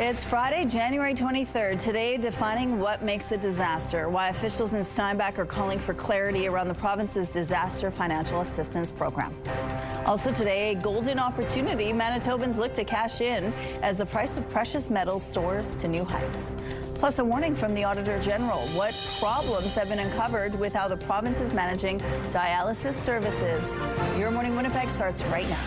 It's Friday, January 23rd. Today, defining what makes a disaster, why officials in Steinbach are calling for clarity around the province's disaster financial assistance program. Also today, a golden opportunity Manitobans look to cash in as the price of precious metals soars to new heights. Plus, a warning from the Auditor General. What problems have been uncovered with how the province is managing dialysis services? Your Morning Winnipeg starts right now.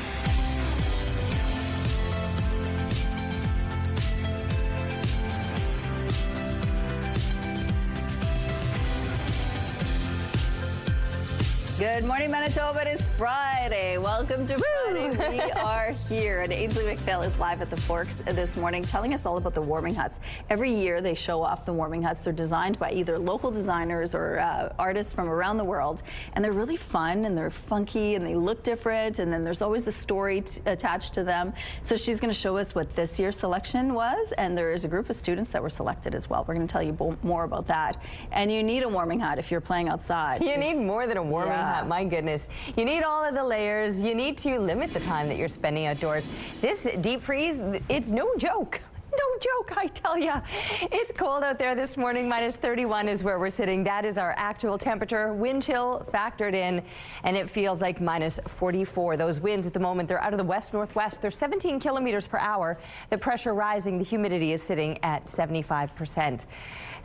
Good morning, Manitoba. It is Friday. Welcome to Friday. We are here, and Ainsley McPhail is live at the Forks this morning telling us all about the warming huts. Every year they show off the warming huts. They're designed by either local designers or artists from around the world, and they're really fun and they're funky and they look different, and then there's always a story attached to them. So she's going to show us what this year's selection was, and there is a group of students that were selected as well. We're going to tell you more about that. And you need a warming hut if you're playing outside. You need more than a warming hut. My goodness. You need all of the layers. You need to limit the time that you're spending outdoors. This deep freeze, it's no joke. No joke, I tell ya. It's cold out there this morning. Minus 31 is where we're sitting. That is our actual temperature. Wind chill factored in, and it feels like minus 44. Those winds at the moment, they're out of the west-northwest. They're 17 kilometers per hour. The pressure rising. The humidity is sitting at 75%.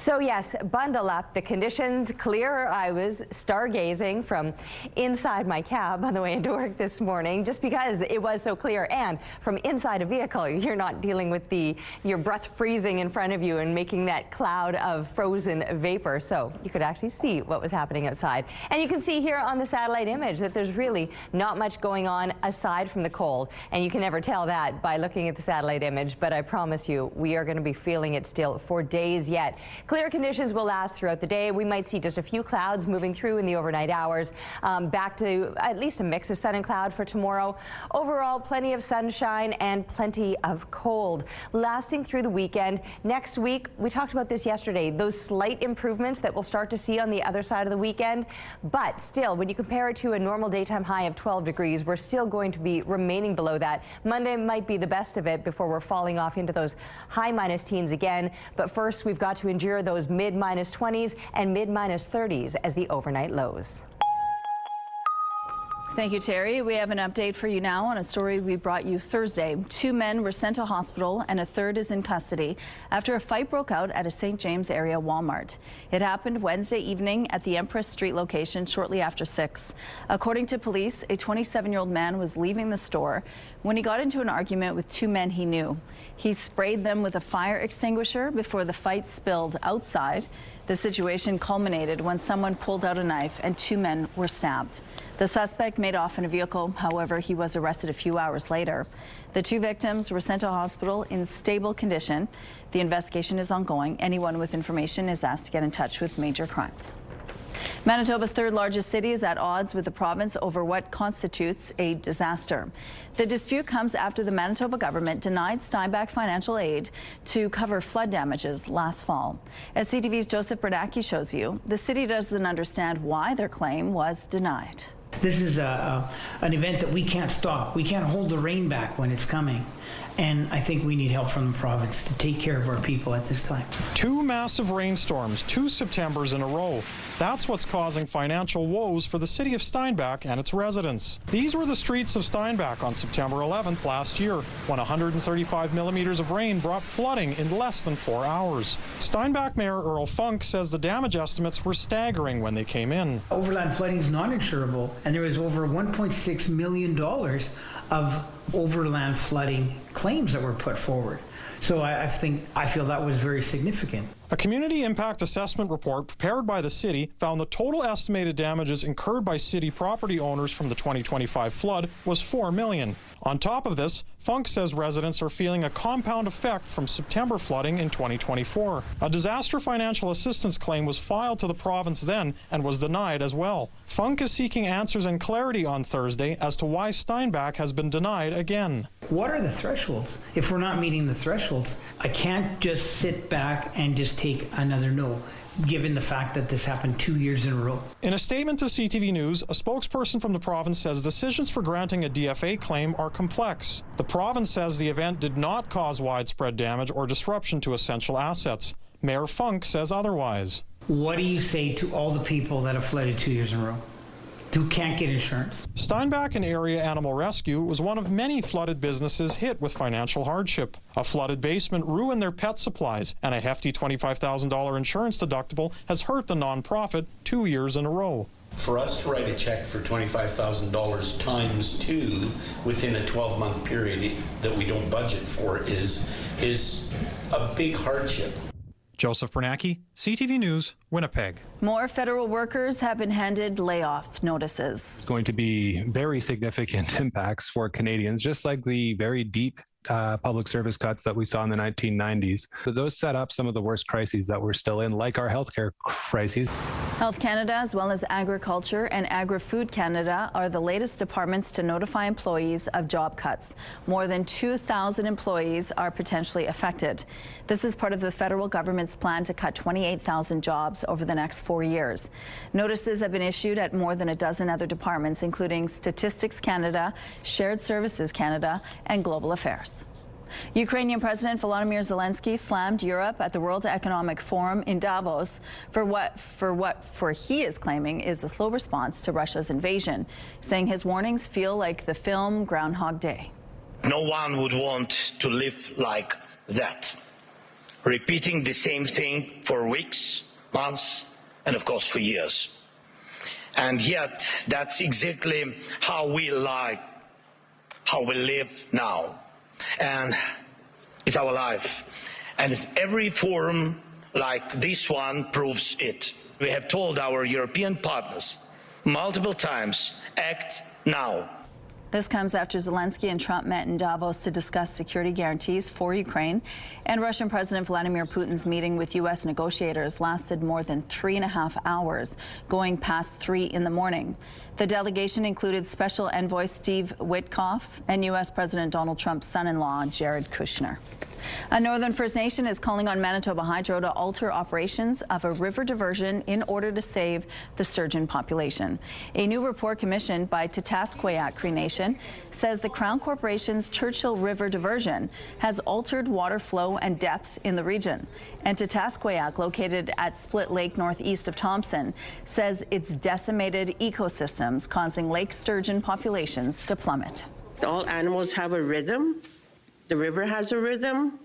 So yes, bundle up. The conditions clear. I was stargazing from inside my cab on the way into work this morning just because it was so clear, and from inside a vehicle, you're not dealing with your breath freezing in front of you and making that cloud of frozen vapor. So you could actually see what was happening outside. And you can see here on the satellite image that there's really not much going on aside from the cold. And you can never tell that by looking at the satellite image, but I promise you, we are going to be feeling it still for days yet. Clear conditions will last throughout the day. We might see just a few clouds moving through in the overnight hours. Back to at least a mix of sun and cloud for tomorrow. Overall, plenty of sunshine and plenty of cold lasting through the weekend. Next week, we talked about this yesterday, those slight improvements that we'll start to see on the other side of the weekend. But still, when you compare it to a normal daytime high of 12 degrees, we're still going to be remaining below that. Monday might be the best of it before we're falling off into those high minus teens again. But first, we've got to endure those mid minus 20s and mid minus 30s as the overnight lows. Thank you, Terry. We have an update for you now on a story we brought you Thursday. 2 men were sent to hospital and a third is in custody after a fight broke out at a St. James area Walmart. It happened Wednesday evening at the Empress Street location shortly after 6. According to police, a 27-year-old man was leaving the store when he got into an argument with 2 men he knew. He sprayed them with a fire extinguisher before the fight spilled outside. The situation culminated when someone pulled out a knife and 2 men were stabbed. The suspect made off in a vehicle. However, he was arrested a few hours later. The 2 victims were sent to hospital in stable condition. The investigation is ongoing. Anyone with information is asked to get in touch with Major Crimes. Manitoba's third largest city is at odds with the province over what constitutes a disaster. The dispute comes after the Manitoba government denied Steinbach financial aid to cover flood damages last fall. As CTV's Joseph Bernacki shows you, the city doesn't understand why their claim was denied. This is an event that we can't stop. We can't hold the rain back when it's coming. And I think we need help from the province to take care of our people at this time. 2 massive rainstorms, 2 Septembers in a row. That's what's causing financial woes for the city of Steinbach and its residents. These were the streets of Steinbach on September 11th last year, when 135 millimeters of rain brought flooding in less than 4 hours. Steinbach Mayor Earl Funk says the damage estimates were staggering when they came in. Overland flooding is non-insurable, and there was over $1.6 million of overland flooding claims that were put forward. So I feel that was very significant. A community impact assessment report prepared by the city found the total estimated damages incurred by city property owners from the 2025 flood was $4 million. On top of this, Funk says residents are feeling a compound effect from September flooding in 2024. A disaster financial assistance claim was filed to the province then and was denied as well. Funk is seeking answers and clarity on Thursday as to why Steinbach has been denied again. What are the thresholds? If we're not meeting the thresholds, I can't just sit back and just just take another no, given the fact that this happened 2 years in a row. In a statement to CTV News, a spokesperson from the province says decisions for granting a DFA claim are complex. The province says the event did not cause widespread damage or disruption to essential assets. Mayor Funk says otherwise. What do you say to all the people that have flooded 2 years in a row, who can't get insurance? Steinbach and Area Animal Rescue was one of many flooded businesses hit with financial hardship. A flooded basement ruined their pet supplies, and a hefty $25,000 insurance deductible has hurt the nonprofit 2 years in a row. For us to write a check for $25,000 times 2 within a 12-month period that we don't budget for is a big hardship. Joseph Bernacki, CTV News, Winnipeg. More federal workers have been handed layoff notices. Going to be very significant impacts for Canadians, just like the very deep public service cuts that we saw in the 1990s. So those set up some of the worst crises that we're still in, like our healthcare crises. Health Canada, as well as Agriculture and Agri-Food Canada, are the latest departments to notify employees of job cuts. More than 2,000 employees are potentially affected. This is part of the federal government's plan to cut 28,000 jobs over the next 4 years. Notices have been issued at more than a dozen other departments, including Statistics Canada, Shared Services Canada, and Global Affairs. Ukrainian President Volodymyr Zelensky slammed Europe at the World Economic Forum in Davos for what he is claiming is a slow response to Russia's invasion, saying his warnings feel like the film Groundhog Day. No one would want to live like that, repeating the same thing for weeks, months, and of course for years. And yet, that's exactly how we live now. And it's our life. And every forum like this one proves it. We have told our European partners multiple times, act now. This comes after Zelensky and Trump met in Davos to discuss security guarantees for Ukraine, and Russian President Vladimir Putin's meeting with U.S. negotiators lasted more than 3.5 hours, going past 3 in the morning. The delegation included Special Envoy Steve Witkoff and U.S. President Donald Trump's son-in-law, Jared Kushner. A Northern First Nation is calling on Manitoba Hydro to alter operations of a river diversion in order to save the sturgeon population. A new report commissioned by Titasqueyak Cree Nation says the Crown Corporation's Churchill River diversion has altered water flow and depth in the region. And Titasqueyak, located at Split Lake northeast of Thompson, says it's decimated ecosystems, causing lake sturgeon populations to plummet. All animals have a rhythm. The river has a rhythm.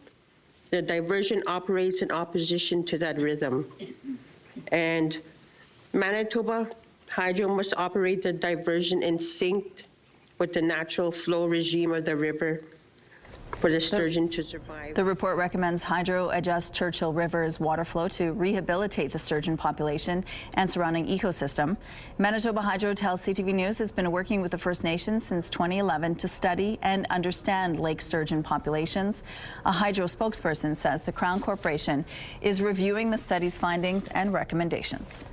The diversion operates in opposition to that rhythm. And Manitoba Hydro must operate the diversion in sync with the natural flow regime of the river for the sturgeon to survive. The report recommends Hydro adjust Churchill River's water flow to rehabilitate the sturgeon population and surrounding ecosystem. Manitoba Hydro tells CTV News it's been working with the First Nations since 2011 to study and understand lake sturgeon populations. A Hydro spokesperson says the Crown Corporation is reviewing the study's findings and recommendations.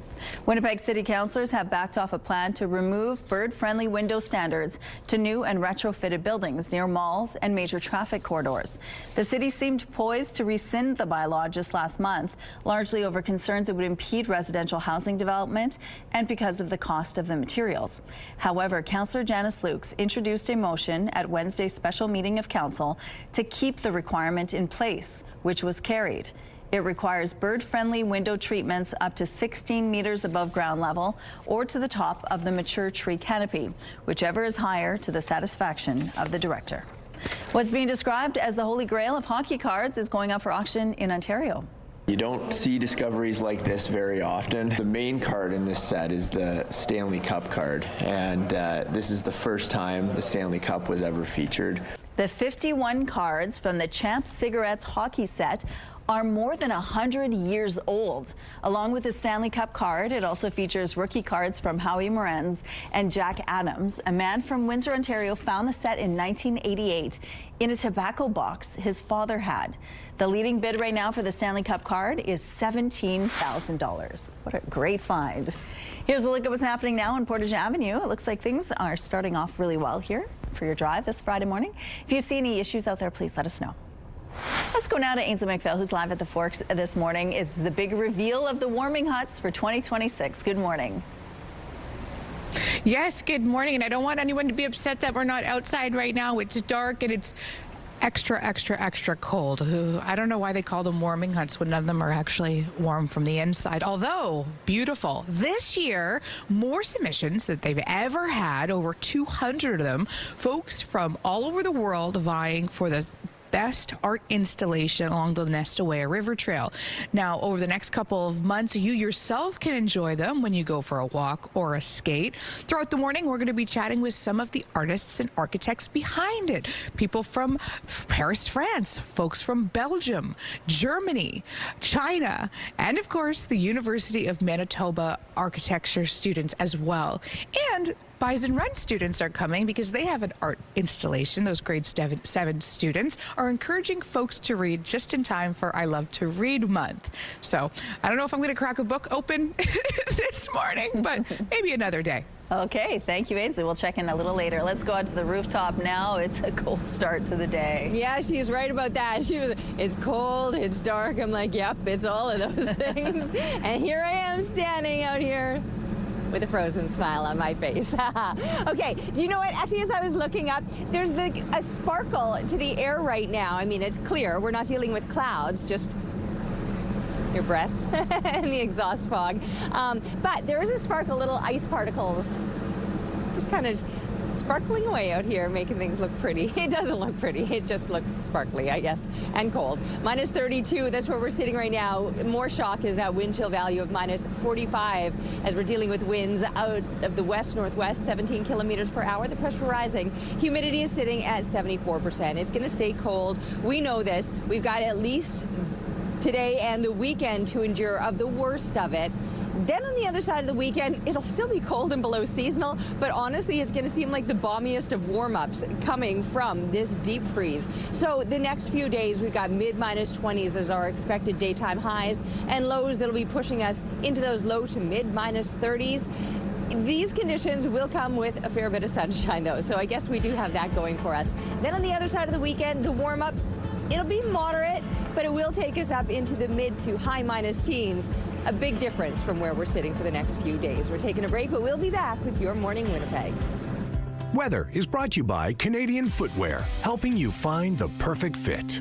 Winnipeg City Councillors have backed off a plan to remove bird-friendly window standards to new and retrofitted buildings near malls and major traffic corridors. The city seemed poised to rescind the bylaw just last month, largely over concerns it would impede residential housing development and because of the cost of the materials. However, Councillor Janice Lukes introduced a motion at Wednesday's special meeting of Council to keep the requirement in place, which was carried. It requires bird-friendly window treatments up to 16 meters above ground level or to the top of the mature tree canopy, whichever is higher to the satisfaction of the director. What's being described as the holy grail of hockey cards is going up for auction in Ontario. You don't see discoveries like this very often. The main card in this set is the Stanley Cup card, and this is the first time the Stanley Cup was ever featured. The 51 cards from the Champs Cigarettes hockey set are more than 100 years old. Along with the Stanley Cup card, it also features rookie cards from Howie Morenz and Jack Adams. A man from Windsor, Ontario found the set in 1988 in a tobacco box his father had. The leading bid right now for the Stanley Cup card is $17,000. What a great find. Here's a look at what's happening now on Portage Avenue. It looks like things are starting off really well here for your drive this Friday morning. If you see any issues out there, please let us know. Let's go now to Ainsley McPhail, who's live at the Forks this morning. It's the big reveal of the warming huts for 2026. Good morning. Yes, good morning. And I don't want anyone to be upset that we're not outside right now. It's dark and it's extra cold. I don't know why they call them warming huts when none of them are actually warm from the inside. Although beautiful. This year, more submissions that they've ever had, over 200 of them. Folks from all over the world vying for the best art installation along the Nestaway River Trail. Now, over the next couple of months, you yourself can enjoy them when you go for a walk or a skate. Throughout the morning, we're going to be chatting with some of the artists and architects behind it. People from Paris, France, folks from Belgium, Germany, China, and of course, the University of Manitoba architecture students as well. And Bison Run students are coming because they have an art installation. Those grade 7 students are encouraging folks to read just in time for I Love to Read month. So I don't know if I'm going to crack a book open this morning, but maybe another day. Okay, thank you, Ainsley. We'll check in a little later. Let's go out to the rooftop now. It's a cold start to the day. Yeah, she's right about that. It's cold, it's dark. I'm like, yep, it's all of those things. And here I am standing out here with a frozen smile on my face. Okay, do you know what? Actually, as I was looking up, there's a sparkle to the air right now. I mean, it's clear. We're not dealing with clouds, just your breath and the exhaust fog. But there is a sparkle, little ice particles, just kind of sparkling away out here, making things look pretty. It doesn't look pretty. It just looks sparkly, I guess, and cold. Minus 32, that's where we're sitting right now. More shock is that wind chill value of minus 45 as we're dealing with winds out of the west-northwest, 17 kilometers per hour. The pressure rising. Humidity is sitting at 74%. It's going to stay cold. We know this. We've got at least today and the weekend to endure of the worst of it. Then on the other side of the weekend, it'll still be cold and below seasonal, but honestly, it's going to seem like the balmiest of warm-ups coming from this deep freeze. So the next few days, we've got mid-minus 20s as our expected daytime highs and lows that'll be pushing us into those low to mid-minus 30s. These conditions will come with a fair bit of sunshine, though, so I guess we do have that going for us. Then on the other side of the weekend, the warm-up, it'll be moderate, but it will take us up into the mid to high minus teens. A big difference from where we're sitting for the next few days. We're taking a break, but we'll be back with Your Morning Winnipeg. Weather is brought to you by Canadian Footwear, helping you find the perfect fit.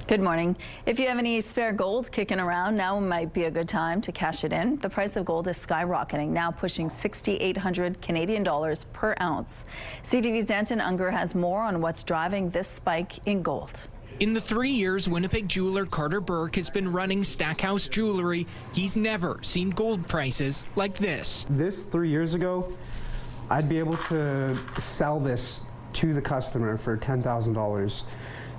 Good morning. If you have any spare gold kicking around, now might be a good time to cash it in. The price of gold is skyrocketing, now pushing 6,800 Canadian dollars per ounce. CTV's Denton Unger has more on what's driving this spike in gold. In the 3 years Winnipeg jeweler Carter Burke has been running Stackhouse Jewelry, he's never seen gold prices like this. This 3 years ago, I'd be able to sell this to the customer for $10,000.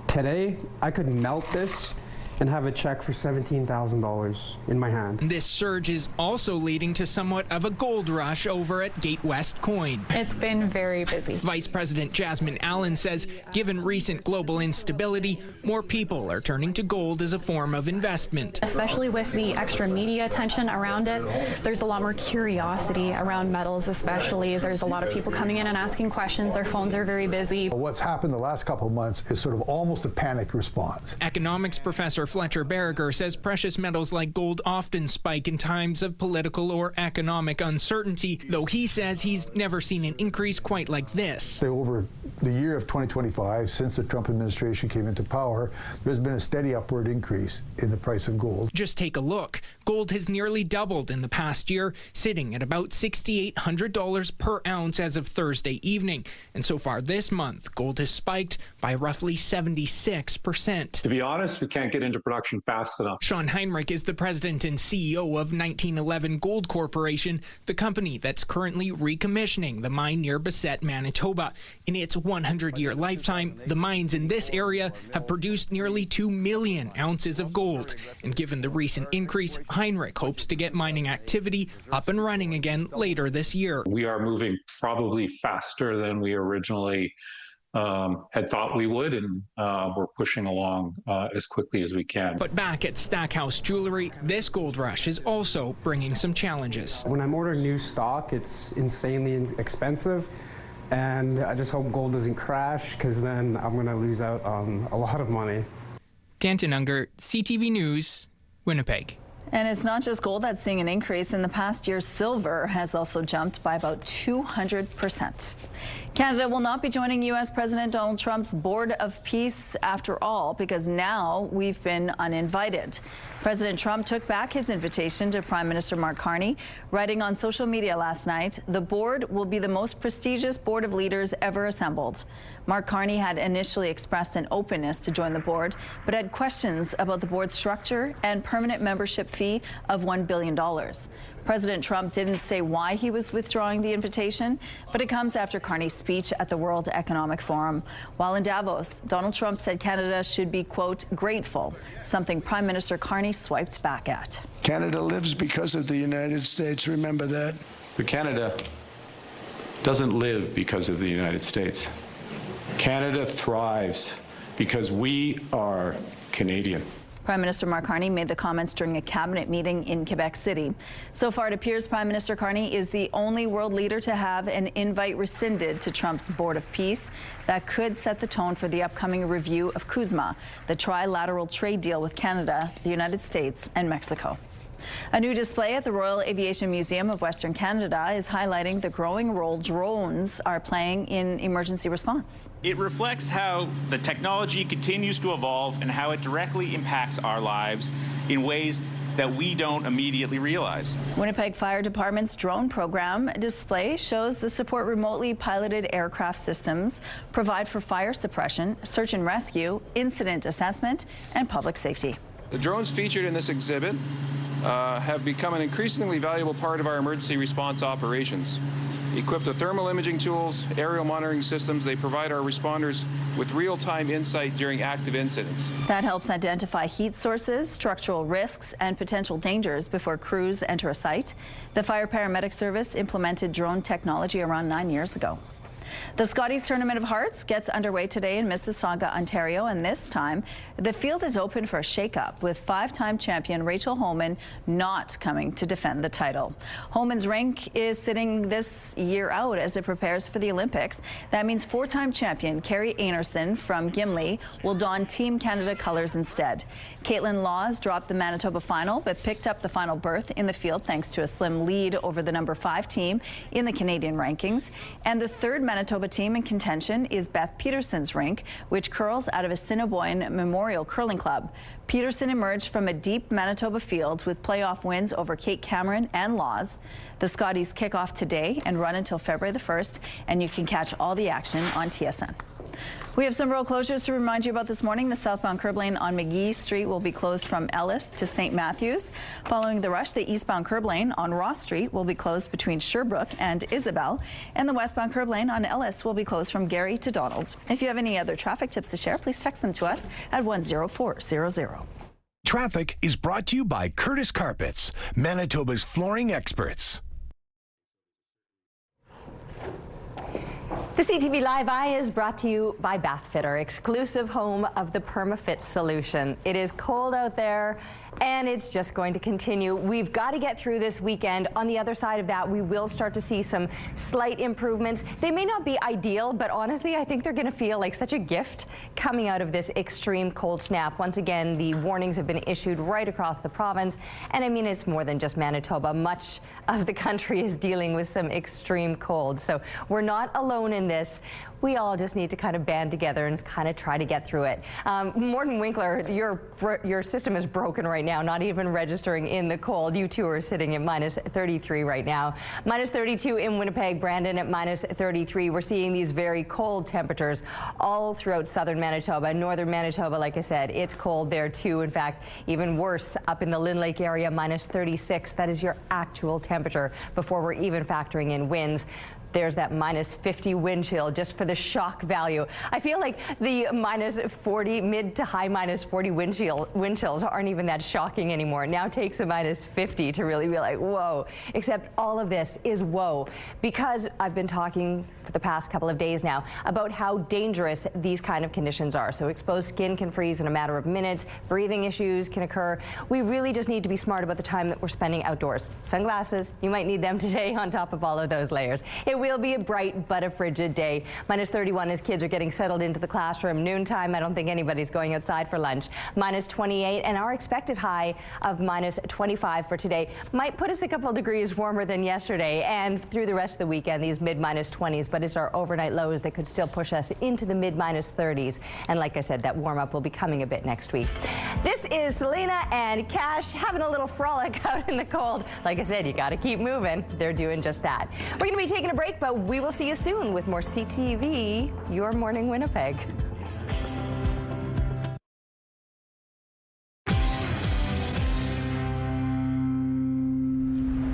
Today, I could melt this and have a check for $17,000 in my hand. This surge is also leading to somewhat of a gold rush over at Gate West Coin. It's been very busy. Vice President Jasmine Allen says, given recent global instability, more people are turning to gold as a form of investment. Especially with the extra media attention around it, there's a lot more curiosity around metals especially. There's a lot of people coming in and asking questions. Their phones are very busy. What's happened the last couple of months is sort of almost a panic response. Economics professor Fletcher Berriger says precious metals like gold often spike in times of political or economic uncertainty, though he says he's never seen an increase quite like this. Over the year of 2025, since the Trump administration came into power, there's been a steady upward increase in the price of gold. Just take a look. Gold has nearly doubled in the past year, sitting at about $6,800 per ounce as of Thursday evening. And so far this month, gold has spiked by roughly 76%. To be honest, we can't get into production fast enough. Sean Heinrich is the president and CEO of 1911 Gold Corporation, the company that's currently recommissioning the mine near Bassett, Manitoba. In its 100-year lifetime, the mines in this area have produced nearly 2 million ounces of gold. And given the recent increase, Heinrich hopes to get mining activity up and running again later this year. We are moving probably faster than we originally had thought we would, and we're pushing along as quickly as we can. But back at Stackhouse Jewelry, this gold rush is also bringing some challenges. When I'm ordering new stock, it's insanely expensive. and I just hope gold doesn't crash, because then I'm going to lose out on a lot of money. Danton Unger, CTV News, Winnipeg. And it's not just gold that's seeing an increase. In the past year, silver has also jumped by about 200%. Canada will not be joining U.S. President Donald Trump's Board of Peace after all, because now we've been uninvited. President Trump took back his invitation to Prime Minister Mark Carney, writing on social media last night, "The board will be the most prestigious board of leaders ever assembled." Mark Carney had initially expressed an openness to join the board, but had questions about the board's structure and permanent membership fee of $1 billion. President Trump didn't say why he was withdrawing the invitation, but it comes after Carney's speech at the World Economic Forum. While in Davos, Donald Trump said Canada should be, quote, grateful, something Prime Minister Carney swiped back at. Canada lives because of the United States. Remember that. But Canada doesn't live because of the United States. Canada thrives because we are Canadian. Prime Minister Mark Carney made the comments during a cabinet meeting in Quebec City. So far, it appears Prime Minister Carney is the only world leader to have an invite rescinded to Trump's Board of Peace. That could set the tone for the upcoming review of CUSMA, the trilateral trade deal with Canada, the United States, and Mexico. A new display at the Royal Aviation Museum of Western Canada is highlighting the growing role drones are playing in emergency response. It reflects how the technology continues to evolve and how it directly impacts our lives in ways that we don't immediately realize. Winnipeg Fire Department's drone program display shows the support remotely piloted aircraft systems provide for fire suppression, search and rescue, incident assessment, and public safety. The drones featured in this exhibit have become an increasingly valuable part of our emergency response operations. Equipped with thermal imaging tools, aerial monitoring systems, they provide our responders with real-time insight during active incidents. That helps identify heat sources, structural risks, and potential dangers before crews enter a site. The Fire Paramedic Service implemented drone technology around 9 years ago. The Scotties Tournament of Hearts gets underway today in Mississauga, Ontario, and this time the field is open for a shake-up, with five-time champion Rachel Homan not coming to defend the title. Homan's rink is sitting this year out as it prepares for the Olympics. That means four-time champion Carrie Anerson from Gimli will don Team Canada colors instead. Caitlin Laws dropped the Manitoba final, but picked up the final berth in the field thanks to a slim lead over the number 5 team in the Canadian rankings. And the third Manitoba team in contention is Beth Peterson's rink, which curls out of Assiniboine Memorial Curling Club. Peterson emerged from a deep Manitoba field with playoff wins over Kate Cameron and Laws. The Scotties kick off today and run until February the 1st, and you can catch all the action on TSN. We have some road closures to remind you about this morning. The southbound curb lane on McGee Street will be closed from Ellis to St. Matthews. Following the rush, the eastbound curb lane on Ross Street will be closed between Sherbrooke and Isabel, and the westbound curb lane on Ellis will be closed from Gary to Donald. If you have any other traffic tips to share, please text them to us at 10400. Traffic is brought to you by Curtis Carpets, Manitoba's flooring experts. The CTV Live Eye is brought to you by Bathfitter, exclusive home of the PermaFit solution. It is cold out there, and it's just going to continue. We've got to get through this weekend. On the other side of that, we will start to see some slight improvements. They may not be ideal, but honestly, I think they're going to feel like such a gift coming out of this extreme cold snap. Once again, the warnings have been issued right across the province, and I mean, it's more than just Manitoba. Much of the country is dealing with some extreme cold, so we're not alone in this. We all just need to kind of band together and kind of try to get through it. Morton Winkler, your system is broken right now, not even registering in the cold. You two are sitting at minus 33 right now. Minus 32 in Winnipeg, Brandon at minus 33. We're seeing these very cold temperatures all throughout southern Manitoba. Northern Manitoba, like I said, it's cold there too. In fact, even worse up in the Lynn Lake area, minus 36. That is your actual temperature before we're even factoring in winds. There's that minus 50 wind chill just for the shock value. I feel like the minus 40, mid to high minus 40 wind chills aren't even that shocking anymore. It now takes a minus 50 to really be like, whoa. Except all of this is whoa, because I've been talking for the past couple of days now about how dangerous these kind of conditions are. So exposed skin can freeze in a matter of minutes. Breathing issues can occur. We really just need to be smart about the time that we're spending outdoors. Sunglasses, you might need them today on top of all of those layers. It It will be a bright but a frigid day. Minus 31 as kids are getting settled into the classroom. Noontime, I don't think anybody's going outside for lunch. Minus 28, and our expected high of minus 25 for today might put us a couple degrees warmer than yesterday, and through the rest of the weekend, these mid-minus 20s, but it's our overnight lows that could still push us into the mid-minus 30s. And like I said, that warm-up will be coming a bit next week. This is Selena and Cash having a little frolic out in the cold. Like I said, you got to keep moving. They're doing just that. We're going to be taking a break, but we will see you soon with more CTV Your Morning Winnipeg.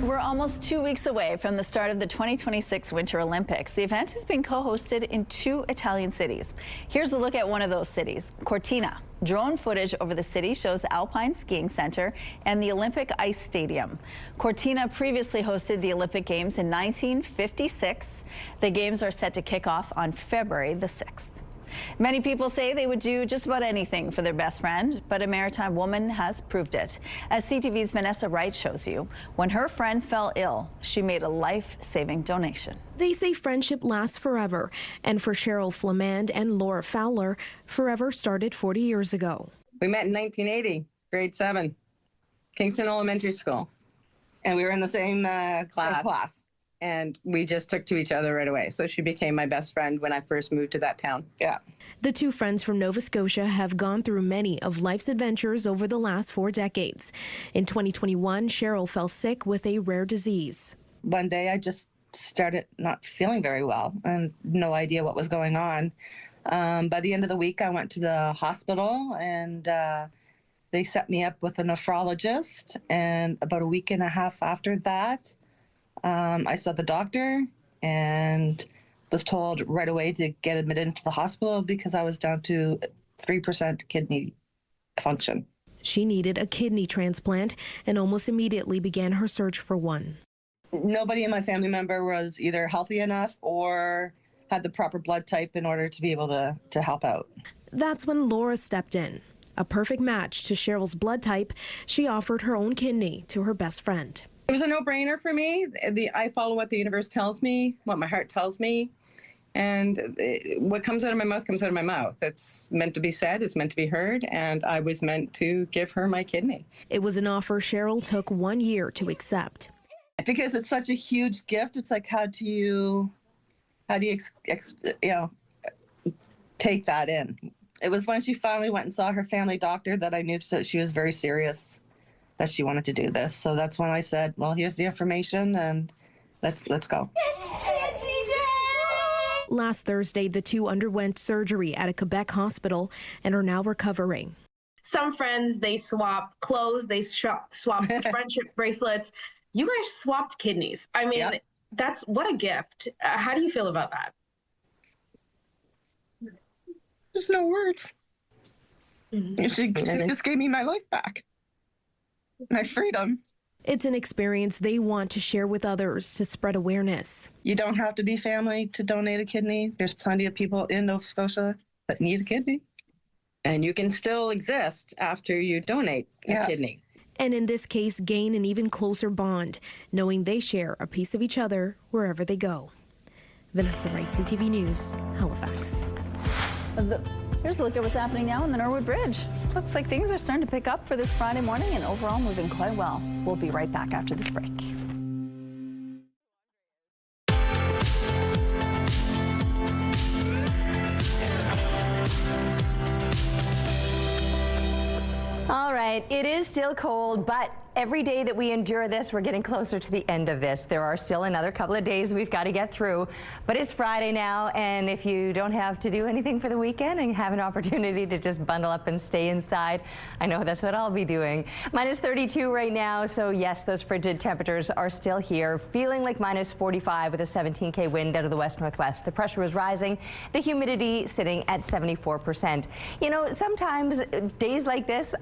We're almost 2 weeks away from the start of the 2026 Winter Olympics. The event has been co-hosted in 2 Italian cities. Here's a look at one of those cities, Cortina. Drone footage over the city shows the Alpine Skiing Center and the Olympic Ice Stadium. Cortina previously hosted the Olympic Games in 1956. The Games are set to kick off on February the 6th. Many people say they would do just about anything for their best friend, but a maritime woman has proved it. As CTV's Vanessa Wright shows you, when her friend fell ill, she made a life-saving donation. They say friendship lasts forever, and for Cheryl Flamand and Laura Fowler, forever started 40 years ago. We met in 1980, grade 7, Kingston Elementary School. And we were in the same class. And we just took to each other right away. So she became my best friend when I first moved to that town. Yeah. The 2 friends from Nova Scotia have gone through many of life's adventures over the last 4 decades. In 2021, Cheryl fell sick with a rare disease. One day I just started not feeling very well and no idea what was going on. By the end of the week, I went to the hospital and they set me up with a nephrologist. And about a week and a half after that, I saw the doctor and was told right away to get admitted into the hospital because I was down to 3% kidney function. She needed a kidney transplant and almost immediately began her search for one. Nobody in my family member was either healthy enough or had the proper blood type in order to be able to help out. That's when Laura stepped in. A perfect match to Cheryl's blood type, she offered her own kidney to her best friend. It was a no-brainer for me. I follow what the universe tells me, what my heart tells me, and what comes out of my mouth comes out of my mouth. It's meant to be said, it's meant to be heard, and I was meant to give her my kidney. It was an offer Cheryl took 1 year to accept. Because it's such a huge gift, it's like how do you take that in? It was when she finally went and saw her family doctor that I knew that she was very serious, that she wanted to do this. So that's when I said, well, here's the information and let's go. Last Thursday, the 2 underwent surgery at a Quebec hospital and are now recovering. Some friends, they swap clothes, they swap friendship bracelets. You guys swapped kidneys. I mean, That's what a gift. How do you feel about that? There's no words. She just gave me my life back. My freedom. It's an experience they want to share with others to spread awareness. You don't have to be family to donate a kidney. There's plenty of people in Nova Scotia that need a kidney. And you can still exist after you donate a kidney. And in this case, gain an even closer bond, knowing they share a piece of each other wherever they go. Vanessa Wright, CTV News, Halifax. Here's a look at what's happening now on the Norwood Bridge. Looks like things are starting to pick up for this Friday morning and overall moving quite well. We'll be right back after this break. All right, it is still cold, but every day that we endure this, we're getting closer to the end of this. There are still another couple of days we've got to get through, but it's Friday now, and if you don't have to do anything for the weekend and have an opportunity to just bundle up and stay inside, I know that's what I'll be doing. Minus 32 right now, so yes, those frigid temperatures are still here, feeling like minus 45 with a 17K wind out of the west-northwest. The pressure is rising, the humidity sitting at 74%. You know, sometimes days like this,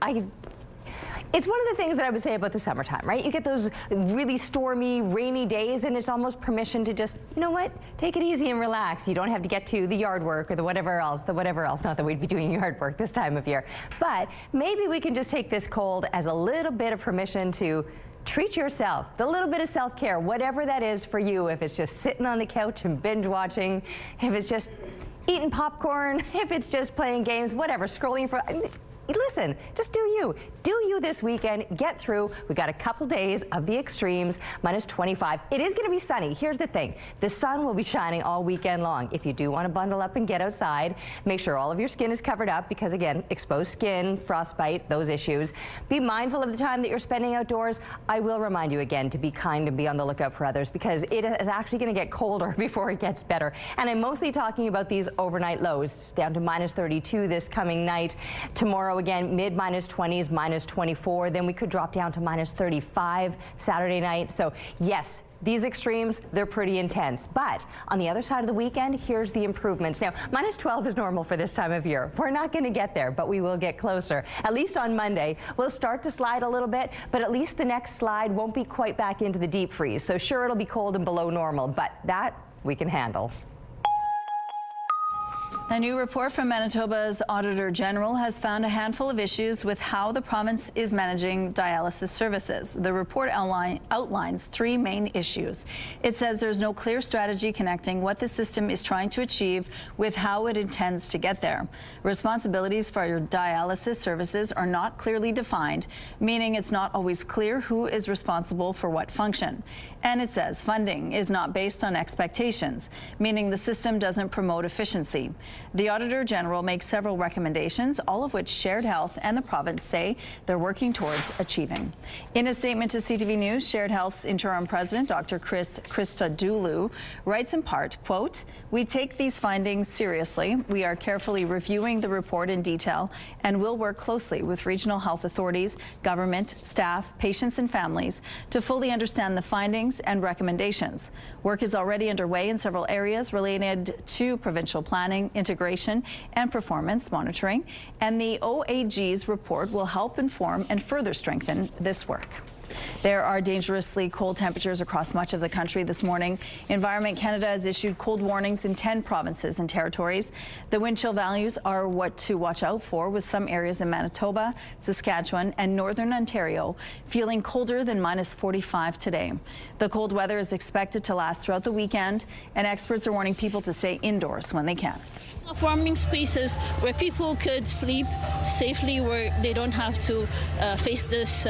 it's one of the things that I would say about the summertime, right? You get those really stormy, rainy days, and it's almost permission to just, you know what, take it easy and relax. You don't have to get to the yard work or the whatever else. Not that we'd be doing yard work this time of year, but maybe we can just take this cold as a little bit of permission to treat yourself. The little bit of self-care, whatever that is for you, if it's just sitting on the couch and binge watching, if it's just eating popcorn, if it's just playing games, whatever, scrolling for... Listen, just do you. Do you this weekend. Get through. We got a couple days of the extremes, minus 25. It is going to be sunny. Here's the thing. The sun will be shining all weekend long. If you do want to bundle up and get outside, make sure all of your skin is covered up because, again, exposed skin, frostbite, those issues. Be mindful of the time that you're spending outdoors. I will remind you again to be kind and be on the lookout for others because it is actually going to get colder before it gets better. And I'm mostly talking about these overnight lows, down to minus 32 this coming night. Tomorrow, again, mid-minus 20s, minus 24. Then we could drop down to minus 35 Saturday night. So, yes, these extremes, they're pretty intense. But on the other side of the weekend, here's the improvements. Now, minus 12 is normal for this time of year. We're not going to get there, but we will get closer. At least on Monday, we'll start to slide a little bit, but at least the next slide won't be quite back into the deep freeze. So sure, it'll be cold and below normal, but that we can handle. A new report from Manitoba's Auditor General has found a handful of issues with how the province is managing dialysis services. The report outlines three main issues. It says there's no clear strategy connecting what the system is trying to achieve with how it intends to get there. Responsibilities for your dialysis services are not clearly defined, meaning it's not always clear who is responsible for what function. And it says funding is not based on expectations, meaning the system doesn't promote efficiency. The Auditor General makes several recommendations, all of which Shared Health and the province say they're working towards achieving. In a statement to CTV News, Shared Health's interim president, Dr. Christodoulou, writes in part, quote, "We take these findings seriously. We are carefully reviewing the report in detail and will work closely with regional health authorities, government, staff, patients and families to fully understand the findings and recommendations. Work is already underway in several areas related to provincial planning, integration, and performance monitoring, and the OAG's report will help inform and further strengthen this work." There are dangerously cold temperatures across much of the country this morning. Environment Canada has issued cold warnings in 10 provinces and territories. The wind chill values are what to watch out for, with some areas in Manitoba, Saskatchewan, and northern Ontario feeling colder than minus 45 today. The cold weather is expected to last throughout the weekend, and experts are warning people to stay indoors when they can. Warming spaces where people could sleep safely, where they don't have to face this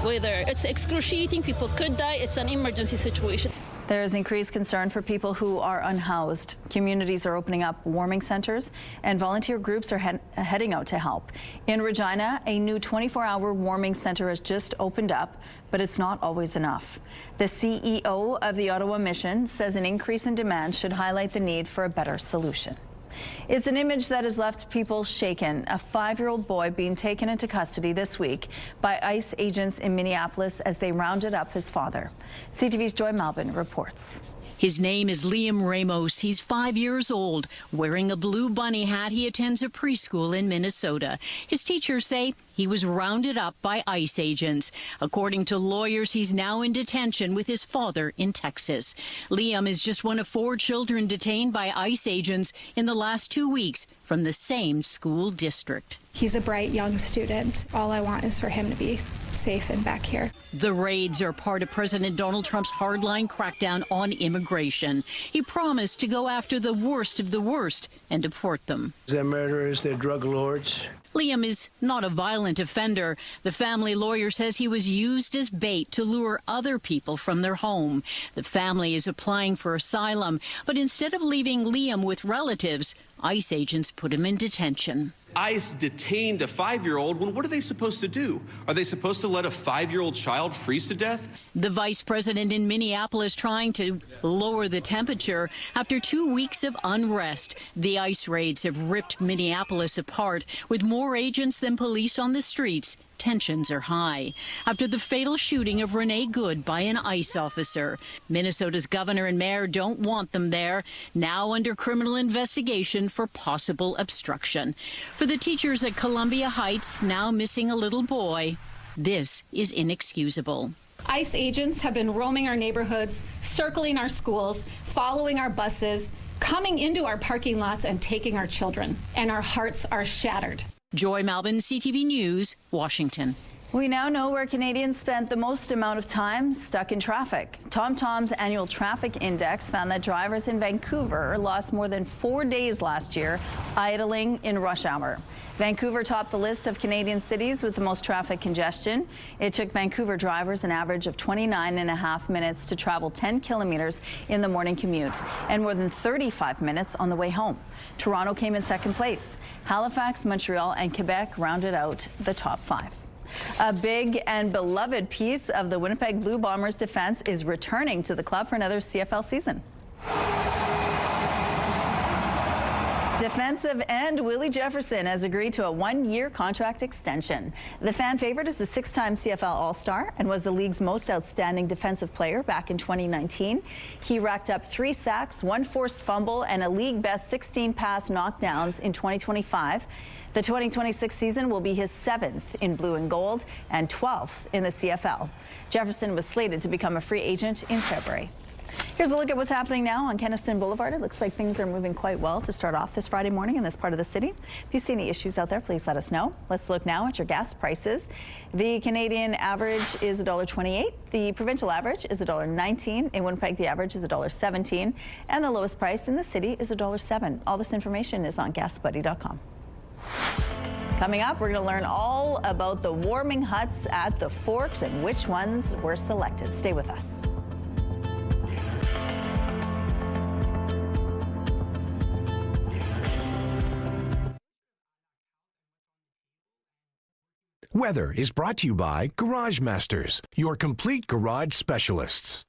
weather. It's excruciating. People could die. It's an emergency situation. There is increased concern for people who are unhoused. Communities are opening up warming centers, and volunteer groups are heading out to help. In Regina, a new 24-hour warming center has just opened up, but it's not always enough. The CEO of the Ottawa Mission says an increase in demand should highlight the need for a better solution. It's an image that has left people shaken. A 5-year-old boy being taken into custody this week by ICE agents in Minneapolis as they rounded up his father. CTV's Joy Malbin reports. His name is Liam Ramos. He's 5 years old. Wearing a blue bunny hat, he attends a preschool in Minnesota. His teachers say he was rounded up by ICE agents. According to lawyers, he's now in detention with his father in Texas. Liam is just one of 4 children detained by ICE agents in the last 2 weeks from the same school district. He's a bright young student. All I want is for him to be safe and back here. The raids are part of President Donald Trump's hardline crackdown on immigration. He promised to go after the worst of the worst and deport them. They're murderers, they're drug lords. Liam is not a violent offender. The family lawyer says he was used as bait to lure other people from their home. The family is applying for asylum, but instead of leaving Liam with relatives, ICE agents put him in detention. ICE detained a 5-year-old. What are they supposed to do? Are they supposed to let a 5-year-old child freeze to death? The vice president in Minneapolis trying to lower the temperature after 2 weeks of unrest. The ICE raids have ripped Minneapolis apart with more agents than police on the streets. Tensions are high after the fatal shooting of Renee Good by an ICE officer. Minnesota's governor and mayor don't want them there, now under criminal investigation for possible obstruction. For the teachers at Columbia Heights, now missing a little boy, this is inexcusable. ICE agents have been roaming our neighborhoods, circling our schools, following our buses, coming into our parking lots and taking our children, and our hearts are shattered. Joy Malbin, CTV News, Washington. We now know where Canadians spent the most amount of time stuck in traffic. TomTom's annual traffic index found that drivers in Vancouver lost more than 4 days last year idling in rush hour. Vancouver topped the list of Canadian cities with the most traffic congestion. It took Vancouver drivers an average of 29.5 minutes to travel 10 kilometers in the morning commute and more than 35 minutes on the way home. Toronto came in second place. Halifax, Montreal, and Quebec rounded out the top 5. A big and beloved piece of the Winnipeg Blue Bombers defense is returning to the club for another CFL season. Defensive end Willie Jefferson has agreed to a 1-year contract extension. The fan favorite is the 6-time CFL All-Star and was the league's most outstanding defensive player back in 2019. He racked up 3 sacks, 1 forced fumble, and a league-best 16 pass knockdowns in 2025. The 2026 season will be his 7th in blue and gold and 12th in the CFL. Jefferson was slated to become a free agent in February. Here's a look at what's happening now on Kenaston Boulevard. It looks like things are moving quite well to start off this Friday morning in this part of the city. If you see any issues out there, please let us know. Let's look now at your gas prices. The Canadian average is $1.28. The provincial average is $1.19. In Winnipeg, the average is $1.17. And the lowest price in the city is $1.07. All this information is on gasbuddy.com. Coming up, we're going to learn all about the warming huts at the Forks and which ones were selected. Stay with us. Weather is brought to you by Garage Masters, your complete garage specialists.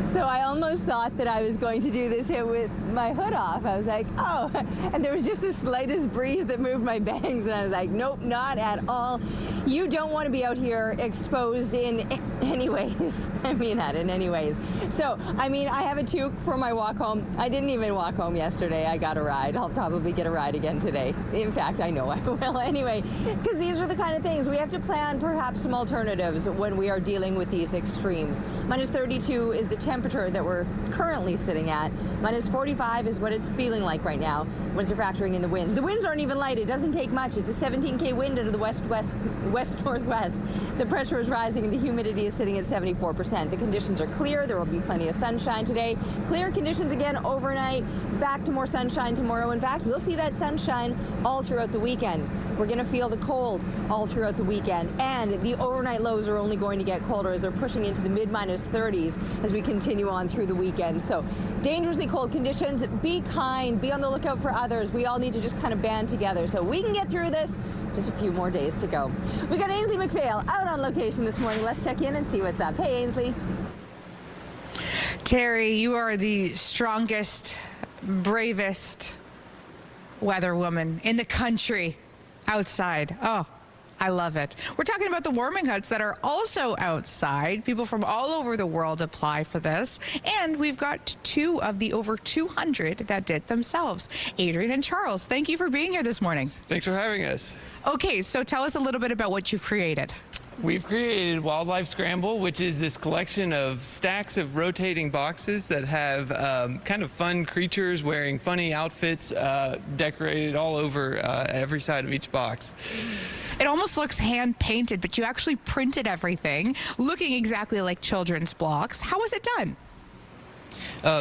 So I almost thought that I was going to do this hit with my hood off. I was like, oh, and there was just the slightest breeze that moved my bangs, and I was like, nope, not at all. You don't want to be out here exposed in any ways. I mean that in any ways. So, I mean, I have a toque for my walk home. I didn't even walk home yesterday. I got a ride. I'll probably get a ride again today. In fact, I know I will anyway, because these are the kind of things we have to plan perhaps some alternatives when we are dealing with these extremes. Minus 32 is the temperature that we're currently sitting at. Minus 45 is what it's feeling like right now once you're factoring in the winds. The winds aren't even light. It doesn't take much. It's a 17K wind out of the west-northwest. The pressure is rising and the humidity is sitting at 74%. The conditions are clear. There will be plenty of sunshine today. Clear conditions again overnight. Back to more sunshine tomorrow. In fact, we'll see that sunshine all throughout the weekend. We're going to feel the cold all throughout the weekend. And the overnight lows are only going to get colder as they're pushing into the mid-minus 30s as we continue on through the weekend. So dangerously cold conditions. Be kind. Be on the lookout for others. We all need to just kind of band together so we can get through this. Just a few more days to go. We got Ainsley McPhail out on location this morning. Let's check in and see what's up. Hey, Ainsley. Terry, you are the strongest, bravest weather woman in the country outside. Oh, I love it. We're talking about the warming huts that are also outside. People from all over the world apply for this. And we've got 2 of the over 200 that did themselves. Adrian and Charles, thank you for being here this morning. Thanks for having us. Okay, so tell us a little bit about what you've created. We've created Wildlife Scramble, which is this collection of stacks of rotating boxes that have kind of fun creatures wearing funny outfits decorated all over every side of each box. It almost looks hand painted, but you actually printed everything, looking exactly like children's blocks. How was it done?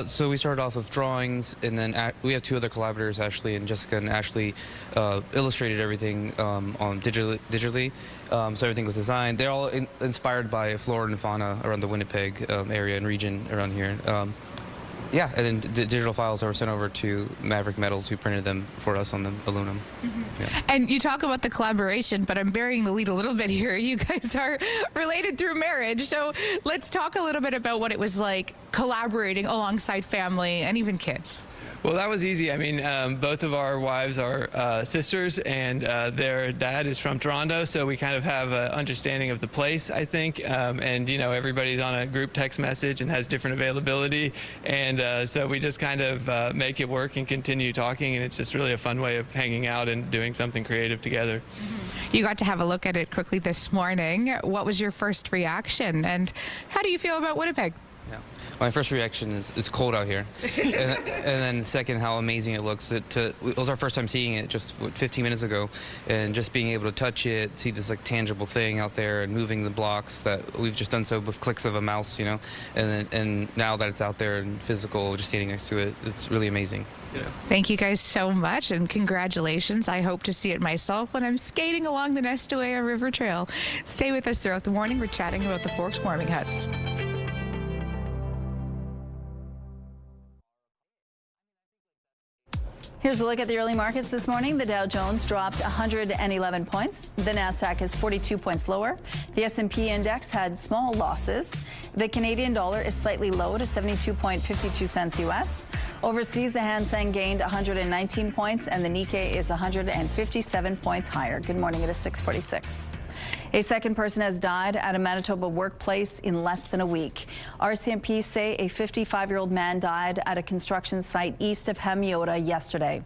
So we started off with drawings, and then we have 2 other collaborators, Ashley and Jessica, and Ashley illustrated everything on digitally. So everything was designed. They're all inspired by flora and fauna around the Winnipeg area and region around here. Yeah, and then the digital files are sent over to Maverick Metals, who printed them for us on the aluminum. Mm-hmm. Yeah. And you talk about the collaboration, but I'm burying the lead a little bit here. You guys are related through marriage. So let's talk a little bit about what it was like collaborating alongside family and even kids. Well, that was easy. I mean, both of our wives are sisters, and their dad is from Toronto, so we kind of have an understanding of the place, I think. And, you know, everybody's on a group text message and has different availability. And so we just kind of make it work and continue talking, and it's just really a fun way of hanging out and doing something creative together. Mm-hmm. You got to have a look at it quickly this morning. What was your first reaction, and how do you feel about Winnipeg? Yeah. my first reaction is it's cold out here, and then second, how amazing it looks. It was our first time seeing it just 15 minutes ago, and just being able to touch it, see this like tangible thing out there, and moving the blocks that we've just done so with clicks of a mouse, you know, and now that it's out there and physical, just standing next to it, it's really amazing. Yeah. Thank you guys so much, and congratulations. I hope to see it myself when I'm skating along the Nestuea River Trail. Stay with us throughout the morning. We're chatting about the Forks warming huts. Here's a look at the early markets this morning. The Dow Jones dropped 111 points. The Nasdaq is 42 points lower. The S&P index had small losses. The Canadian dollar is slightly low to 72.52 cents U.S. Overseas, the Hang Seng gained 119 points, and the Nikkei is 157 points higher. Good morning. It is 6:46. A second person has died at a Manitoba workplace in less than a week. RCMP say a 55-year-old man died at a construction site east of Hemiota yesterday.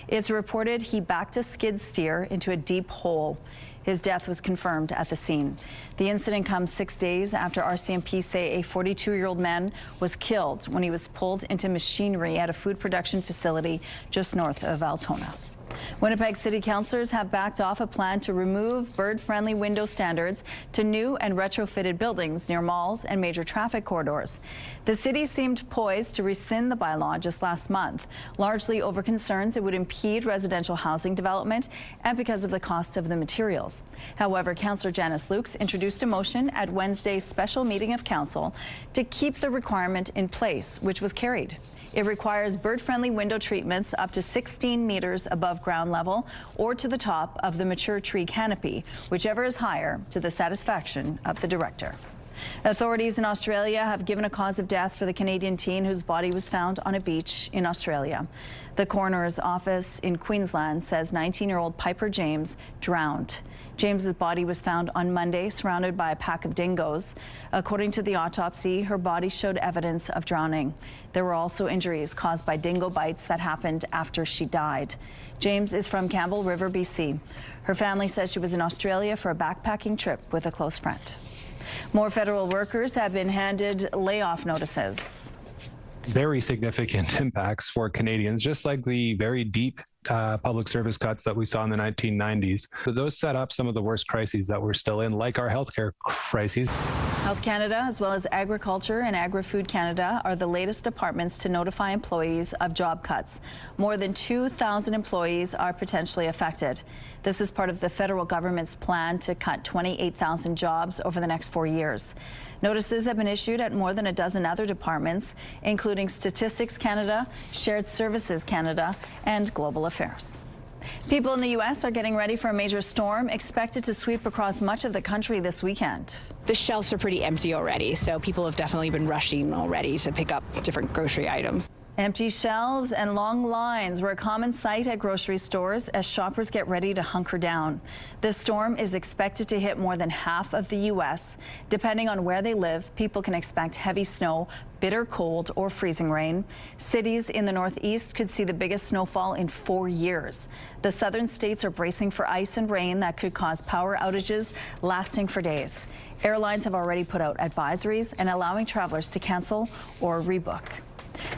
It's reported he backed a skid steer into a deep hole. His death was confirmed at the scene. The incident comes 6 days after RCMP say a 42-year-old man was killed when he was pulled into machinery at a food production facility just north of Altona. Winnipeg City Councillors have backed off a plan to remove bird-friendly window standards to new and retrofitted buildings near malls and major traffic corridors. The city seemed poised to rescind the bylaw just last month, largely over concerns it would impede residential housing development and because of the cost of the materials. However, Councillor Janice Lukes introduced a motion at Wednesday's special meeting of council to keep the requirement in place, which was carried. It requires bird-friendly window treatments up to 16 meters above ground level or to the top of the mature tree canopy, whichever is higher, to the satisfaction of the director. Authorities in Australia have given a cause of death for the Canadian teen whose body was found on a beach in Australia. The coroner's office in Queensland says 19-year-old Piper James drowned. James's body was found on Monday surrounded by a pack of dingoes. According to the autopsy, her body showed evidence of drowning. There were also injuries caused by dingo bites that happened after she died. James is from Campbell River, BC. Her family says she was in Australia for a backpacking trip with a close friend. More federal workers have been handed layoff notices. Very significant impacts for Canadians, just like the very deep public service cuts that we saw in the 1990s. So those set up some of the worst crises that we're still in, like our healthcare crises. Health Canada, as well as Agriculture and Agri-Food Canada, are the latest departments to notify employees of job cuts. More than 2,000 employees are potentially affected. This is part of the federal government's plan to cut 28,000 jobs over the next 4 years. Notices have been issued at more than a dozen other departments, including Statistics Canada, Shared Services Canada, and Global Affairs. People in the U.S. are getting ready for a major storm expected to sweep across much of the country this weekend. The shelves are pretty empty already, so people have definitely been rushing already to pick up different grocery items. Empty shelves and long lines were a common sight at grocery stores as shoppers get ready to hunker down. This storm is expected to hit more than half of the U.S. Depending on where they live, people can expect heavy snow, bitter cold, or freezing rain. Cities in the Northeast could see the biggest snowfall in 4 years. The southern states are bracing for ice and rain that could cause power outages lasting for days. Airlines have already put out advisories and allowing travelers to cancel or rebook.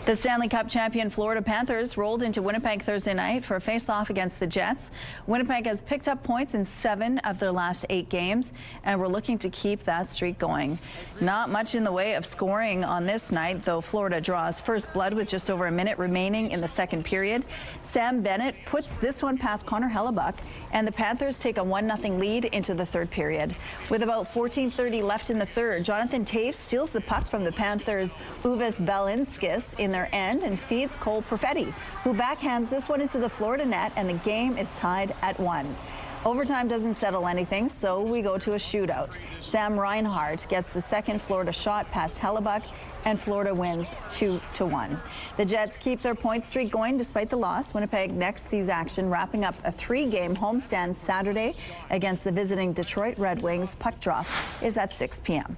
The Stanley Cup champion Florida Panthers rolled into Winnipeg Thursday night for a face-off against the Jets. Winnipeg has picked up points in 7 of their last 8 games, and we're looking to keep that streak going. Not much in the way of scoring on this night, though Florida draws first blood with just over a minute remaining in the second period. Sam Bennett puts this one past Connor Hellebuck, and the Panthers take a 1-0 lead into the third period. With about 14:30 left in the third, Jonathan Toews steals the puck from the Panthers' Uvis Belinskis in their end and feeds Cole Perfetti, who backhands this one into the Florida net, and the game is tied at 1. Overtime doesn't settle anything, so we go to a shootout. Sam Reinhart gets the second Florida shot past Hellebuck, and Florida wins 2-1. The Jets keep their point streak going despite the loss. Winnipeg next sees action wrapping up a 3-game homestand Saturday against the visiting Detroit Red Wings. Puck drop is at 6 p.m.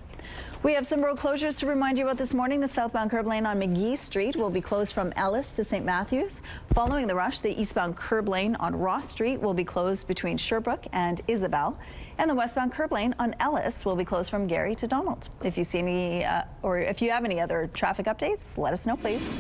We have some road closures to remind you about this morning. The southbound curb lane on McGee Street will be closed from Ellis to St. Matthews. Following the rush, the eastbound curb lane on Ross Street will be closed between Sherbrooke and Isabel. And the westbound curb lane on Ellis will be closed from Gary to Donald. If you see any, or if you have any other traffic updates, let us know, please.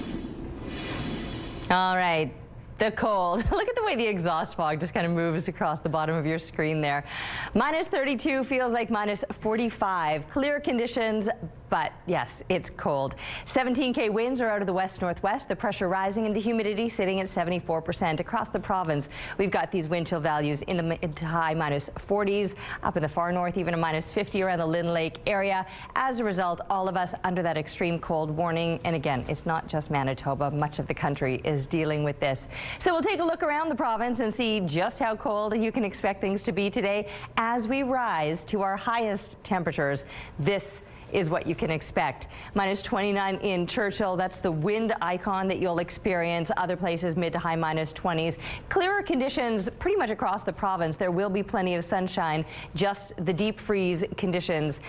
All right. The cold. Look at the way the exhaust fog just kind of moves across the bottom of your screen there. Minus 32 feels like minus 45. Clear conditions, but yes, it's cold. 17K winds are out of the west-northwest. The pressure rising and the humidity sitting at 74% across the province. We've got these wind chill values in the mid to high minus 40s, up in the far north, even a minus 50 around the Lynn Lake area. As a result, all of us under that extreme cold warning. And again, it's not just Manitoba. Much of the country is dealing with this. So we'll take a look around the province and see just how cold you can expect things to be today as we rise to our highest temperatures. This is what you can expect. Minus 29 in Churchill. That's the wind icon that you'll experience. Other places mid to high minus 20s. Clearer conditions pretty much across the province. There will be plenty of sunshine. Just the deep freeze conditions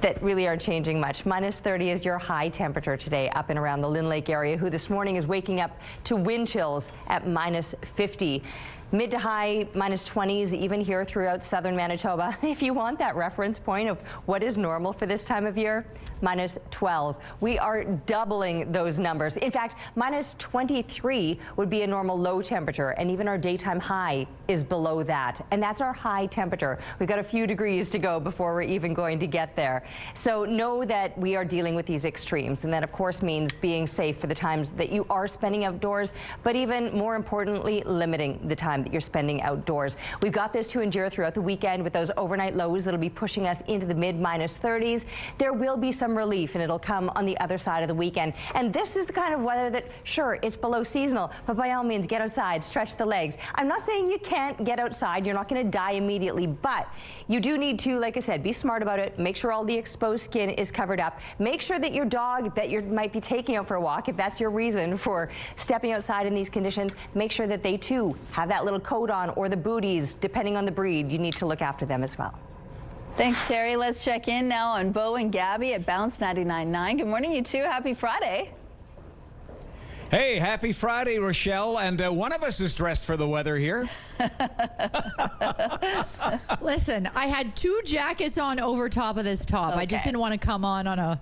that really aren't changing much. Minus 30 is your high temperature today up and around the Lynn Lake area, who this morning is waking up to wind chills at minus 50. Mid to high minus 20s even here throughout southern Manitoba. If you want that reference point of what is normal for this time of year, minus 12. We are doubling those numbers. In fact, minus 23 would be a normal low temperature, and even our daytime high is below that. And that's our high temperature. We've got a few degrees to go before we're even going to get there. So know that we are dealing with these extremes, and that of course means being safe for the times that you are spending outdoors, but even more importantly, limiting the time that you're spending outdoors. We've got this to endure throughout the weekend with those overnight lows that'll be pushing us into the mid minus 30s. There will be some relief, and it'll come on the other side of the weekend. And this is the kind of weather that, sure, it's below seasonal, but by all means, get outside, stretch the legs. I'm not saying you can't get outside. You're not going to die immediately, but you do need to, like I said, be smart about it. Make sure all the exposed skin is covered up. Make sure that your dog that you might be taking out for a walk, if that's your reason for stepping outside in these conditions, make sure that they too have that little coat on, or the booties, depending on the breed. You need to look after them as well. Thanks, Terry. Let's check in now on Bo and Gabby at Bounce 99.9. Good morning, you two. Happy Friday. Hey, happy Friday, Rochelle. And one of us is dressed for the weather here. Listen, I had 2 jackets on over top of this top. Okay. I just didn't want to come on a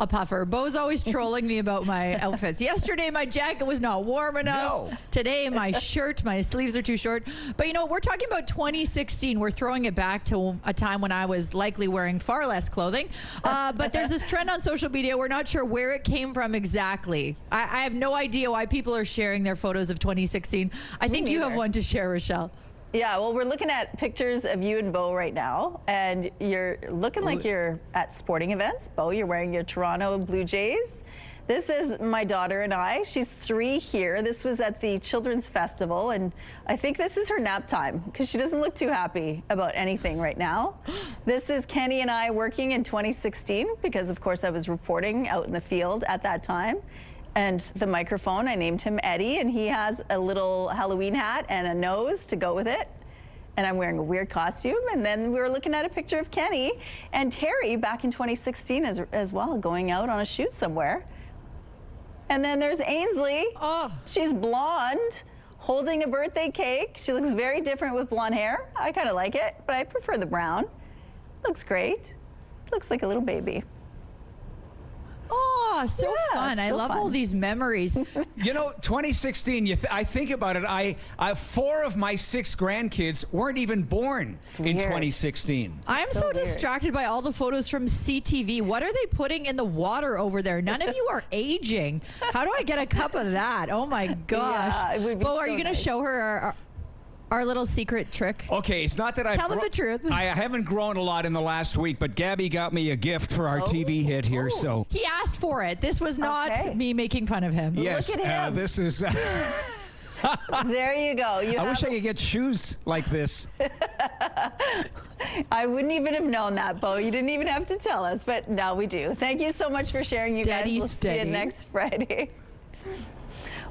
puffer. Bo's always trolling me about my outfits. Yesterday, my jacket was not warm enough. No. Today, my shirt, my sleeves are too short. But you know, we're talking about 2016. We're throwing it back to a time when I was likely wearing far less clothing. But there's this trend on social media. We're not sure where it came from exactly. I have no idea why people are sharing their photos of 2016. I think you have one to share, Rochelle. Yeah, well, we're looking at pictures of you and Bo right now, and you're looking like you're at sporting events. Bo, you're wearing your Toronto Blue Jays. This is my daughter and I. She's 3 here. This was at the Children's Festival, and I think this is her nap time because she doesn't look too happy about anything right now. This is Kenny and I working in 2016 because, of course, I was reporting out in the field at that time. And the microphone, I named him Eddie, and he has a little Halloween hat and a nose to go with it. And I'm wearing a weird costume. And then we were looking at a picture of Kenny and Terry back in 2016 as well, going out on a shoot somewhere. And then there's Ainsley. Oh. She's blonde, holding a birthday cake. She looks very different with blonde hair. I kind of like it, but I prefer the brown. Looks great. Looks like a little baby. Oh, so fun. I love all these memories. You know, 2016, I think about it, I 4 of my 6 grandkids weren't even born in 2016. I'm so distracted by all the photos from CTV. What are they putting in the water over there? None of you are aging. How do I get a cup of that? Oh, my gosh. Yeah, it would be are you going to show her our little secret trick? Okay, it's not that Tell them the truth. I haven't grown a lot in the last week, but Gabby got me a gift for our TV hit here, so. He asked for it. This was not me making fun of him. Yes, look at him. This is. There you go. I wish I could get shoes like this. I wouldn't even have known that, Bo. You didn't even have to tell us, but now we do. Thank you so much for sharing, you guys. We'll see you next Friday.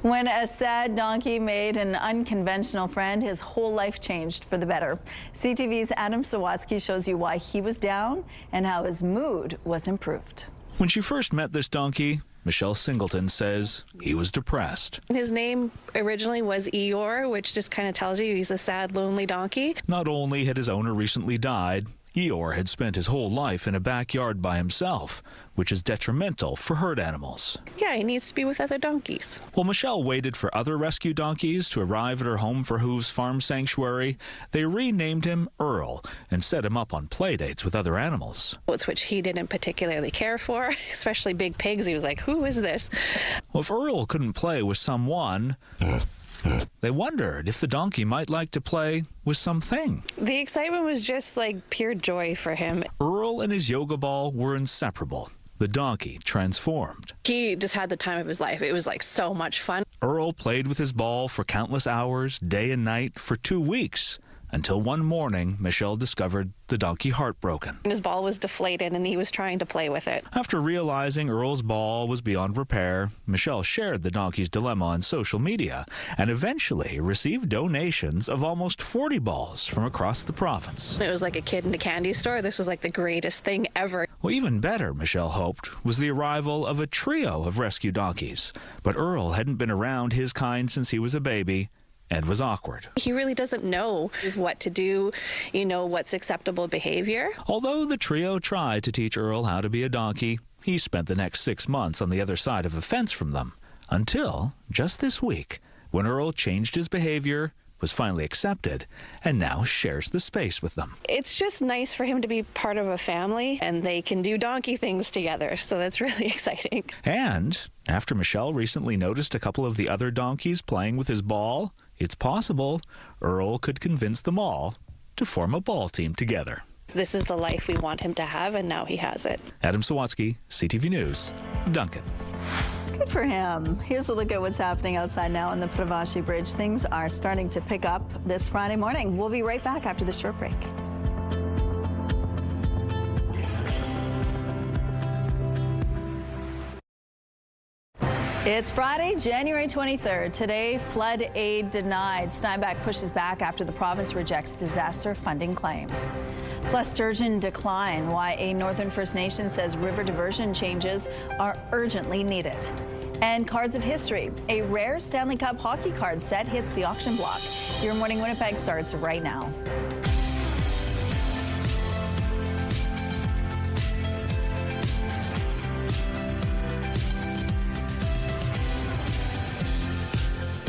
When a sad donkey made an unconventional friend, his whole life changed for the better. CTV's Adam Sawatsky shows you why he was down and how his mood was improved. When she first met this donkey, Michelle Singleton says he was depressed. His name originally was Eeyore, which just kind of tells you he's a sad, lonely donkey. Not only had his owner recently died, Eeyore had spent his whole life in a backyard by himself, which is detrimental for herd animals. Yeah, he needs to be with other donkeys. While Michelle waited for other rescue donkeys to arrive at her home for Hooves Farm Sanctuary, they renamed him Earl and set him up on play dates with other animals. Which he didn't particularly care for, especially big pigs. He was like, who is this? Well, if Earl couldn't play with someone, they wondered if the donkey might like to play with something. The excitement was just like pure joy for him. Earl and his yoga ball were inseparable. The donkey transformed. He just had the time of his life. It was like so much fun. Earl played with his ball for countless hours, day and night, for 2 weeks, until one morning Michelle discovered the donkey heartbroken. His ball was deflated and he was trying to play with it. After realizing Earl's ball was beyond repair, Michelle shared the donkey's dilemma on social media and eventually received donations of almost 40 balls from across the province. It was like a kid in a candy store. This was like the greatest thing ever. Well, even better, Michelle hoped, was the arrival of a trio of rescue donkeys. But Earl hadn't been around his kind since he was a baby and was awkward. He really doesn't know what to do, what's acceptable behavior. Although the trio tried to teach Earl how to be a donkey, he spent the next 6 months on the other side of a fence from them, until just this week, when Earl changed his behavior, was finally accepted, and now shares the space with them. It's just nice for him to be part of a family, and they can do donkey things together, so that's really exciting. And after Michelle recently noticed a couple of the other donkeys playing with his ball, it's possible Earl could convince them all to form a ball team together. This is the life we want him to have, and now he has it. Adam Sawatsky, CTV News, Duncan. Good for him. Here's a look at what's happening outside now on the Pravashi Bridge. Things are starting to pick up this Friday morning. We'll be right back after the short break. It's Friday, January 23rd. Today, flood aid denied. Steinbach pushes back after the province rejects disaster funding claims. Plus, sturgeon decline, why a Northern First Nation says river diversion changes are urgently needed. And cards of history. A rare Stanley Cup hockey card set hits the auction block. Your Morning Winnipeg starts right now.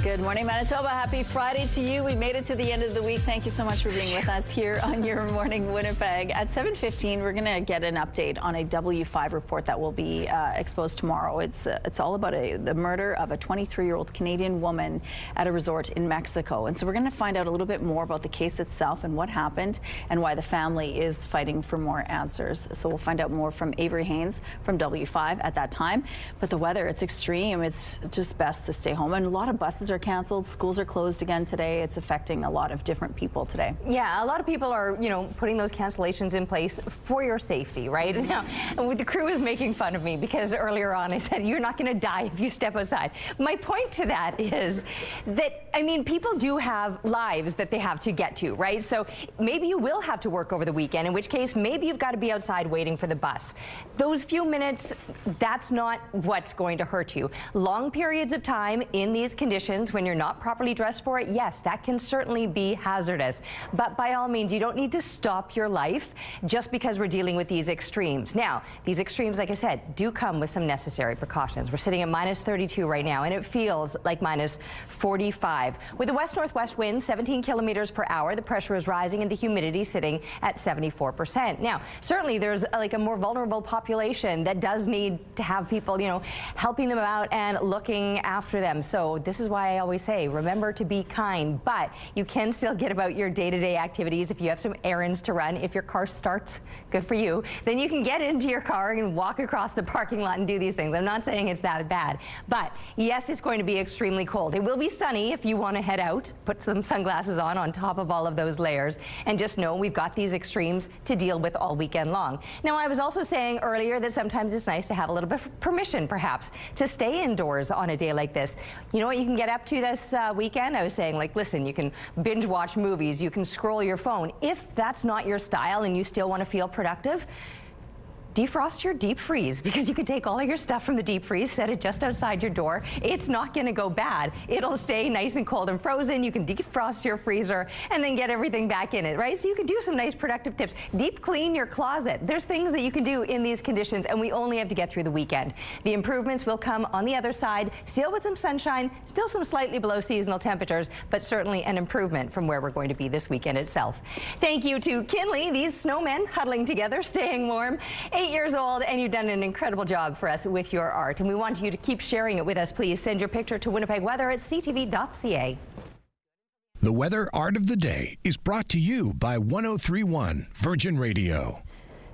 Good morning, Manitoba. Happy Friday to you. We made it to the end of the week. Thank you so much for being with us here on Your Morning Winnipeg. At 7:15, we're going to get an update on a W5 report that will be exposed tomorrow. It's all about the murder of a 23-year-old Canadian woman at a resort in Mexico. And so we're going to find out a little bit more about the case itself and what happened and why the family is fighting for more answers. So we'll find out more from Avery Haynes from W5 at that time. But the weather, it's extreme. It's just best to stay home. And a lot of buses are canceled. Schools are closed again today. It's affecting a lot of different people today. Yeah, a lot of people are, putting those cancellations in place for your safety, right? Now, the crew is making fun of me because earlier on I said, you're not going to die if you step outside. My point to that is that, people do have lives that they have to get to, right? So maybe you will have to work over the weekend, in which case maybe you've got to be outside waiting for the bus. Those few minutes, that's not what's going to hurt you. Long periods of time in these conditions when you're not properly dressed for it, yes, that can certainly be hazardous. But by all means, you don't need to stop your life just because we're dealing with these extremes. Now, these extremes, like I said, do come with some necessary precautions. We're sitting at minus 32 right now, and it feels like minus 45. With a west-northwest wind, 17 kilometers per hour, the pressure is rising and the humidity sitting at 74%. Now, certainly there's like a more vulnerable population that does need to have people, helping them out and looking after them. So this is why why I always say, remember to be kind, but you can still get about your day-to-day activities. If you have some errands to run, if your car starts, good for you, then you can get into your car and walk across the parking lot and do these things. I'm not saying it's that bad, but yes, it's going to be extremely cold. It will be sunny if you want to head out, put some sunglasses on top of all of those layers, and just know we've got these extremes to deal with all weekend long. Now, I was also saying earlier that sometimes it's nice to have a little bit of permission, perhaps, to stay indoors on a day like this. You know what you can get up to this weekend? I was saying, like, listen, you can binge watch movies, you can scroll your phone. If that's not your style and you still want to feel productive, defrost your deep freeze, because you can take all of your stuff from the deep freeze, set it just outside your door. It's not going to go bad. It'll stay nice and cold and frozen. You can defrost your freezer and then get everything back in it, right? So you can do some nice productive tips. Deep clean your closet. There's things that you can do in these conditions, and we only have to get through the weekend. The improvements will come on the other side, still with some sunshine, still some slightly below seasonal temperatures, but certainly an improvement from where we're going to be this weekend itself. Thank you to Kinley, these snowmen huddling together, staying warm. 8 years old, and you've done an incredible job for us with your art, and we want you to keep sharing it with us. Please send your picture to Winnipeg Weather at ctv.ca. The Weather Art of the Day is brought to you by 103.1 Virgin Radio.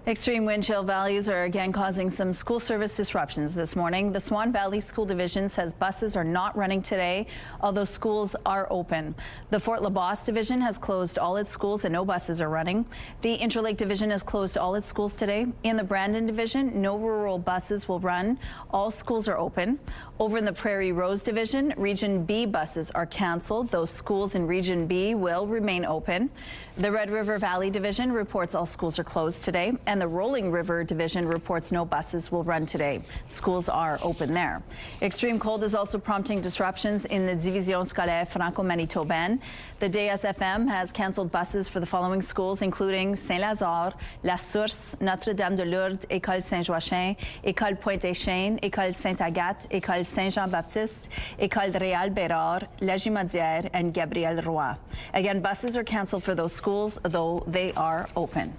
Extreme wind chill values are again causing some school service disruptions this morning. The Swan Valley School Division says buses are not running today, although schools are open. The Fort LaBosse Division has closed all its schools and no buses are running. The Interlake Division has closed all its schools today. In the Brandon Division, no rural buses will run. All schools are open. Over in the Prairie Rose Division, Region B buses are canceled. Those schools in Region B will remain open. The Red River Valley Division reports all schools are closed today, and the Rolling River Division reports no buses will run today. Schools are open there. Extreme cold is also prompting disruptions in the Division Scolaire Franco-Manitobaine. The DSFM has canceled buses for the following schools, including Saint-Lazare, La Source, Notre-Dame-de-Lourdes, École Saint-Joachim, École Pointe-des-Chênes, École Sainte-Agathe, École Saint-Jean-Baptiste, École Réal Bérard, La Gimaudière, and Gabriel Roy. Again, buses are canceled for those schools, though they are open.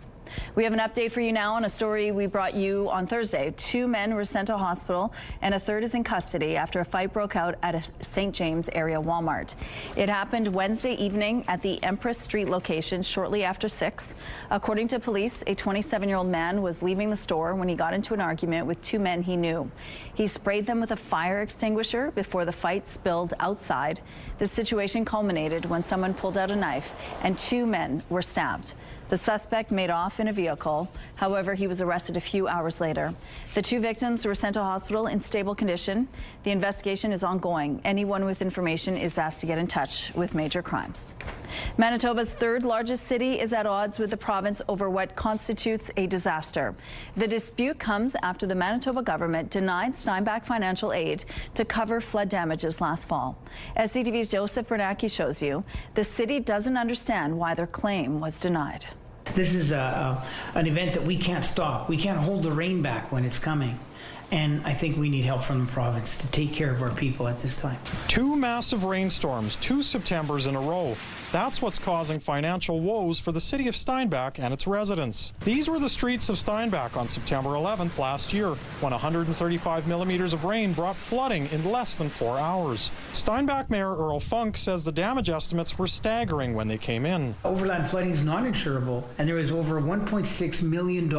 We have an update for you now on a story we brought you on Thursday. 2 men were sent to hospital and a third is in custody after a fight broke out at a St. James area Walmart. It happened Wednesday evening at the Empress Street location shortly after 6. According to police, a 27-year-old man was leaving the store when he got into an argument with 2 men he knew. He sprayed them with a fire extinguisher before the fight spilled outside. The situation culminated when someone pulled out a knife and 2 men were stabbed. The suspect made off in a vehicle. However, he was arrested a few hours later. The 2 victims were sent to hospital in stable condition. The investigation is ongoing. Anyone with information is asked to get in touch with Major Crimes. Manitoba's 3rd largest city is at odds with the province over what constitutes a disaster. The dispute comes after the Manitoba government denied Steinbach financial aid to cover flood damages last fall. As CTV's Joseph Bernacki shows you, the city doesn't understand why their claim was denied. This is an event that we can't stop. We can't hold the rain back when it's coming. And I think we need help from the province to take care of our people at this time. 2 massive rainstorms, 2 Septembers in a row. That's what's causing financial woes for the city of Steinbach and its residents. These were the streets of Steinbach on September 11th last year, when 135 millimeters of rain brought flooding in less than 4 hours. Steinbach Mayor Earl Funk says the damage estimates were staggering when they came in. Overland flooding is not insurable, and there was over $1.6 million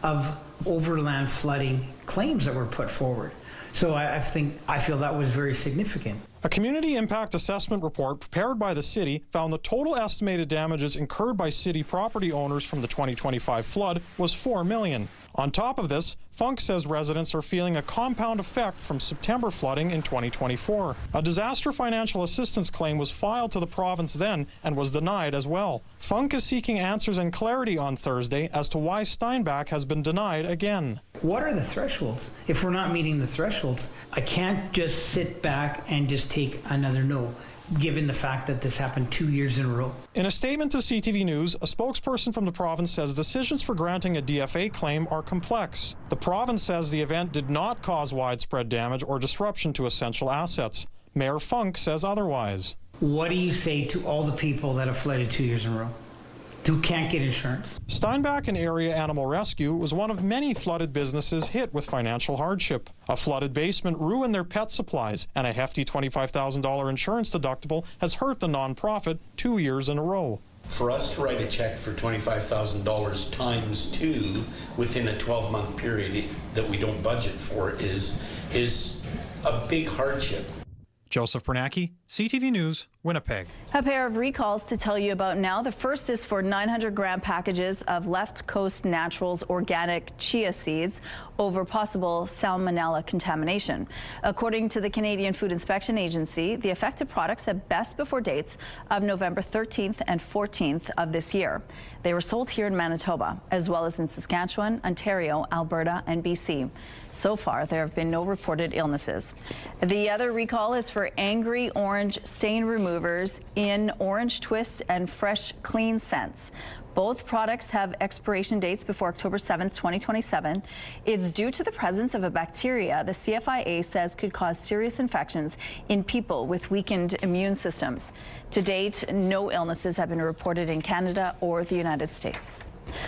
of overland flooding claims that were put forward. So I feel that was very significant. A community impact assessment report prepared by the city found the total estimated damages incurred by city property owners from the 2025 flood was $4 million. On top of this, Funk says residents are feeling a compound effect from September flooding in 2024. A disaster financial assistance claim was filed to the province then and was denied as well. Funk is seeking answers and clarity on Thursday as to why Steinbach has been denied again. What are the thresholds? If we're not meeting the thresholds, I can't just sit back and just take another no, given the fact that this happened 2 years in a row. In a statement to CTV News, a spokesperson from the province says decisions for granting a DFA claim are complex. The province says the event did not cause widespread damage or disruption to essential assets. Mayor Funk says otherwise. What do you say to all the people that have flooded 2 years in a row? who can't get insurance. Steinbach and Area Animal Rescue was one of many flooded businesses hit with financial hardship. A flooded basement ruined their pet supplies, and a hefty $25,000 insurance deductible has hurt the nonprofit 2 years in a row. For us to write a check for $25,000 times 2 within a 12-month period that we don't budget for is a big hardship. Joseph Bernacki, CTV News, Winnipeg. A pair of recalls to tell you about now. The first is for 900-gram packages of Left Coast Naturals organic chia seeds over possible salmonella contamination. According to the Canadian Food Inspection Agency, the affected products have best before dates of November 13th and 14th of this year. They were sold here in Manitoba, as well as in Saskatchewan, Ontario, Alberta, and BC. So far, there have been no reported illnesses. The other recall is for Angry Orange stain removers in Orange Twist and Fresh Clean scents. Both products have expiration dates before October 7th, 2027. It's due to the presence of a bacteria the CFIA says could cause serious infections in people with weakened immune systems. To date, no illnesses have been reported in Canada or the United States.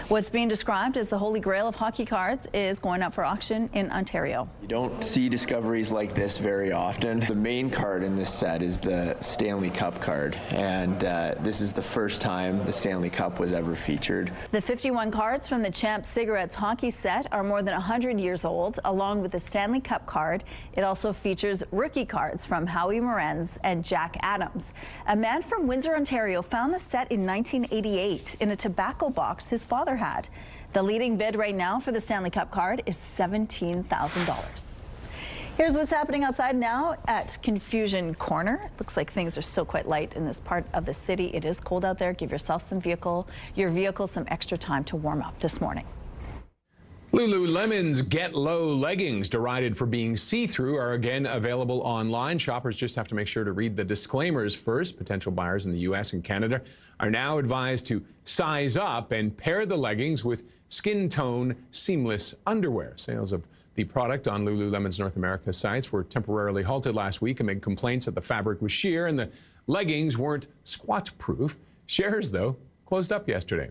What's being described as the holy grail of hockey cards is going up for auction in Ontario. You don't see discoveries like this very often. The main card in this set is the Stanley Cup card, and this is the first time the Stanley Cup was ever featured. The 51 cards from the Champ Cigarettes hockey set are more than 100 years old. Along with the Stanley Cup card, it also features rookie cards from Howie Morenz and Jack Adams. A man from Windsor, Ontario found the set in 1988 in a tobacco box his father had. The leading bid right now for the Stanley Cup card is $17,000. Here's what's happening outside now at Confusion Corner. Looks like things are still quite light in this part of the city. It is cold out there. Give yourself your vehicle some extra time to warm up this morning. Lululemon's Get Low leggings, derided for being see-through, are again available online. Shoppers just have to make sure to read the disclaimers first. Potential buyers in the U.S. and Canada are now advised to size up and pair the leggings with skin tone seamless underwear. Sales of the product on Lululemon's North America sites were temporarily halted last week amid complaints that the fabric was sheer and the leggings weren't squat-proof. Shares, though, closed up yesterday.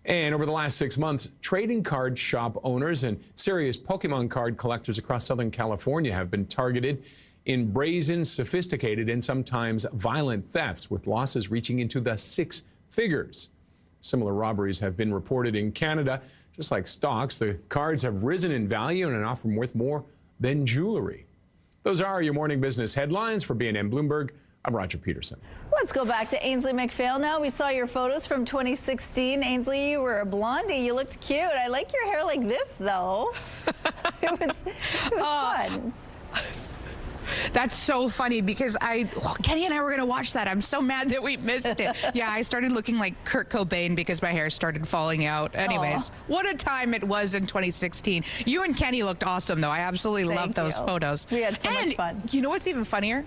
And over the last 6 months, trading card shop owners and serious Pokemon card collectors across Southern California have been targeted in brazen, sophisticated, and sometimes violent thefts, with losses reaching into the 6 figures. Similar robberies have been reported in Canada. Just like stocks, the cards have risen in value and are often worth more than jewelry. Those are your morning business headlines. For BNN Bloomberg, I'm Roger Peterson. Let's go back to Ainsley McPhail now. We saw your photos from 2016. Ainsley, you were a blondie. You looked cute. I like your hair like this, though. It was fun. That's so funny because Kenny and I were going to watch that. I'm so mad that we missed it. Yeah, I started looking like Kurt Cobain because my hair started falling out. Anyways, what a time it was in 2016. You and Kenny looked awesome, though. I absolutely loved those photos. We had so much fun. You know what's even funnier?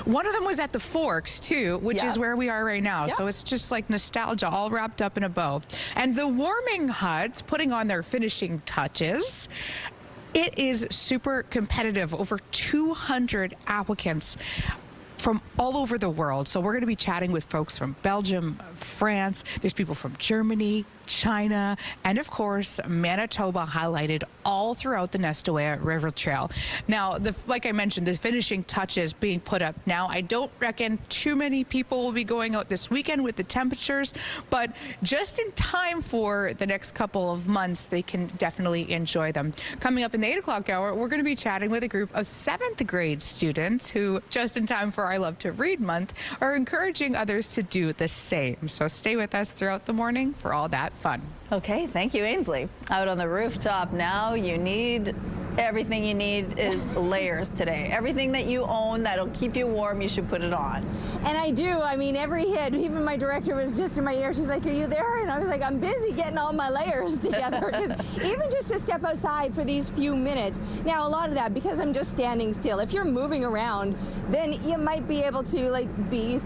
One of them was at the Forks, too, which is where we are right now. So it's just like nostalgia all wrapped up in a bow. And the warming huts putting on their finishing touches. It is super competitive. Over 200 applicants from all over the world. So we're going to be chatting with folks from Belgium, France. There's people from Germany, China, and of course, Manitoba highlighted all throughout the Nestaway River Trail. Now, like I mentioned, the finishing touches being put up now. I don't reckon too many people will be going out this weekend with the temperatures, but just in time for the next couple of months, they can definitely enjoy them. Coming up in the 8 o'clock hour, we're going to be chatting with a group of 7th grade students who, just in time for I Love to Read Month, are encouraging others to do the same. So stay with us throughout the morning for all that fun. Okay, thank you, Ainsley. Out on the rooftop now, everything you need is layers today. Everything that you own that'll keep you warm, you should put it on. And I do. I mean, every hit, even my director was just in my ear. She's like, are you there? And I was like, I'm busy getting all my layers together. Because even just to step outside for these few minutes. Now, a lot of that, because I'm just standing still. If you're moving around, then you might be able to be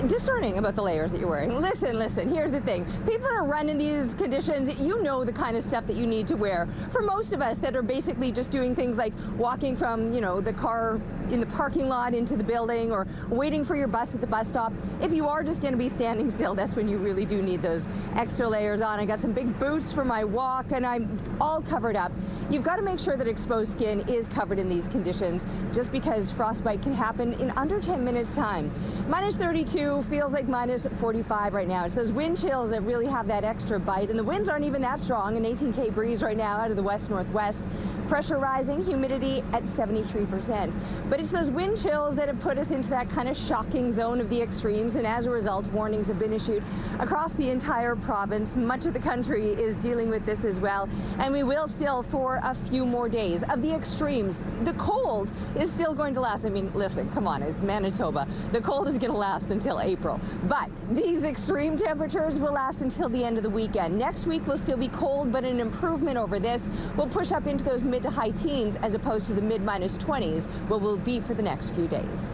discerning about the layers that you're wearing. Listen, here's the thing. People that run in these conditions, you know the kind of stuff that you need to wear. For most of us that are basically just doing things like walking from, the car in the parking lot into the building or waiting for your bus at the bus stop, if you are just going to be standing still, that's when you really do need those extra layers on. I got some big boots for my walk and I'm all covered up. You've got to make sure that exposed skin is covered in these conditions, just because frostbite can happen in under 10 minutes time. Minus 32 feels like minus 45 right now. It's those wind chills that really have that extra bite, and the winds aren't even that strong. An 18K breeze right now out of the west-northwest. Pressure rising, humidity at 73%. But it's those wind chills that have put us into that kind of shocking zone of the extremes, and as a result, warnings have been issued across the entire province. Much of the country is dealing with this as well, and we will still for a few more days of the extremes. The cold is still going to last. I mean, listen, come on, it's Manitoba. The cold is going to last until April, but these extreme temperatures will last until the end of the weekend. Next week will still be cold, but an improvement over this. We'll push up into those mid to high teens as opposed to the mid minus 20s where we'll be for the next few days.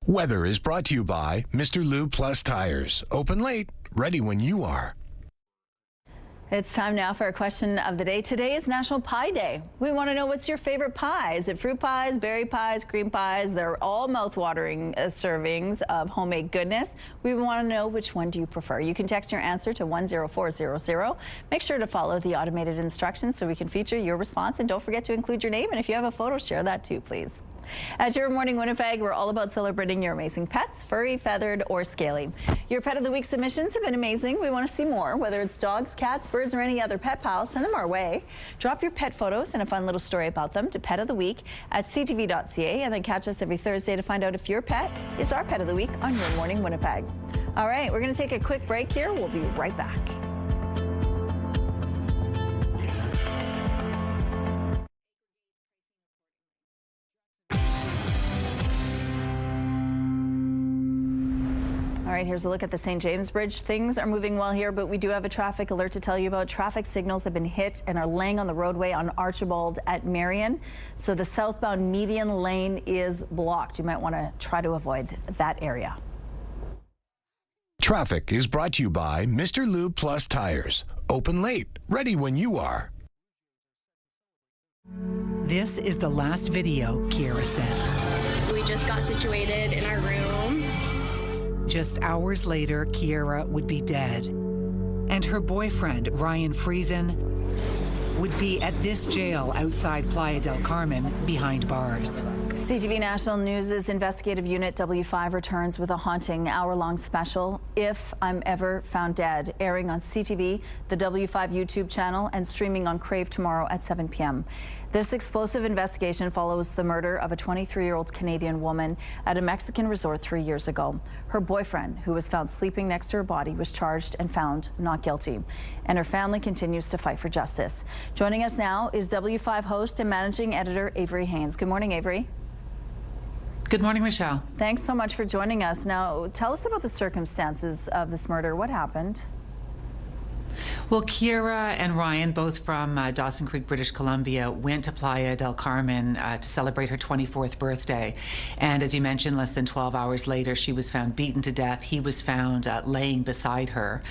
Weather is brought to you by Mr. Lube Plus Tires. Open late, ready when you are. It's time now for a question of the day. Today is National Pie Day. We want to know, what's your favorite pie? Is it fruit pies, berry pies, cream pies? They're all mouth-watering servings of homemade goodness. We want to know, which one do you prefer? You can text your answer to 10400. Make sure to follow the automated instructions so we can feature your response. And don't forget to include your name. And if you have a photo, share that too, please. At Your Morning Winnipeg, we're all about celebrating your amazing pets, furry, feathered, or scaly. Your Pet of the Week submissions have been amazing. We want to see more, whether it's dogs, cats, birds, or any other pet pals. Send them our way. Drop your pet photos and a fun little story about them to Pet of the Week at CTV.ca, and then catch us every Thursday to find out if your pet is our Pet of the Week on Your Morning Winnipeg. All right, we're going to take a quick break here. We'll be right back. All right, here's a look at the St. James Bridge. Things are moving well here, but we do have a traffic alert to tell you about. Traffic signals have been hit and are laying on the roadway on Archibald at Marion. So the southbound median lane is blocked. You might want to try to avoid that area. Traffic is brought to you by Mr. Lube Plus Tires. Open late, ready when you are. This is the last video Kiera sent. We just got situated in our room. Just hours later, Kiera would be dead. And her boyfriend, Ryan Friesen, would be at this jail outside Playa del Carmen behind bars. CTV National News' investigative unit W5 returns with a haunting hour-long special, If I'm Ever Found Dead, airing on CTV, the W5 YouTube channel, and streaming on Crave tomorrow at 7 p.m. This explosive investigation follows the murder of a 23-year-old Canadian woman at a Mexican resort 3 years ago. Her boyfriend, who was found sleeping next to her body, was charged and found not guilty. And her family continues to fight for justice. Joining us now is W5 host and managing editor Avery Haynes. Good morning, Avery. Good morning, Michelle. Thanks so much for joining us. Now, tell us about the circumstances of this murder. What happened? Well, Kiera and Ryan, both from Dawson Creek, British Columbia, went to Playa del Carmen to celebrate her 24th birthday. And as you mentioned, less than 12 hours later, she was found beaten to death. He was found laying beside her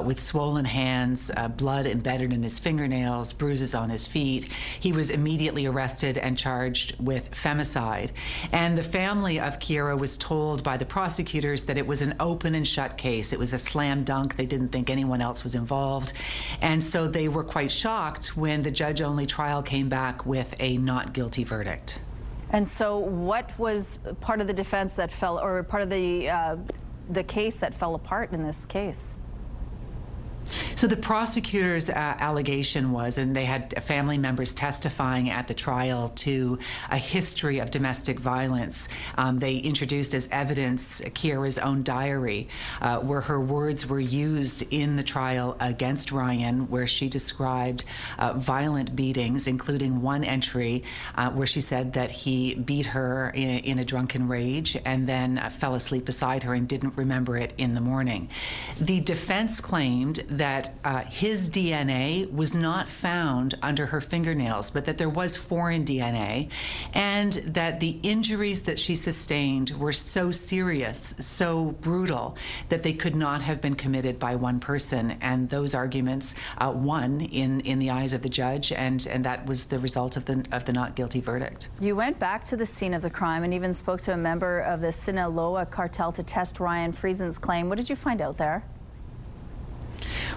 with swollen hands, blood embedded in his fingernails, bruises on his feet. He was immediately arrested and charged with femicide. And the family of Kiera was told by the prosecutors that it was an open and shut case. It was a slam dunk. They didn't think anyone else was involved. And so they were quite shocked when the judge-only trial came back with a not guilty verdict. And so what was part of the defense that fell, or part of the case that fell apart in this case? So the prosecutor's allegation was, and they had family members testifying at the trial to a history of domestic violence. They introduced as evidence Kiera's own diary, where her words were used in the trial against Ryan, where she described violent beatings, including one entry where she said that he beat her in a drunken rage and then fell asleep beside her and didn't remember it in the morning. The defense claimed that that his DNA was not found under her fingernails, but that there was foreign DNA, and that the injuries that she sustained were so serious, so brutal, that they could not have been committed by one person. And those arguments won in the eyes of the judge, and that was the result of the not guilty verdict. You went back to the scene of the crime and even spoke to a member of the Sinaloa cartel to test Ryan Friesen's claim. What did you find out there?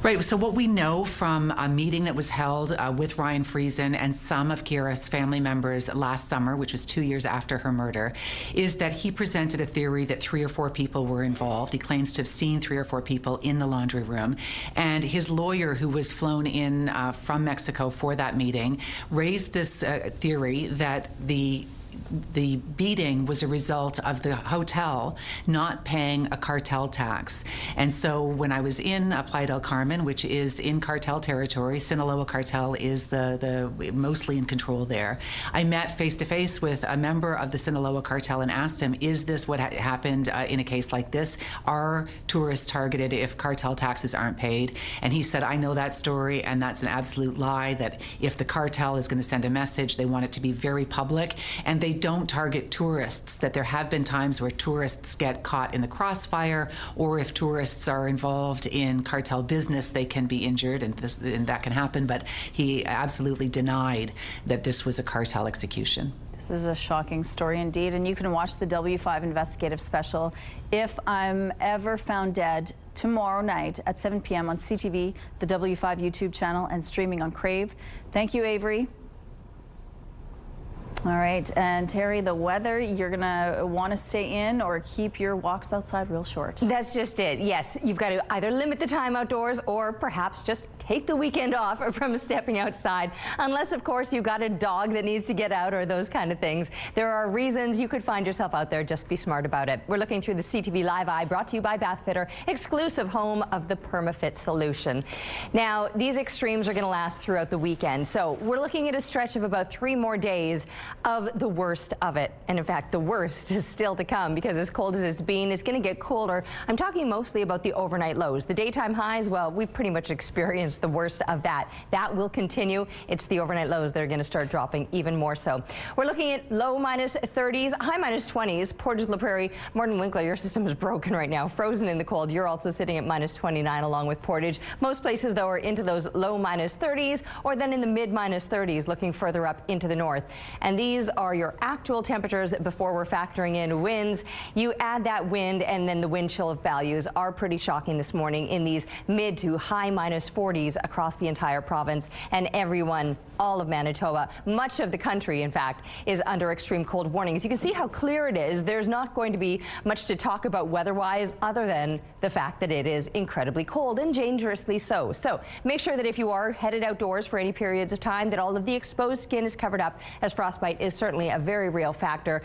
Right, so what we know from a meeting that was held with Ryan Friesen and some of Kira's family members last summer, which was 2 years after her murder, is that he presented a theory that 3 or 4 people were involved. He claims to have seen 3 or 4 people in the laundry room. And his lawyer, who was flown in from Mexico for that meeting, raised this theory that the beating was a result of the hotel not paying a cartel tax. And so when I was in Playa del Carmen, which is in cartel territory, Sinaloa cartel is the mostly in control there, I met face to face with a member of the Sinaloa cartel and asked him, is this what happened in a case like this? Are tourists targeted if cartel taxes aren't paid? And he said, I know that story, and that's an absolute lie, that if the cartel is going to send a message, they want it to be very public, and they don't target tourists, that there have been times where tourists get caught in the crossfire, or if tourists are involved in cartel business, they can be injured, and that can happen. But he absolutely denied that this was a cartel execution. This is a shocking story indeed, and you can watch the W5 investigative special, If I'm Ever Found Dead, tomorrow night at 7 p.m. on CTV, the W5 YouTube channel, and streaming on Crave. Thank you, Avery. All right, and Terry, the weather, you're gonna want to stay in or keep your walks outside real short. That's just it. Yes, you've got to either limit the time outdoors or perhaps just take the weekend off from stepping outside, unless of course you've got a dog that needs to get out or those kind of things. There are reasons you could find yourself out there. Just be smart about it. We're looking through the CTV Live Eye, brought to you by Bathfitter, exclusive home of the PermaFit solution. Now, these extremes are going to last throughout the weekend, so we're looking at a stretch of about 3 more days of the worst of it. And in fact, the worst is still to come, because as cold as it's been, it's going to get colder. I'm talking mostly about the overnight lows. The daytime highs, well, we've pretty much experienced the worst of that. That will continue. It's the overnight lows that are going to start dropping even more so. We're looking at low minus 30s, high minus 20s. Portage La Prairie, Martin Winkler, your system is broken right now, frozen in the cold. You're also sitting at minus 29 along with Portage. Most places, though, are into those low minus 30s or then in the mid minus 30s, looking further up into the north. And these are your actual temperatures before we're factoring in winds. You add that wind, and then the wind chill values are pretty shocking this morning in these mid to high minus 40s across the entire province. And everyone, all of Manitoba, much of the country, in fact, is under extreme cold warnings. You can see how clear it is. There's not going to be much to talk about weather-wise other than the fact that it is incredibly cold and dangerously so. So make sure that if you are headed outdoors for any periods of time, that all of the exposed skin is covered up, as frostbite is certainly a very real factor.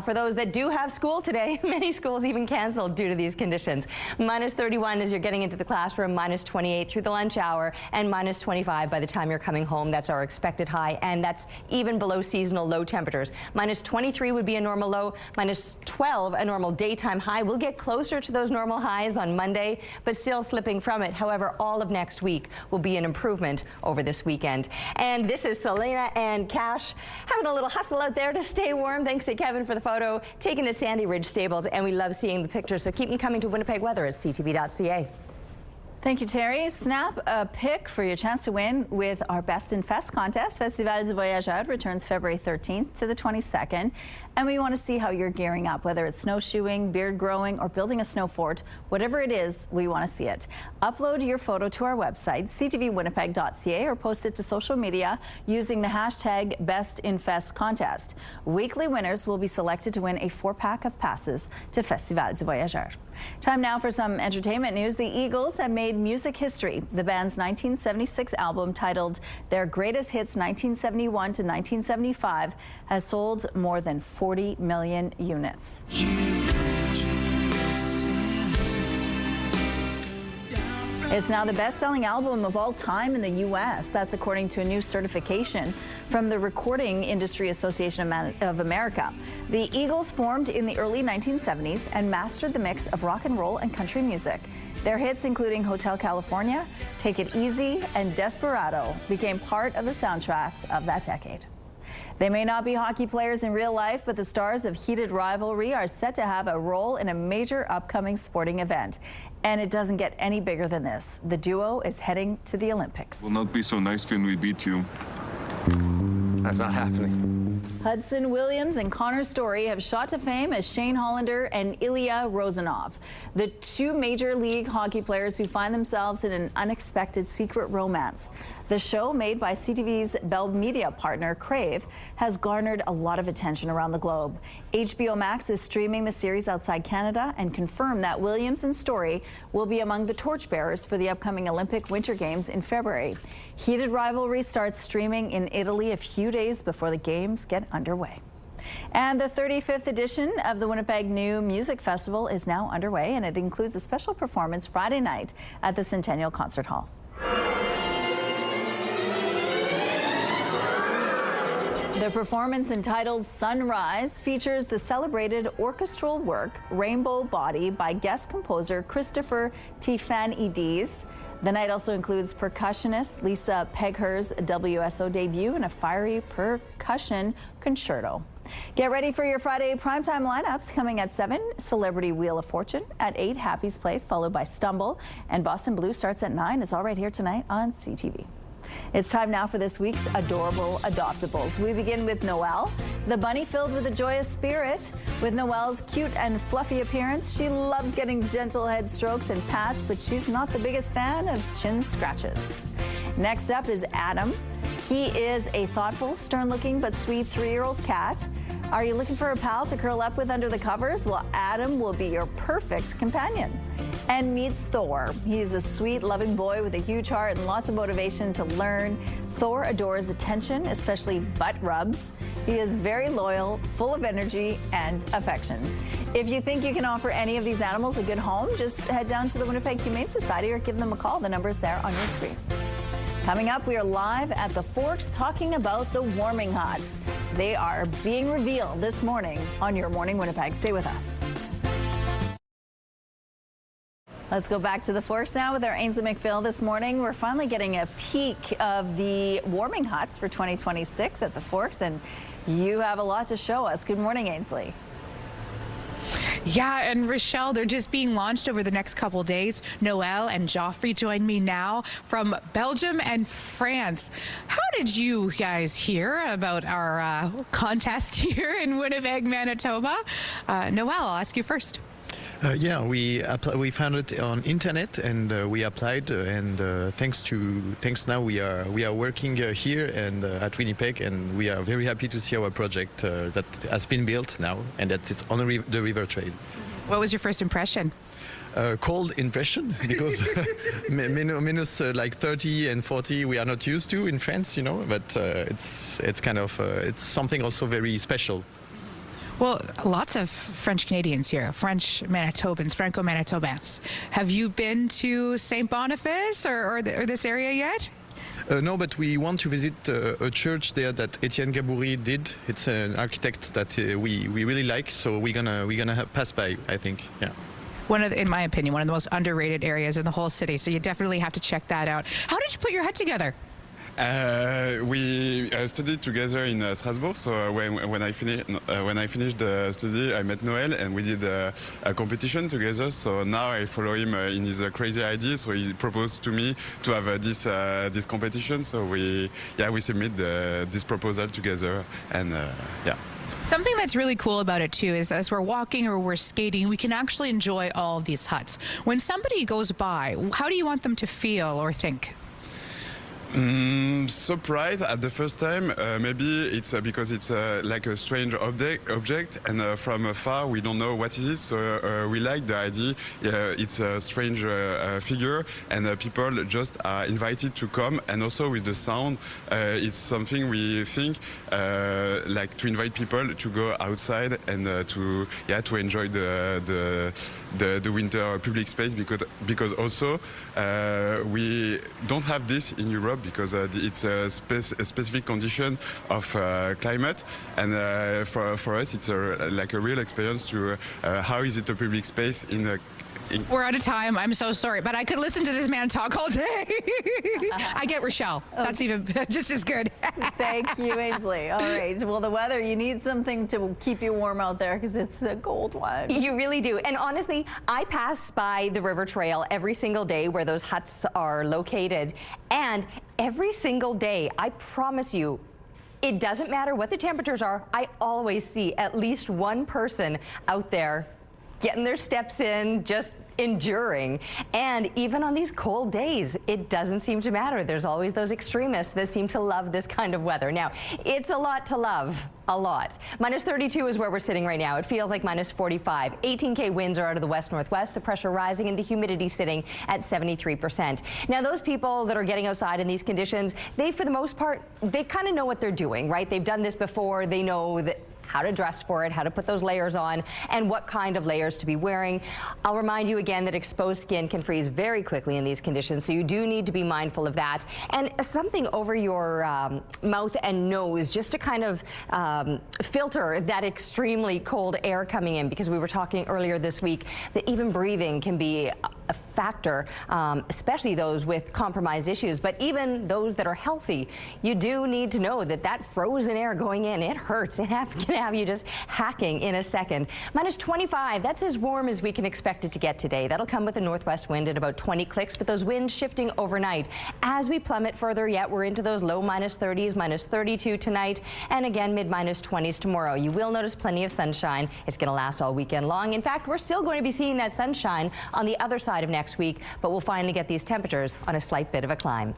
For those that do have school today, many schools even canceled due to these conditions. Minus 31 as you're getting into the classroom, minus 28 through the lunch hour, and minus 25 by the time you're coming home. That's our expected high, and that's even below seasonal low temperatures. Minus 23 would be a normal low, minus 12 a normal daytime high. We'll get closer to those normal highs on Monday, but still slipping from it. However, all of next week will be an improvement over this weekend. And this is Selena and Cash having a little hustle out there to stay warm. Thanks to Kevin for the photo taken to Sandy Ridge Stables, and we love seeing the pictures, so keep them coming to Winnipeg Weather at ctv.ca. Thank you, Terry. Snap a pick for your chance to win with our Best in Fest contest. Festival du Voyageur returns February 13th to the 22nd. And we want to see how you're gearing up, whether it's snowshoeing, beard growing, or building a snow fort. Whatever it is, we want to see it. Upload your photo to our website, ctvwinnipeg.ca, or post it to social media using the hashtag BestInFestContest. Weekly winners will be selected to win a 4-pack of passes to Festival du Voyageur. Time now for some entertainment news. The Eagles have made music history. The band's 1976 album, titled Their Greatest Hits 1971 to 1975, has sold more than 40 million units. It's now the best-selling album of all time in the U.S. That's according to a new certification from the Recording Industry Association of America. The Eagles formed in the early 1970s and mastered the mix of rock and roll and country music. Their hits, including Hotel California, Take It Easy, and Desperado, became part of the soundtrack of that decade. They may not be hockey players in real life, but the stars of Heated Rivalry are set to have a role in a major upcoming sporting event. And it doesn't get any bigger than this. The duo is heading to the Olympics. Will not be so nice when we beat you. That's not happening. Hudson Williams and Connor Story have shot to fame as Shane Hollander and Ilya Rozanov, the two Major League hockey players who find themselves in an unexpected secret romance. The show, made by CTV's Bell Media partner Crave, has garnered a lot of attention around the globe. HBO Max is streaming the series outside Canada and confirmed that Williams and Story will be among the torchbearers for the upcoming Olympic Winter Games in February. Heated Rivalry starts streaming in Italy a few days before the games get underway. And the 35th edition of the Winnipeg New Music Festival is now underway, and it includes a special performance Friday night at the Centennial Concert Hall. The performance, entitled Sunrise, features the celebrated orchestral work Rainbow Body by guest composer Christopher Tiffanides. The night also includes percussionist Lisa Pegher's WSO debut and a fiery percussion concerto. Get ready for your Friday primetime lineups. Coming at 7, Celebrity Wheel of Fortune. At 8, Happy's Place, followed by Stumble. And Boston Blue starts at 9. It's all right here tonight on CTV. It's time now for this week's Adorable Adoptables. We begin with Noelle, the bunny filled with a joyous spirit. With Noelle's cute and fluffy appearance, she loves getting gentle head strokes and pats, but she's not the biggest fan of chin scratches. Next up is Adam. He is a thoughtful, stern-looking, but sweet 3-year-old cat. Are you looking for a pal to curl up with under the covers? Well, Adam will be your perfect companion. And meet Thor. He's a sweet, loving boy with a huge heart and lots of motivation to learn. Thor adores attention, especially butt rubs. He is very loyal, full of energy and affection. If you think you can offer any of these animals a good home, just head down to the Winnipeg Humane Society or give them a call. The number's there on your screen. Coming up, we are live at the Forks talking about the warming huts. They are being revealed this morning on Your Morning Winnipeg. Stay with us. Let's go back to the Forks now with our Ainsley McPhail this morning. We're finally getting a peek of the warming huts for 2026 at the Forks, and you have a lot to show us. Good morning, Ainsley. Yeah, and Rochelle, they're just being launched over the next couple days. Noelle and Joffrey join me now from Belgium and France. How did you guys hear about our contest here in Winnipeg, Manitoba? Noelle, I'll ask you first. Yeah, we found it on internet and we applied and thanks now we are working here and at Winnipeg, and we are very happy to see our project that has been built now and that is on the river trail. What was your first impression? Cold impression, because minus like 30 and 40 we are not used to in France, you know, but it's kind of it's something also very special. Well, lots of French Canadians here, French Manitobans, Franco-Manitobans. Have you been to St. Boniface or this area yet? No, but we want to visit a church there that Etienne Gaboury did. It's an architect that we really like, so we're gonna pass by, I think. Yeah. In my opinion, one of the most underrated areas in the whole city. So you definitely have to check that out. How did you put your hut together? We studied together in Strasbourg. So when I finished the study, I met Noel and we did a competition together. So now I follow him in his crazy ideas. So he proposed to me to have this competition. So we submit this proposal together, and yeah. Something that's really cool about it too is as we're walking or we're skating, we can actually enjoy all of these huts. When somebody goes by, how do you want them to feel or think? Surprise at the first time. Maybe it's because it's like a strange object, and from afar we don't know what it is. So we like the idea. It's a strange figure, and people just are invited to come. And also with the sound, it's something we think like to invite people to go outside and to enjoy the winter public space, because also we don't have this in Europe. because it's a specific condition of climate, and for us it's like a real experience to how is it a public space in a We're out of time. I'm so sorry, but I could listen to this man talk all day. I get Rochelle. That's even just as good. Thank you, Ainsley. All right. Well, the weather, you need something to keep you warm out there because it's a cold one. You really do. And honestly, I pass by the river trail every single day where those huts are located. And every single day, I promise you, it doesn't matter what the temperatures are, I always see at least one person out there getting their steps in, just enduring. And even on these cold days, it doesn't seem to matter. There's always those extremists that seem to love this kind of weather. Now, it's a lot to love. A lot. Minus 32 is where we're sitting right now. It feels like minus 45. 18K winds are out of the west-northwest. The pressure rising and the humidity sitting at 73%. Now, those people that are getting outside in these conditions, they, for the most part, they kind of know what they're doing, right? They've done this before. They know that how to dress for it, how to put those layers on, and what kind of layers to be wearing. I'll remind you again that exposed skin can freeze very quickly in these conditions, so you do need to be mindful of that. And something over your mouth and nose just to kind of filter that extremely cold air coming in, because we were talking earlier this week that even breathing can be a factor, especially those with compromised issues. But even those that are healthy, you do need to know that that frozen air going in, it hurts. It can have you just hacking in a second. Minus 25, that's as warm as we can expect it to get today. That'll come with a northwest wind at about 20 clicks, but those winds shifting overnight. As we plummet further yet, we're into those low minus 30s, minus 32 tonight, and again mid minus 20s tomorrow. You will notice plenty of sunshine. It's going to last all weekend long. In fact, we're still going to be seeing that sunshine on the other side of next week, but we'll finally get these temperatures on a slight bit of a climb.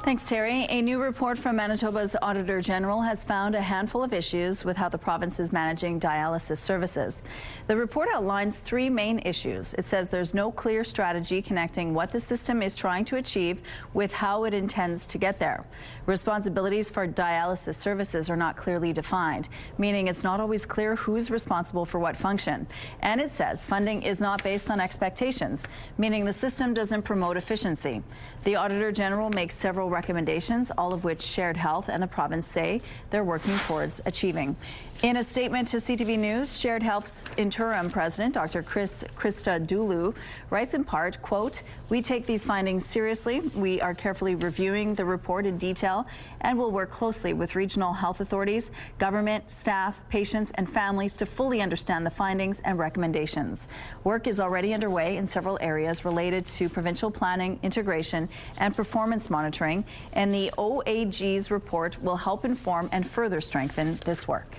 Thanks, Terry. A new report from Manitoba's Auditor General has found a handful of issues with how the province is managing dialysis services. The report outlines three main issues. It says there's no clear strategy connecting what the system is trying to achieve with how it intends to get there. Responsibilities for dialysis services are not clearly defined, meaning it's not always clear who's responsible for what function. And it says funding is not based on expectations, meaning the system doesn't promote efficiency. The Auditor General makes several recommendations, all of which Shared Health and the province say they're working towards achieving. In a statement to CTV News, Shared Health's interim president, Dr. Krista Dulu, writes in part, quote, "We take these findings seriously. We are carefully reviewing the report in detail and will work closely with regional health authorities, government, staff, patients, and families to fully understand the findings and recommendations. Work is already underway in several areas related to provincial planning, integration, and performance monitoring, and the OAG's report will help inform and further strengthen this work."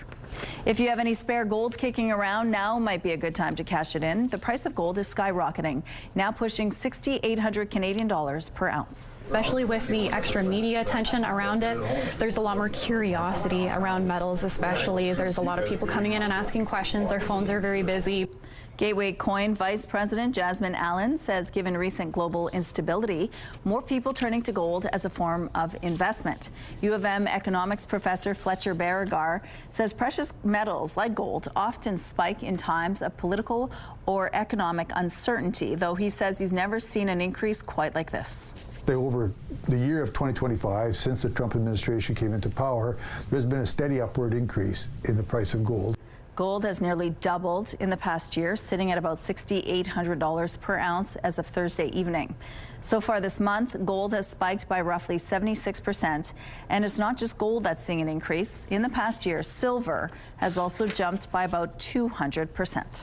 If you have any spare gold kicking around, now might be a good time to cash it in. The price of gold is skyrocketing, now pushing 6,800 Canadian dollars per ounce. Especially with the extra media attention around it, there's a lot more curiosity around metals, especially. There's a lot of people coming in and asking questions. Their phones are very busy. Gateway Coin Vice President Jasmine Allen says given recent global instability, more people turning to gold as a form of investment. U of M economics professor Fletcher Beauregard says precious metals like gold often spike in times of political or economic uncertainty, though he says he's never seen an increase quite like this. Over the year of 2025, since the Trump administration came into power, there's been a steady upward increase in the price of gold. Gold has nearly doubled in the past year, sitting at about $6,800 per ounce as of Thursday evening. So far this month, gold has spiked by roughly 76%. And it's not just gold that's seeing an increase. In the past year, silver has also jumped by about 200%.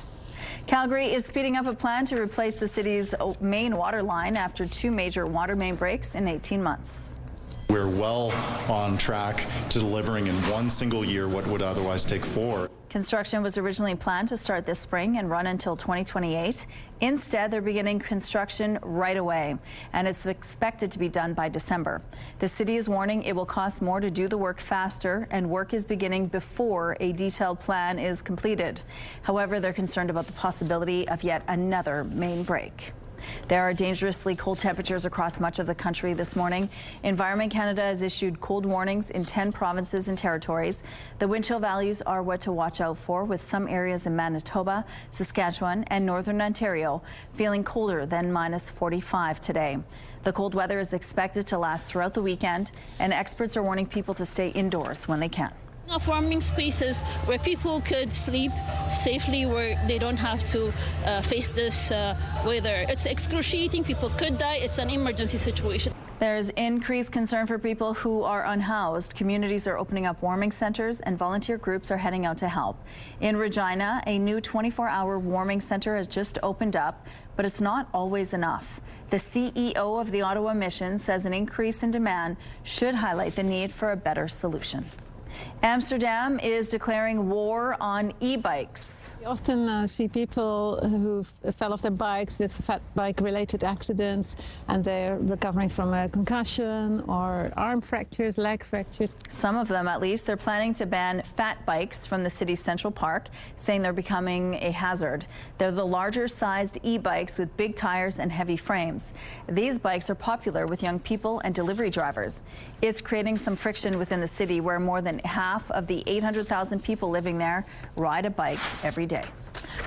Calgary is speeding up a plan to replace the city's main water line after two major water main breaks in 18 months. We're well on track to delivering in one single year what would otherwise take 4. Construction was originally planned to start this spring and run until 2028. Instead, they're beginning construction right away, and it's expected to be done by December. The city is warning it will cost more to do the work faster, and work is beginning before a detailed plan is completed. However, they're concerned about the possibility of yet another main break. There are dangerously cold temperatures across much of the country this morning. Environment Canada has issued cold warnings in 10 provinces and territories. The wind chill values are what to watch out for, with some areas in Manitoba, Saskatchewan, and northern Ontario feeling colder than minus 45 today. The cold weather is expected to last throughout the weekend, and experts are warning people to stay indoors when they can. Of warming spaces where people could sleep safely, where they don't have to face this weather. It's excruciating. People could die. It's an emergency situation. There's increased concern for people who are unhoused. Communities are opening up warming centers, and volunteer groups are heading out to help. In Regina, a new 24-hour warming center has just opened up, but it's not always enough. The CEO of the Ottawa Mission says an increase in demand should highlight the need for a better solution. Amsterdam is declaring war on e-bikes. We often see people who fell off their bikes with fat bike-related accidents, and they're recovering from a concussion or arm fractures, leg fractures. Some of them, at least. They're planning to ban fat bikes from the city's Central Park, saying they're becoming a hazard. They're the larger-sized e-bikes with big tires and heavy frames. These bikes are popular with young people and delivery drivers. It's creating some friction within the city, where more than half of the 800,000 people living there ride a bike every day.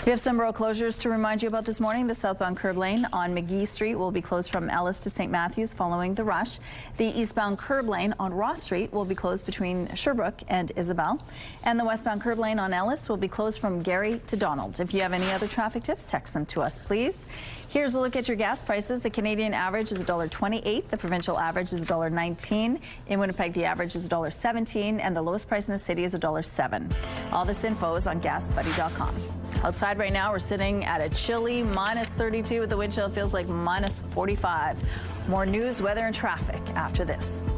We have some road closures to remind you about this morning. The southbound curb lane on McGee Street will be closed from Ellis to St. Matthews following the rush. The eastbound curb lane on Ross Street will be closed between Sherbrooke and Isabel. And the westbound curb lane on Ellis will be closed from Gary to Donald. If you have any other traffic tips, text them to us, please. Here's a look at your gas prices. The Canadian average is $1.28. The provincial average is $1.19. In Winnipeg, the average is $1.17, and the lowest price in the city is $1.07. All this info is on gasbuddy.com. Outside right now, we're sitting at a chilly -32 with the wind chill. It feels like -45. More news, weather, and traffic after this.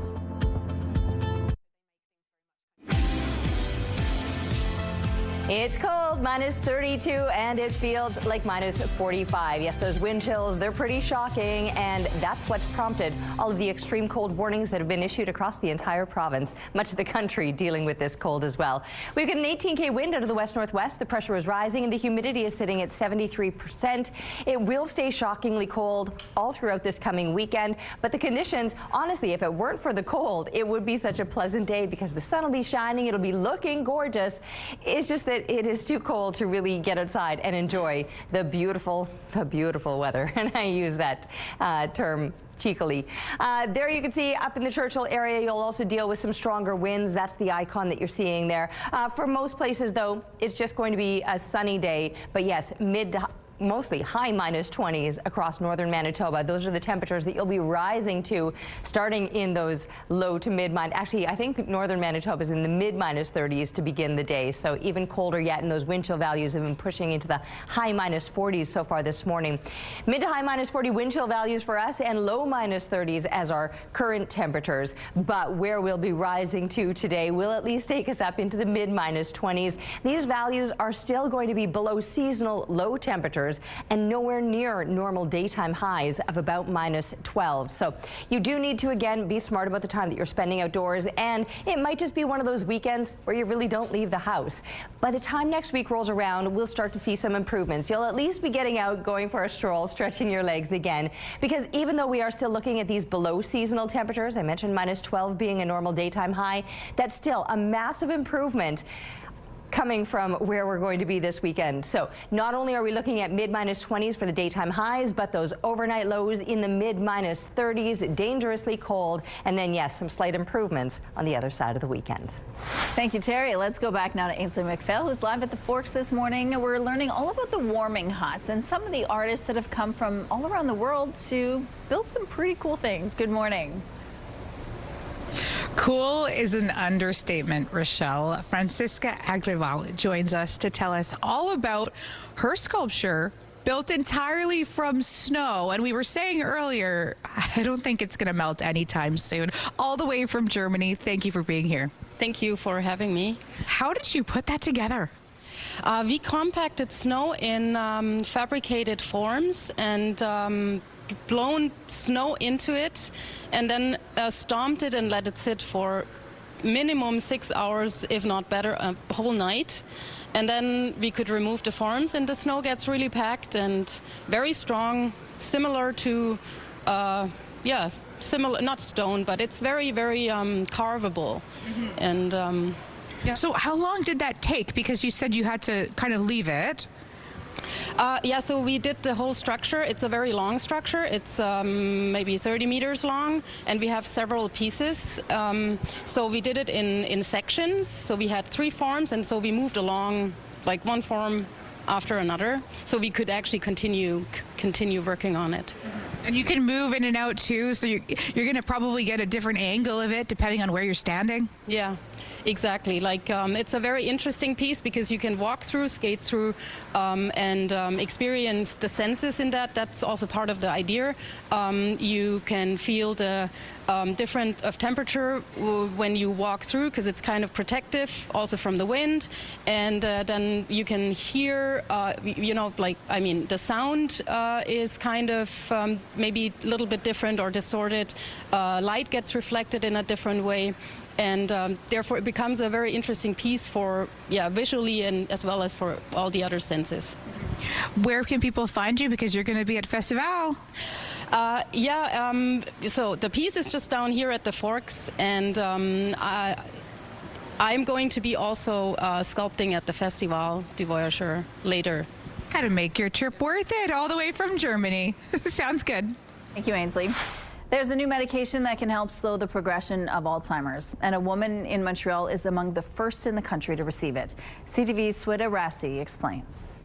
It's cold, -32, and it feels like -45. Yes, those wind chills, they're pretty shocking, and that's what's prompted all of the extreme cold warnings that have been issued across the entire province. Much of the country dealing with this cold as well. We've got an 18K wind out of the west-northwest. The pressure is rising, and the humidity is sitting at 73%. It will stay shockingly cold all throughout this coming weekend, but the conditions, honestly, if it weren't for the cold, it would be such a pleasant day because the sun will be shining, it'll be looking gorgeous. It's just that it is too cold to really get outside and enjoy the beautiful weather. And I use that term cheekily. There you can see up in the Churchill area, you'll also deal with some stronger winds. That's the icon that you're seeing there. For most places, though, it's just going to be a sunny day. But yes, mid to mostly high -20s across northern Manitoba. Those are the temperatures that you'll be rising to starting in those low to mid Actually, I think northern Manitoba is in the mid -30s to begin the day. So even colder yet, and those wind chill values have been pushing into the high -40s so far this morning. Mid to high -40 wind chill values for us, and low -30s as our current temperatures. But where we'll be rising to today will at least take us up into the mid -20s. These values are still going to be below seasonal low temperatures and nowhere near normal daytime highs of about -12. So you do need to, again, be smart about the time that you're spending outdoors, and it might just be one of those weekends where you really don't leave the house. By the time next week rolls around, we'll start to see some improvements. You'll at least be getting out, going for a stroll, stretching your legs again, because even though we are still looking at these below seasonal temperatures, I mentioned -12 being a normal daytime high, that's still a massive improvement coming from where we're going to be this weekend. So not only are we looking at mid -20s for the daytime highs, but those overnight lows in the mid -30s, dangerously cold, and then yes, some slight improvements on the other side of the weekend. Thank you, Terry. Let's go back now to Ainsley McPhail, who's live at the Forks this morning. We're learning all about the warming huts and some of the artists that have come from all around the world to build some pretty cool things. Good morning. Cool is an understatement, Rochelle. Francisca Agrival joins us to tell us all about her sculpture built entirely from snow. And we were saying earlier, I don't think it's going to melt anytime soon. All the way from Germany. Thank you for being here. Thank you for having me. How did you put that together? We compacted snow in fabricated forms and blown snow into it, and then stomped it and let it sit for minimum 6 hours, if not better, a whole night. And then we could remove the forms, and the snow gets really packed and very strong, similar to, similar, not stone, but it's very, very carvable. Mm-hmm. And So how long did that take? Because you said you had to kind of leave it. Yeah, so we did the whole structure. It's a very long structure. It's maybe 30 meters long, and we have several pieces. So we did it in sections. So we had 3 forms, and so we moved along like one form after another, so we could actually continue working on it. And you can move in and out too, so you're going to probably get a different angle of it depending on where you're standing. Yeah, exactly. Like it's a very interesting piece because you can walk through, skate through, and experience the senses in that. That's also part of the idea. You can feel the different of temperature when you walk through because it's kind of protective also from the wind, and then you can hear, the sound is kind of maybe a little bit different or distorted. Light gets reflected in a different way, and therefore it becomes a very interesting piece for visually and as well as for all the other senses. Where can people find you, because you're going to be at Festival? So the piece is just down here at the Forks, and I'm going to be also sculpting at the Festival du Voyageur later. Got to make your trip worth it all the way from Germany. Sounds good. Thank you, Ainsley. There's a new medication that can help slow the progression of Alzheimer's, and a woman in Montreal is among the first in the country to receive it. CTV's Swida Rassi explains.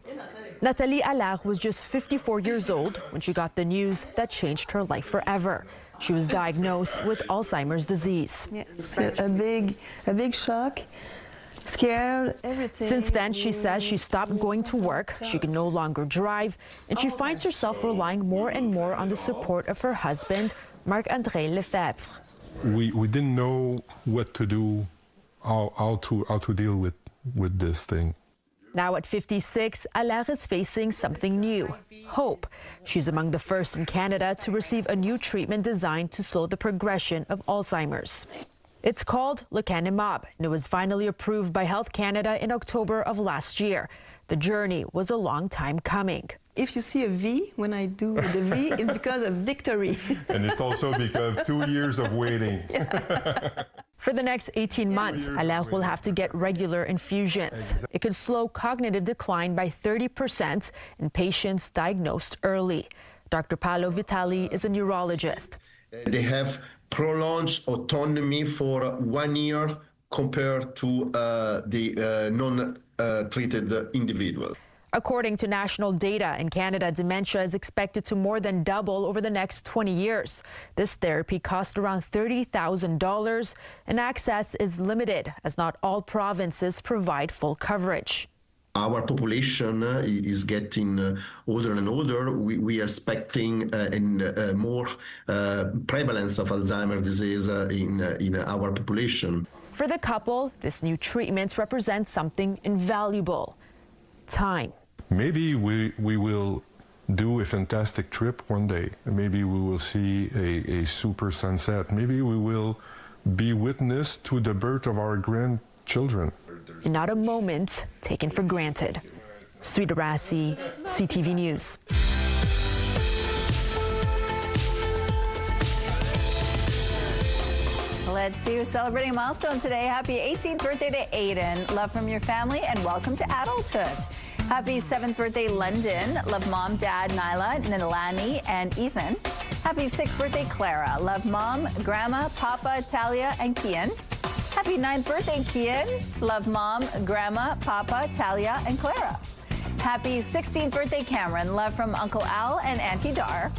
Nathalie Allard was just 54 years old when she got the news that changed her life forever. She was diagnosed with Alzheimer's disease. Yeah, it's a big shock. Scared, everything. Since then, she says she stopped going to work, she can no longer drive, and she finds herself relying more and more on the support of her husband, Marc-André Lefebvre. We didn't know what to do, how to deal with this thing. Now at 56, Allard is facing something new, hope. She's among the first in Canada to receive a new treatment designed to slow the progression of Alzheimer's. It's called lecanemab, and it was finally approved by Health Canada in October of last year. The journey was a long time coming. If you see a V when I do the V, it's because of victory. And it's also because of 2 years of waiting. For the next 18 months, Allard will have to get regular infusions. It could slow cognitive decline by 30% in patients diagnosed early. Dr. Paolo Vitali is a neurologist. They have prolonged autonomy for 1 year compared to the non-treated individual. According to national data, in Canada, dementia is expected to more than double over the next 20 years. This therapy costs around $30,000, and access is limited as not all provinces provide full coverage. Our population is getting older and older. We are expecting more prevalence of Alzheimer's disease in our population. For the couple, this new treatment represents something invaluable: time. Maybe we will do a fantastic trip one day. Maybe we will see a super sunset. Maybe we will be witness to the birth of our grandchildren. Not a moment taken for granted. Swida Rassi, CTV News. Let's see who's celebrating a milestone today. Happy 18th birthday to Aiden. Love from your family and welcome to adulthood. Happy 7th birthday, London. Love mom, dad, Nyla, Nilani, and Ethan. Happy 6th birthday, Clara. Love mom, grandma, papa, Talia, and Kian. Happy 9th birthday, Kian. Love mom, grandma, papa, Talia, and Clara. Happy 16th birthday, Cameron. Love from Uncle Al and Auntie Dar.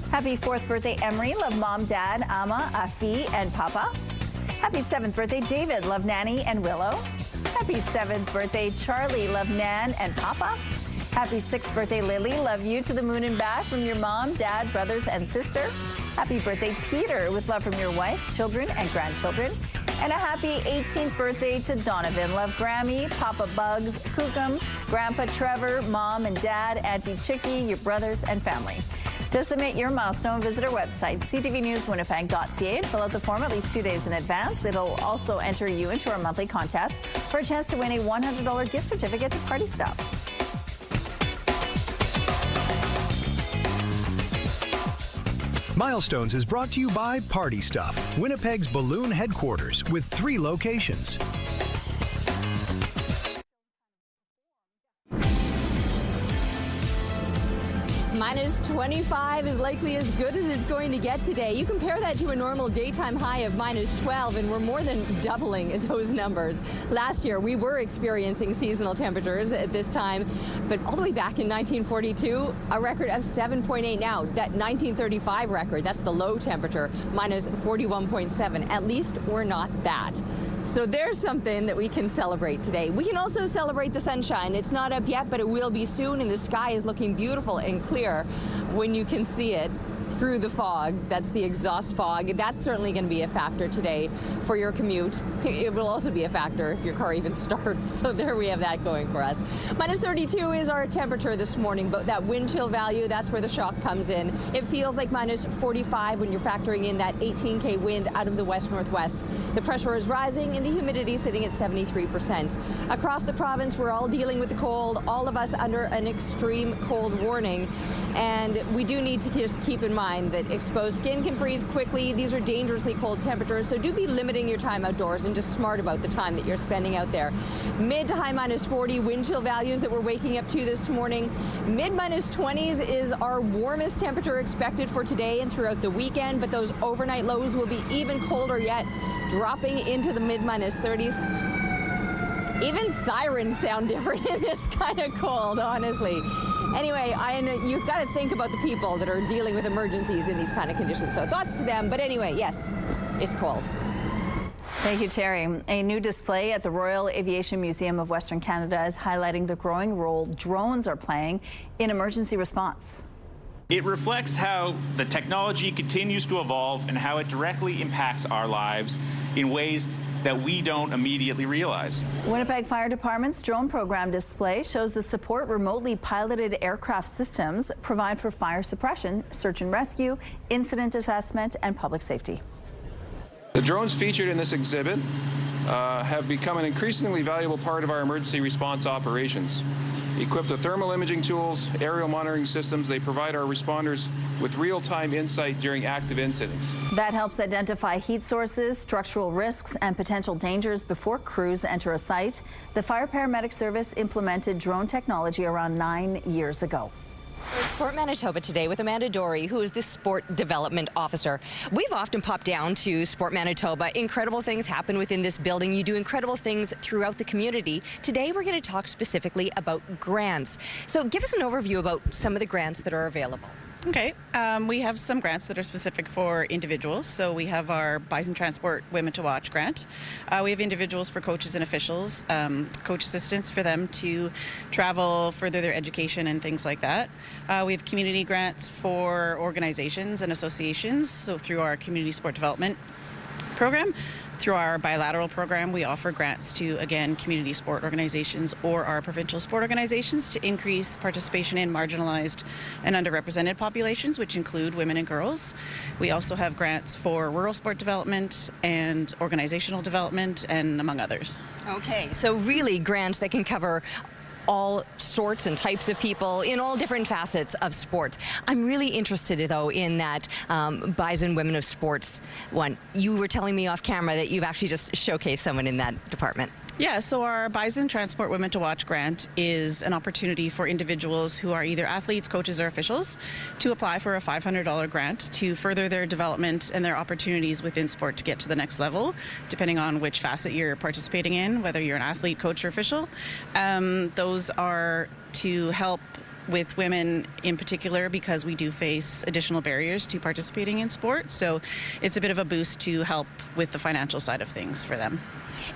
Happy 4th birthday, Emery. Love mom, dad, Ama, Afi, and papa. Happy 7th birthday, David. Love Nanny and Willow. Happy 7th birthday, Charlie. Love Nan and Papa. Happy 6th birthday, Lily. Love you to the moon and back from your mom, dad, brothers, and sister. Happy birthday, Peter, with love from your wife, children, and grandchildren. And a happy 18th birthday to Donovan. Love Grammy, Papa Bugs, Kookum, Grandpa Trevor, Mom and Dad, Auntie Chicky, your brothers, and family. To submit your milestone, visit our website, ctvnewswinnipeg.ca, and fill out the form at least 2 days in advance. It'll also enter you into our monthly contest for a chance to win a $100 gift certificate to Party Stuff. Milestones is brought to you by Party Stuff, Winnipeg's balloon headquarters with 3 locations. Minus 25 is likely as good as it's going to get today. You compare that to a normal daytime high of minus 12, and we're more than doubling those numbers. Last year, we were experiencing seasonal temperatures at this time, but all the way back in 1942, a record of 7.8. Now, that 1935 record, that's the low temperature, minus 41.7. At least we're not that. So there's something that we can celebrate today. We can also celebrate the sunshine. It's not up yet, but it will be soon, and the sky is looking beautiful and clear when you can see it through the fog. That's the exhaust fog. That's certainly going to be a factor today for your commute. It will also be a factor if your car even starts. So there we have that going for us. Minus 32 is our temperature this morning, but that wind chill value, that's where the shock comes in. It feels like minus 45 when you're factoring in that 18K wind out of the west-northwest. The pressure is rising and the humidity sitting at 73%. Across the province, we're all dealing with the cold, all of us under an extreme cold warning. And we do need to just keep in mind that exposed skin can freeze quickly. These are dangerously cold temperatures, so do be limiting your time outdoors and just smart about the time that you're spending out there. Mid to high minus 40 wind chill values that we're waking up to this morning. Mid minus 20s is our warmest temperature expected for today and throughout the weekend, but those overnight lows will be even colder yet, dropping into the mid minus 30s. Even sirens sound different in this kind of cold, honestly. Anyway, you've got to think about the people that are dealing with emergencies in these kind of conditions. So thoughts to them. But anyway, yes, it's cold. Thank you, Terry. A new display at the Royal Aviation Museum of Western Canada is highlighting the growing role drones are playing in emergency response. It reflects how the technology continues to evolve and how it directly impacts our lives in ways that we don't immediately realize. Winnipeg Fire Department's drone program display shows the support remotely piloted aircraft systems provide for fire suppression, search and rescue, incident assessment, and public safety. The drones featured in this exhibit have become an increasingly valuable part of our emergency response operations. Equipped with thermal imaging tools, aerial monitoring systems, they provide our responders with real-time insight during active incidents. That helps identify heat sources, structural risks, and potential dangers before crews enter a site. The Fire Paramedic Service implemented drone technology around 9 years ago. Sport Manitoba today with Amanda Dory, who is the Sport Development Officer. We've often popped down to Sport Manitoba. Incredible things happen within this building. You do incredible things throughout the community. Today we're going to talk specifically about grants. So give us an overview about some of the grants that are available. Okay, we have some grants that are specific for individuals. So we have our Bison Transport Women to Watch grant. We have individuals for coaches and officials, coach assistants for them to travel, further their education and things like that. We have community grants for organizations and associations, so through our community sport development program. Through our bilateral program, we offer grants to, again, community sport organizations or our provincial sport organizations to increase participation in marginalized and underrepresented populations, which include women and girls. We also have grants for rural sport development and organizational development, and among others. Okay, so really grants that can cover all sorts and types of people in all different facets of sports. I'm really interested, though, in that Bison Women of Sports one. You were telling me off camera that you've actually just showcased someone in that department. Yeah, so our Bison Transport Women to Watch grant is an opportunity for individuals who are either athletes, coaches, or officials to apply for a $500 grant to further their development and their opportunities within sport to get to the next level, depending on which facet you're participating in, whether you're an athlete, coach, or official. Those are to help with women in particular, because we do face additional barriers to participating in sport. So it's a bit of a boost to help with the financial side of things for them.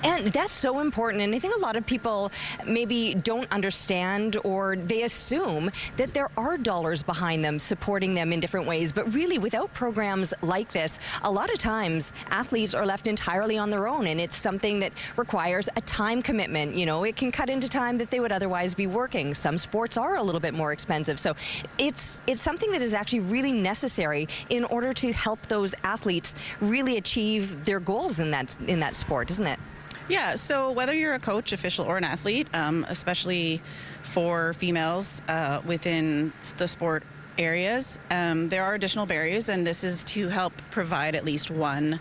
And that's so important. And I think a lot of people maybe don't understand, or they assume that there are dollars behind them supporting them in different ways. But really, without programs like this, a lot of times athletes are left entirely on their own. And it's something that requires a time commitment. You know, it can cut into time that they would otherwise be working. Some sports are a little bit more expensive. So it's something that is actually really necessary in order to help those athletes really achieve their goals in that sport, isn't it? Yeah, so whether you're a coach, official, or an athlete, especially for females within the sport areas, there are additional barriers, and this is to help provide at least one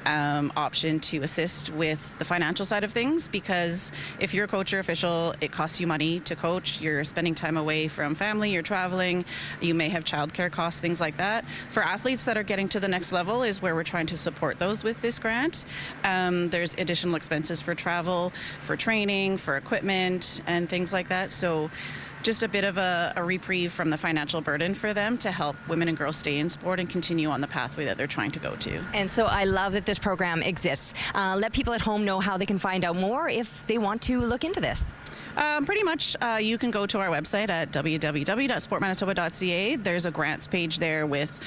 option to assist with the financial side of things, because if you're a coach or official, it costs you money to coach. You're spending time away from family, you're traveling, you may have childcare costs, things like that. For athletes that are getting to the next level is where we're trying to support those with this grant. There's additional expenses for travel, for training, for equipment, and things like that. So just a bit of a reprieve from the financial burden for them to help women and girls stay in sport and continue on the pathway that they're trying to go to. And so I love that this program exists. Let people at home know how they can find out more if they want to look into this. Pretty much, you can go to our website at www.sportmanitoba.ca. There's a grants page there with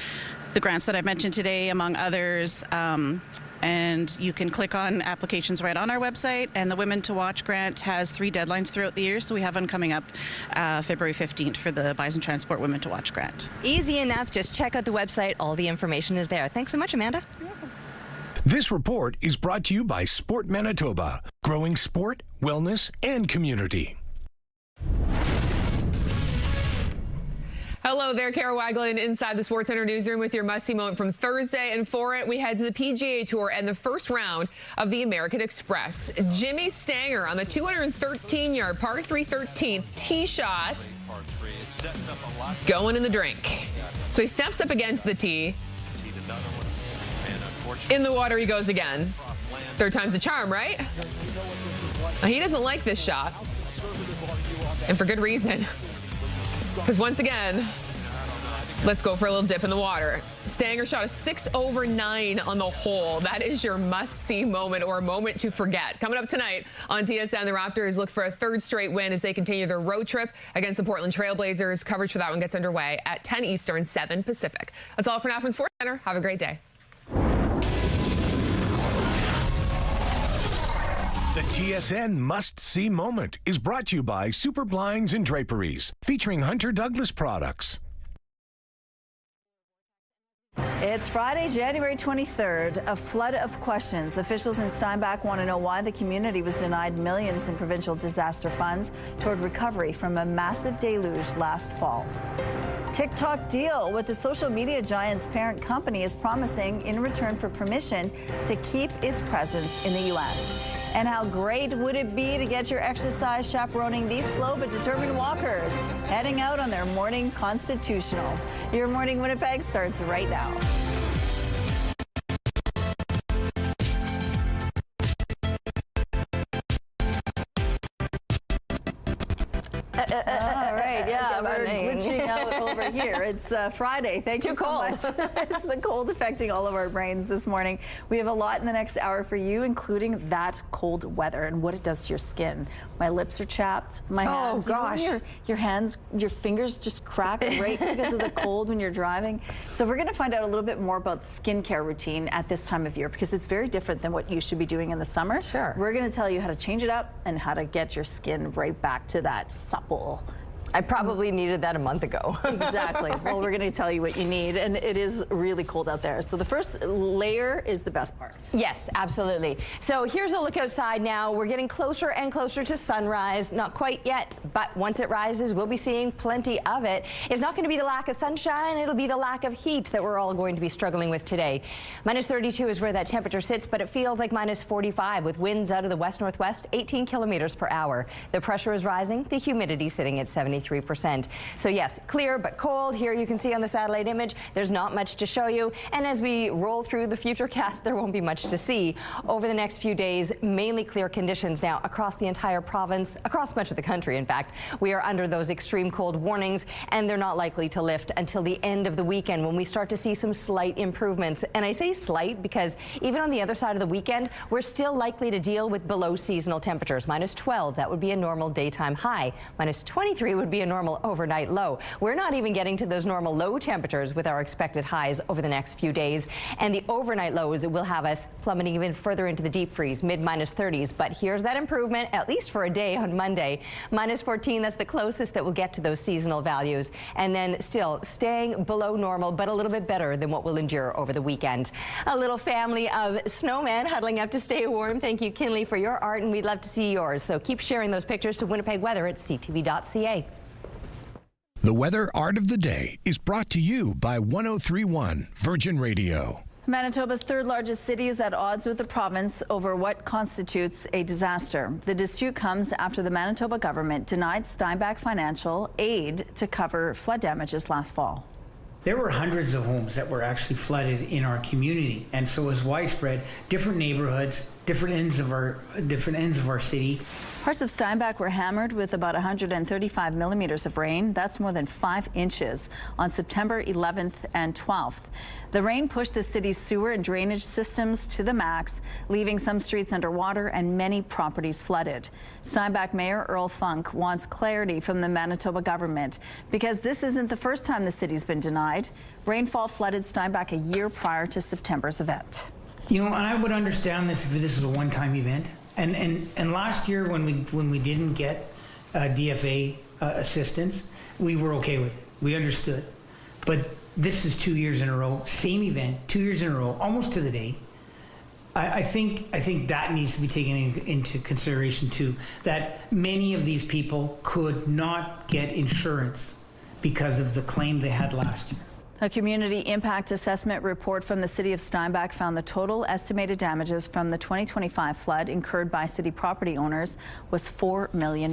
the grants that I've mentioned today, among others. And you can click on applications right on our website. And the Women to Watch grant has 3 deadlines throughout the year. So we have one coming up February 15th for the Bison Transport Women to Watch grant. Easy enough. Just check out the website. All the information is there. Thanks so much, Amanda. You're welcome. This report is brought to you by Sport Manitoba, growing sport, wellness, and community. Hello there, Kara Waglin inside the SportsCenter newsroom with your must-see moment from Thursday. And for it, we head to the PGA Tour and the first round of the American Express. Jimmy Stanger on the 213-yard par 3 13th tee shot going in the drink. So he steps up against the tee. In the water he goes again. Third time's the charm, right? Now, he doesn't like this shot. And for good reason. Because once again, let's go for a little dip in the water. Stanger shot a 6 over 9 on the hole. That is your must-see moment, or a moment to forget. Coming up tonight on TSN, the Raptors look for a 3rd straight win as they continue their road trip against the Portland Trailblazers. Coverage for that one gets underway at 10 Eastern, 7 Pacific. That's all for now from SportsCenter. Have a great day. The TSN must-see moment is brought to you by Super Blinds and Draperies, featuring Hunter Douglas products. It's Friday, January 23rd. A flood of questions. Officials in Steinbach want to know why the community was denied millions in provincial disaster funds toward recovery from a massive deluge last fall. TikTok deal with the social media giant's parent company is promising in return for permission to keep its presence in the U.S. And how great would it be to get your exercise chaperoning these slow but determined walkers heading out on their morning constitutional. Your Morning Winnipeg starts right now. All right, yeah, we're glitching out over here. It's Friday. Thank you so much. It's the cold affecting all of our brains this morning. We have a lot in the next hour for you, including that cold weather and what it does to your skin. My lips are chapped. My hands, gosh. You know, your hands, your fingers just crack right because of the cold when you're driving. So we're going to find out a little bit more about the skincare routine at this time of year, because it's very different than what you should be doing in the summer. Sure. We're going to tell you how to change it up and how to get your skin right back to that supple. I probably needed that a month ago. Exactly. Well, we're going to tell you what you need, and it is really cold out there. So the first layer is the best part. Yes, absolutely. So here's a look outside now. We're getting closer and closer to sunrise. Not quite yet, but once it rises, we'll be seeing plenty of it. It's not going to be the lack of sunshine. It'll be the lack of heat that we're all going to be struggling with today. Minus 32 is where that temperature sits, but it feels like minus 45 with winds out of the west-northwest, 18 kilometers per hour. The pressure is rising. The humidity sitting at 73%. So yes, clear but cold. Here you can see on the satellite image, there's not much to show you. And as we roll through the futurecast, there won't be much to see. Over the next few days, mainly clear conditions now across the entire province, across much of the country, in fact. We are under those extreme cold warnings, and they're not likely to lift until the end of the weekend when we start to see some slight improvements. And I say slight because even on the other side of the weekend, we're still likely to deal with below seasonal temperatures. Minus 12, that would be a normal daytime high. Minus 23 would be a normal overnight low. We're not even getting to those normal low temperatures with our expected highs over the next few days. And the overnight lows will have us plummeting even further into the deep freeze, mid-minus 30s. But here's that improvement, at least for a day on Monday. Minus 14, that's the closest that we'll get to those seasonal values. And then still staying below normal, but a little bit better than what we'll endure over the weekend. A little family of snowmen huddling up to stay warm. Thank you, Kinley, for your art, and we'd love to see yours. So keep sharing those pictures to Winnipeg Weather at CTV.ca. The weather art of the day is brought to you by 103.1 Virgin Radio. Manitoba's third largest city is at odds with the province over what constitutes a disaster. The dispute comes after the Manitoba government denied Steinbach financial aid to cover flood damages last fall. There were hundreds of homes that were actually flooded in our community, and so it was widespread. Different neighborhoods, different ends of our city. Parts of Steinbach were hammered with about 135 millimeters of rain. That's more than 5 inches on September 11th and 12th. The rain pushed the city's sewer and drainage systems to the max, leaving some streets underwater and many properties flooded. Steinbach Mayor Earl Funk wants clarity from the Manitoba government because this isn't the first time the city's been denied. Rainfall flooded Steinbach a year prior to September's event. You know, and I would understand this if this was a one-time event. And last year when we didn't get DFA assistance, we were okay with it. We understood. But this is 2 years in a row, same event, 2 years in a row, almost to the day. I think that needs to be taken into consideration too, that many of these people could not get insurance because of the claim they had last year. A community impact assessment report from the city of Steinbach found the total estimated damages from the 2025 flood incurred by city property owners was $4 million.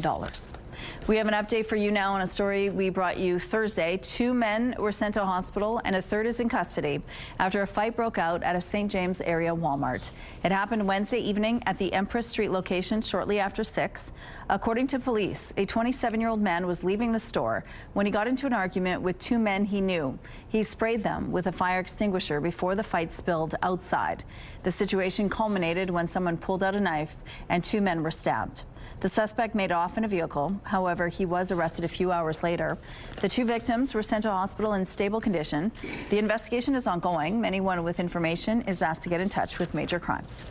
We have an update for you now on a story we brought you Thursday. 2 men were sent to hospital and a third is in custody after a fight broke out at a St. James area Walmart. It happened Wednesday evening at the Empress Street location shortly after 6. According to police, a 27-year-old man was leaving the store when he got into an argument with 2 men he knew. He sprayed them with a fire extinguisher before the fight spilled outside. The situation culminated when someone pulled out a knife and 2 men were stabbed. The suspect made off in a vehicle. However, he was arrested a few hours later. The 2 victims were sent to hospital in stable condition. The investigation is ongoing. Anyone with information is asked to get in touch with Major Crimes.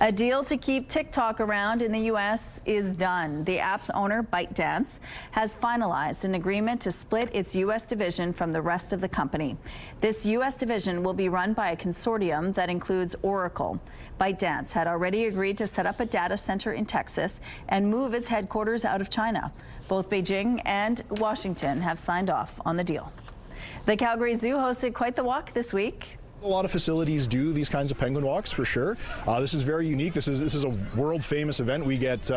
A deal to keep TikTok around in the U.S. is done. The app's owner, ByteDance, has finalized an agreement to split its U.S. division from the rest of the company. This U.S. division will be run by a consortium that includes Oracle. ByteDance had already agreed to set up a data center in Texas and move its headquarters out of China. Both Beijing and Washington have signed off on the deal. The Calgary Zoo hosted quite the walk this week. A lot of facilities do these kinds of penguin walks for sure. This is very unique. This is a world famous event. We get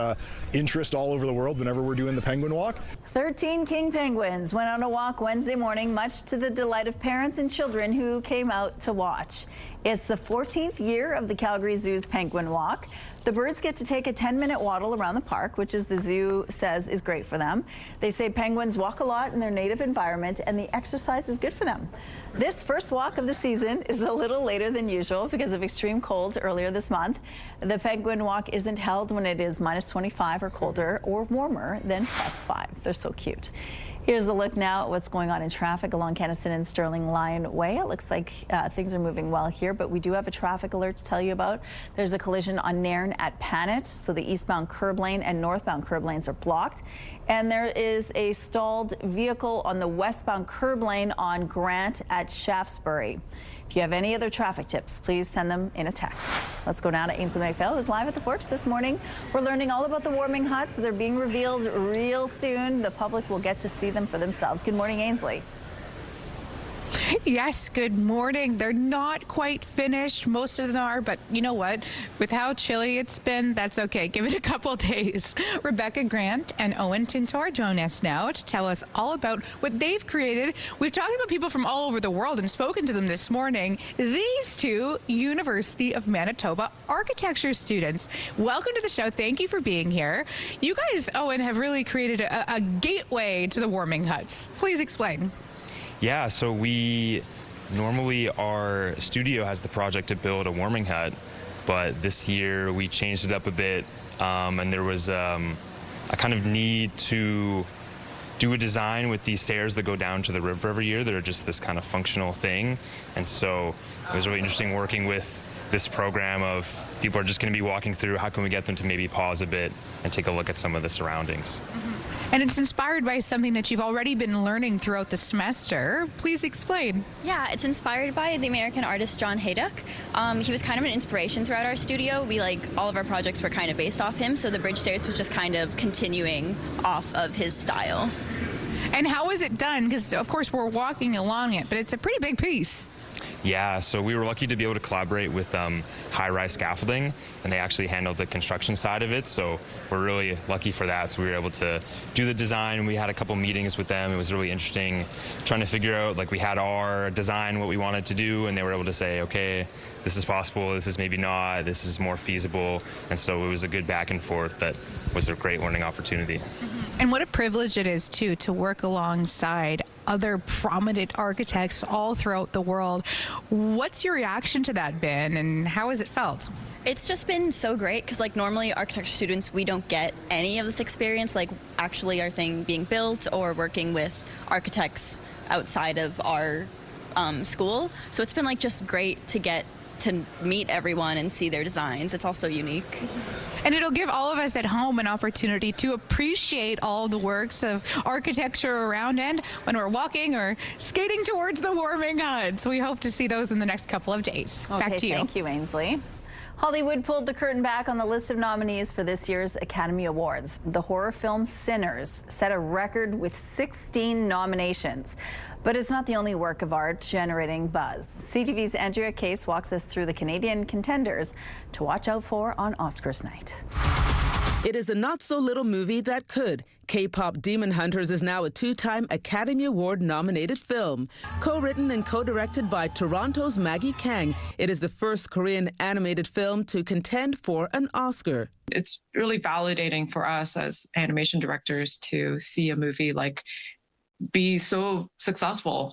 interest all over the world whenever we're doing the penguin walk. 13 king penguins went on a walk Wednesday morning, much to the delight of parents and children who came out to watch. It's the 14th year of the Calgary Zoo's Penguin Walk. The birds get to take a 10-minute waddle around the park, which is the zoo says is great for them. They say penguins walk a lot in their native environment and the exercise is good for them. This first walk of the season is a little later than usual because of extreme cold earlier this month. The Penguin Walk isn't held when it is -25 or colder or warmer than +5. They're so cute. Here's a look now at what's going on in traffic along Kennison and Sterling Lion Way. It looks like things are moving well here, but we do have a traffic alert to tell you about. There's a collision on Nairn at Panet, so the eastbound curb lane and northbound curb lanes are blocked. And there is a stalled vehicle on the westbound curb lane on Grant at Shaftesbury. If you have any other traffic tips, please send them in a text. Let's go now to Ainsley McPhail, who's live at the Forks this morning. We're learning all about the warming huts. They're being revealed real soon. The public will get to see them for themselves. Good morning, Ainsley. Yes, good morning. They're not quite finished. Most of them are, but you know what? With how chilly it's been, that's okay. Give it a couple days. Rebecca Grant and Owen Tintor join us now to tell us all about what they've created. We've talked about people from all over the world and spoken to them this morning. These 2 University of Manitoba architecture students. Welcome to the show. Thank you for being here. You guys, Owen, have really created a gateway to the warming huts. Please explain. Yeah, so normally our studio has the project to build a warming hut, but this year we changed it up a bit, and there was a kind of need to do a design with these stairs that go down to the river every year that are just this kind of functional thing. And so it was really interesting working with this program of people are just going to be walking through, how can we get them to maybe pause a bit and take a look at some of the surroundings. And it's inspired by something that you've already been learning throughout the semester. Please explain. Yeah, it's inspired by the American artist John Hayduck. He was kind of an inspiration throughout our studio. All of our projects were kind of based off him, so the bridge stairs was just kind of continuing off of his style. And how is it done? Because, of course, we're walking along it, but it's a pretty big piece. Yeah, so we were lucky to be able to collaborate with high-rise scaffolding, and they actually handled the construction side of it, so we're really lucky for that. So we were able to do the design. We had a couple meetings with them. It was really interesting trying to figure out, like, we had our design, what we wanted to do, and they were able to say, okay, this is possible, this is maybe not, this is more feasible, and so it was a good back and forth that was a great learning opportunity. And what a privilege it is, too, to work alongside other prominent architects all throughout the world. What's your reaction to that been, and how has it felt? It's just been so great because, like, normally architecture students, we don't get any of this experience, like actually our thing being built or working with architects outside of our school. So it's been, like, just great to get to meet everyone and see their designs. It's also unique. And it'll give all of us at home an opportunity to appreciate all the works of architecture around and when we're walking or skating towards the warming huts. We hope to see those in the next couple of days. Okay, back to you. Thank you, Ainsley. Hollywood pulled the curtain back on the list of nominees for this year's Academy Awards. The horror film Sinners set a record with 16 nominations. But it's not the only work of art generating buzz. CTV's Andrea Case walks us through the Canadian contenders to watch out for on Oscars night. It is the not-so-little movie that could. K-pop Demon Hunters is now a two-time Academy Award-nominated film. Co-written and co-directed by Toronto's Maggie Kang, it is the first Korean animated film to contend for an Oscar. It's really validating for us as animation directors to see a movie like be so successful.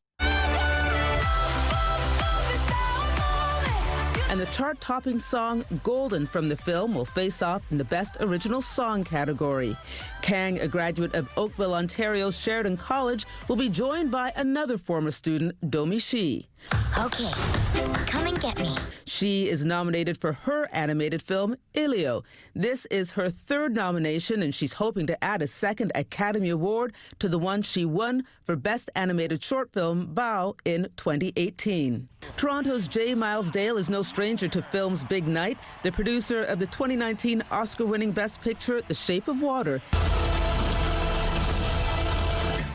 And the chart-topping song Golden from the film will face off in the Best Original Song category. Kang, a graduate of Oakville, Ontario's Sheridan College, will be joined by another former student, Domi Shi. Okay, come and get me. She is nominated for her animated film, Ilio. This is her third nomination, and she's hoping to add a second Academy Award to the one she won for Best Animated Short Film, Bao, in 2018. Toronto's J. Miles Dale is no stranger to film's big night. The producer of the 2019 Oscar-winning Best Picture, The Shape of Water,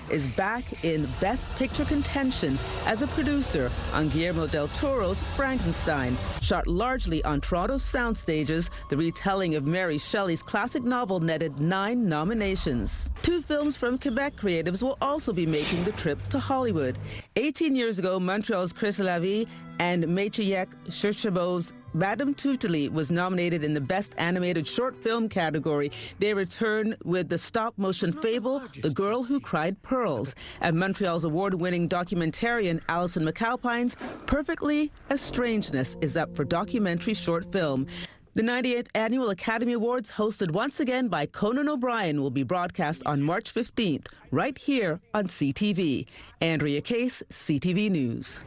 is back in Best Picture contention as a producer on Guillermo del Toro's Frankenstein. Shot largely on Toronto's sound stages, the retelling of Mary Shelley's classic novel netted 9 nominations. 2 films from Quebec creatives will also be making the trip to Hollywood. 18 years ago, Montreal's Chris Lavie and Maciejek Szyszybow's Madame Tuteli was nominated in the Best Animated Short Film category. They return with the stop-motion fable, The Girl Who Cried Pearls. And Montreal's award-winning documentarian Alison McAlpine's Perfectly a Strangeness is up for documentary short film. The 98th Annual Academy Awards, hosted once again by Conan O'Brien, will be broadcast on March 15th, right here on CTV. Andrea Case, CTV News.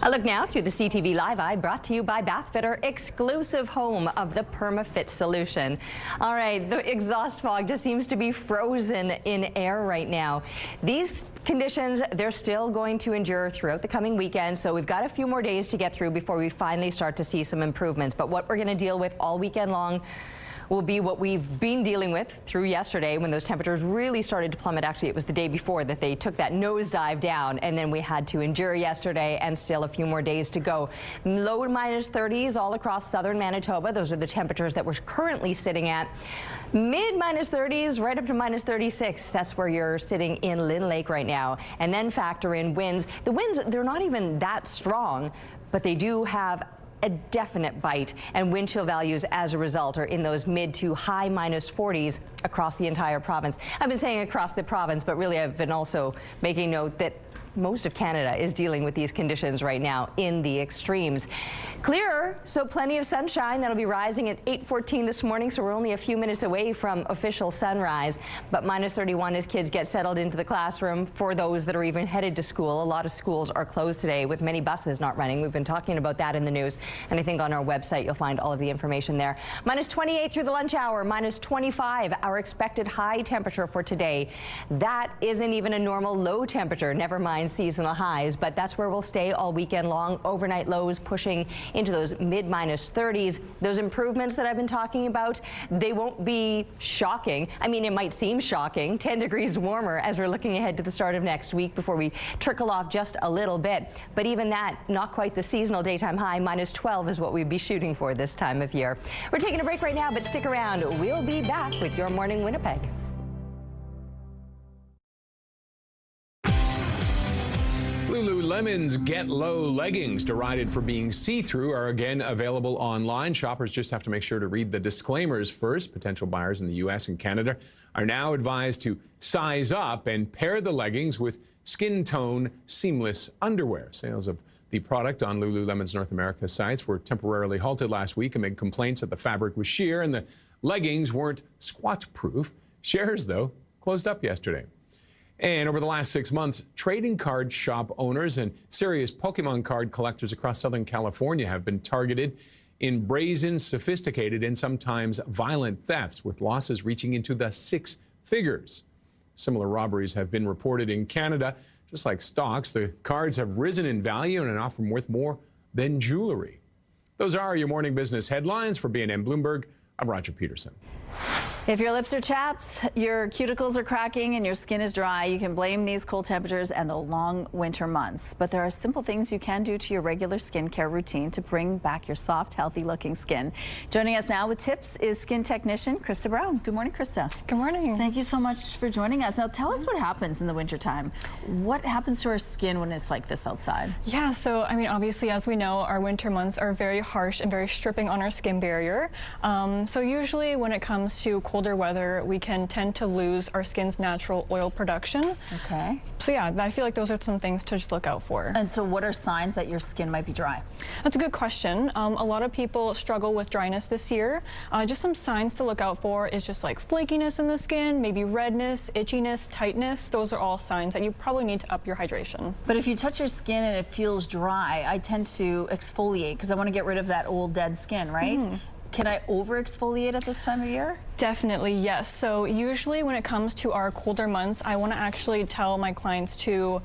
A look now through the CTV Live Eye, brought to you by Bathfitter, exclusive home of the PermaFit solution. All right, the exhaust fog just seems to be frozen in air right now. These conditions, they're still going to endure throughout the coming weekend, so we've got a few more days to get through before we finally start to see some improvements. But what we're going to deal with all weekend long will be what we've been dealing with through yesterday when those temperatures really started to plummet. Actually, it was the day before that they took that nosedive down, and then we had to endure yesterday and still a few more days to go. Low to minus 30s all across southern Manitoba. Those are the temperatures that we're currently sitting at. Mid minus 30s right up to minus 36. That's where you're sitting in Lynn Lake right now. And then factor in winds. The winds, they're not even that strong, but they do have a definite bite, and wind chill values as a result are in those mid to high minus 40s across the entire province. I've been saying across the province, but really I've been also making note that most of Canada is dealing with these conditions right now in the extremes. Clearer, so plenty of sunshine. That'll be rising at 8:14 this morning, so we're only a few minutes away from official sunrise. But minus 31 as kids get settled into the classroom. For those that are even headed to school, a lot of schools are closed today with many buses not running. We've been talking about that in the news, and I think on our website you'll find all of the information there. Minus 28 through the lunch hour, minus 25 our expected high temperature for today. That isn't even a normal low temperature, never mind find seasonal highs, but that's where we'll stay all weekend long. Overnight lows pushing into those mid-minus 30s. Those improvements that I've been talking about, they won't be shocking. I mean, it might seem shocking. 10 degrees warmer as we're looking ahead to the start of next week before we trickle off just a little bit. But even that, not quite the seasonal daytime high. Minus 12 is what we'd be shooting for this time of year. We're taking a break right now, but stick around. We'll be back with Your Morning Winnipeg. Lululemon's Get Low leggings, derided for being see-through, are again available online. Shoppers just have to make sure to read the disclaimers first. Potential buyers in the U.S. and Canada are now advised to size up and pair the leggings with skin tone seamless underwear. Sales of the product on Lululemon's North America sites were temporarily halted last week amid complaints that the fabric was sheer and the leggings weren't squat-proof. Shares, though, closed up yesterday. And over the last 6 months, trading card shop owners and serious Pokemon card collectors across Southern California have been targeted in brazen, sophisticated, and sometimes violent thefts, with losses reaching into the 6 figures. Similar robberies have been reported in Canada. Just like stocks, the cards have risen in value and are often worth more than jewelry. Those are your morning business headlines. For BNN Bloomberg, I'm Roger Peterson. If your lips are chapped, your cuticles are cracking, and your skin is dry, you can blame these cold temperatures and the long winter months. But there are simple things you can do to your regular skincare routine to bring back your soft, healthy-looking skin. Joining us now with tips is skin technician Krista Brown. Good morning, Krista. Good morning. Thank you so much for joining us. Now, tell us what happens in the wintertime. What happens to our skin when it's like this outside? Yeah, so, I mean, obviously, as we know, our winter months are very harsh and very stripping on our skin barrier. So usually when it comes to colder weather, we can tend to lose our skin's natural oil production. Okay. So yeah, I feel like those are some things to just look out for. And so what are signs that your skin might be dry? That's a good question. A lot of people struggle with dryness this year. Just some signs to look out for is just like flakiness in the skin, maybe redness, itchiness, tightness. Those are all signs that you probably need to up your hydration. But if you touch your skin and it feels dry, I tend to exfoliate because I want to get rid of that old dead skin, right? Mm-hmm. Can I over-exfoliate at this time of year? Definitely, yes. So usually when it comes to our colder months, I want to actually tell my clients to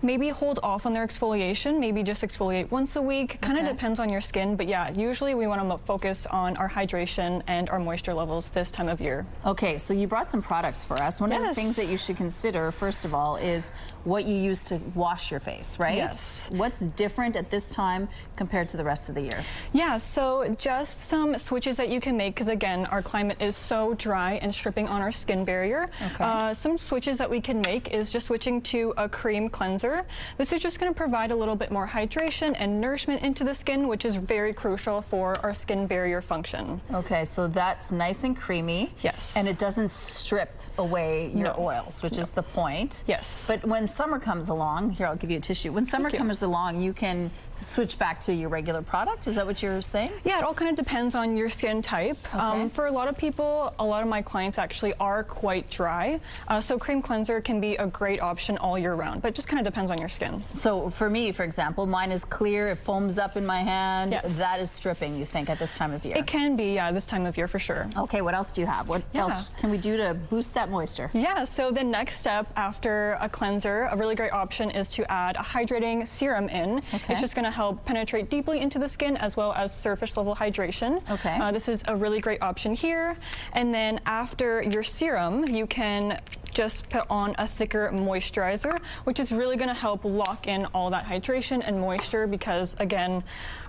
maybe hold off on their exfoliation, maybe just exfoliate once a week. Kind of depends on your skin, but yeah, usually we want to focus on our hydration and our moisture levels this time of year. Okay, so you brought some products for us. One of the things that you should consider, first of all, is what you use to wash your face, right? Yes. What's different at this time compared to the rest of the year? Yeah, so just some switches that you can make, because again, our climate is so dry and stripping on our skin barrier. Okay. Some switches that we can make is just switching to a cream cleanser. This is just going to provide a little bit more hydration and nourishment into the skin, which is very crucial for our skin barrier function. Okay, so that's nice and creamy. Yes. And it doesn't strip away your oils, which is the point. Yes. But when summer comes along, here, I'll give you a tissue. When summer comes along, you can switch back to your regular product. Is that what you're saying? Yeah, it all kind of depends on your skin type. Okay. For a lot of people, a lot of my clients actually are quite dry. So cream cleanser can be a great option all year round, but it just kind of depends on your skin. So for me, for example, mine is clear, it foams up in my hand. Yes. That is stripping, you think, at this time of year? It can be, yeah, this time of year for sure. Okay, what else do you have? What else can we do to boost that moisture? Yeah, so the next step after a cleanser, a really great option is to add a hydrating serum in. Okay. It's just going to help penetrate deeply into the skin as well as surface level hydration. Okay. This is a really great option here. And then after your serum, you can just put on a thicker moisturizer, which is really going to help lock in all that hydration and moisture because, again,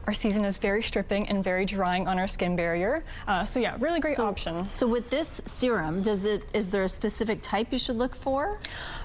our season is very stripping and very drying on our skin barrier. So yeah, really great option. So with this serum, is there a specific type you should look for?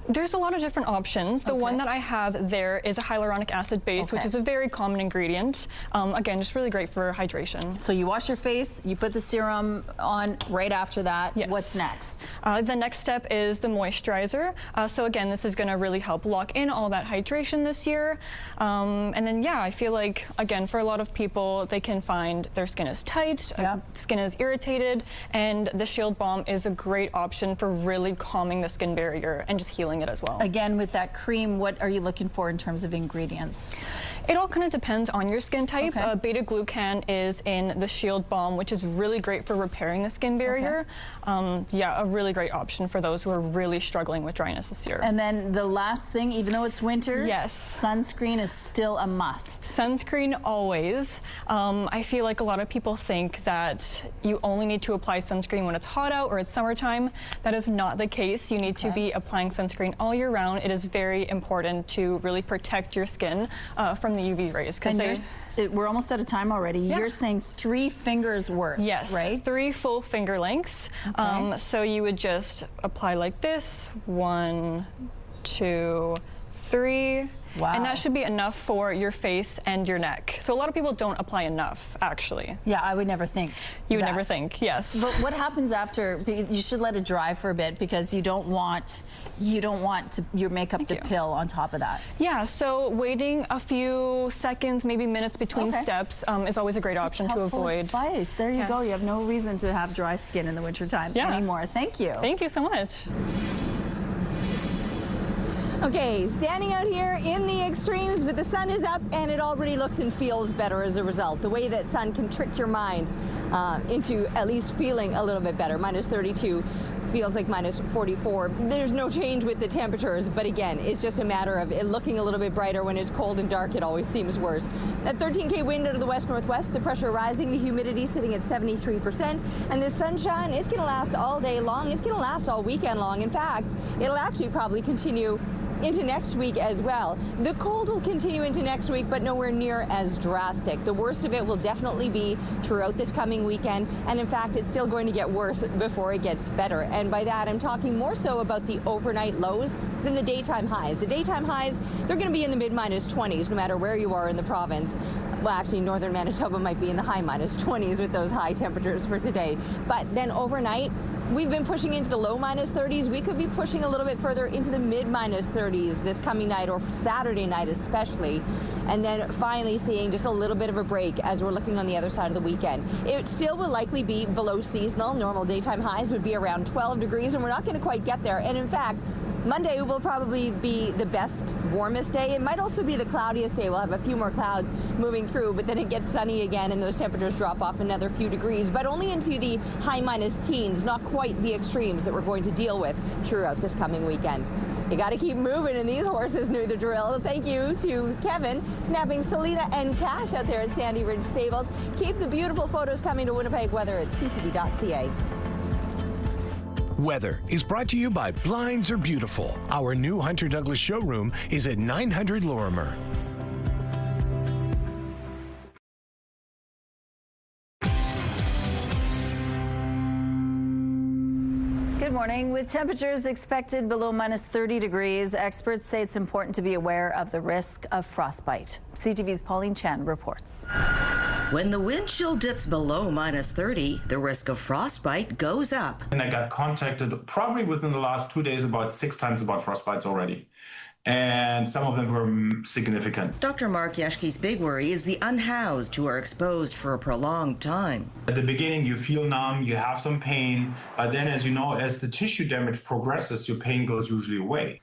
There's a lot of different options. The one that I have there is a hyaluronic acid base, which is a very common ingredient. Again, just really great for hydration. So you wash your face, you put the serum on right after that. Yes. What's next? The next step is the moisturizer. So again, this is going to really help lock in all that hydration this year. And then, yeah, I feel like, again, for a lot of people, they can find their skin is tight, skin is irritated, and the Shield Balm is a great option for really calming the skin barrier and just healing it as well. Again, with that cream, what are you looking for in terms of ingredients? It all kind of depends on your skin type. Beta-glucan is in the Shield Balm, which is really great for repairing the skin barrier. Yeah, a really great option for those who are really struggling with dryness this year. And then the last thing, even though it's winter, yes, sunscreen is still a must. Sunscreen always. I feel like a lot of people think that you only need to apply sunscreen when it's hot out or it's summertime. That is not the case. You need to be applying sunscreen all year round. It is very important to really protect your skin from the UV rays. We're almost out of time already. You're saying 3 fingers worth, yes, right? 3 full finger lengths. So you would just apply like this, 1, 2, 3. Wow. And that should be enough for your face and your neck. So a lot of people don't apply enough, actually. Yeah, I would never think. You would never think, yes. But what happens after? You should let it dry for a bit because you don't want your makeup to pill on top of that. Yeah, so waiting a few seconds, maybe minutes between steps is always a great option to avoid. Advice. There you go. You have no reason to have dry skin in the wintertime anymore. Thank you. Thank you so much. Okay, standing out here in the extremes, but the sun is up and it already looks and feels better as a result. The way that sun can trick your mind into at least feeling a little bit better. Minus 32 feels like minus 44. There's no change with the temperatures, but again, it's just a matter of it looking a little bit brighter. When it's cold and dark, it always seems worse. That 13K wind out of the west-northwest, the pressure rising, the humidity sitting at 73%, and the sunshine is going to last all day long. It's going to last all weekend long. In fact, it'll actually probably continue into next week as well. The cold will continue into next week, but nowhere near as drastic. The worst of it will definitely be throughout this coming weekend, and in fact, it's still going to get worse before it gets better. And by that, I'm talking more so about the overnight lows than the daytime highs. The daytime highs, they're going to be in the mid-minus 20s, no matter where you are in the province. Well, actually, northern Manitoba might be in the high minus 20s with those high temperatures for today. But then overnight, we've been pushing into the low minus 30s. We could be pushing a little bit further into the mid minus 30s this coming night, or Saturday night especially. And then finally seeing just a little bit of a break as we're looking on the other side of the weekend. It still will likely be below seasonal. Normal daytime highs would be around 12 degrees, and we're not going to quite get there. And in fact, Monday will probably be the best, warmest day. It might also be the cloudiest day. We'll have a few more clouds moving through, but then it gets sunny again and those temperatures drop off another few degrees, but only into the high minus teens, not quite the extremes that we're going to deal with throughout this coming weekend. You got to keep moving, and these horses knew the drill. Thank you to Kevin, snapping Selena and Cash out there at Sandy Ridge Stables. Keep the beautiful photos coming to Winnipeg Weather at ctv.ca. Weather is brought to you by Blinds Are Beautiful. Our new Hunter Douglas showroom is at 900 Lorimer. Good morning. With temperatures expected below minus 30 degrees, experts say it's important to be aware of the risk of frostbite. CTV's Pauline Chan reports. When the wind chill dips below minus 30, the risk of frostbite goes up. And I got contacted probably within the last 2 days about 6 times about frostbites already. And some of them were significant. Dr. Mark Yeshke's big worry is the unhoused who are exposed for a prolonged time. At the beginning, you feel numb, you have some pain, but then as you know, as the tissue damage progresses, your pain goes usually away.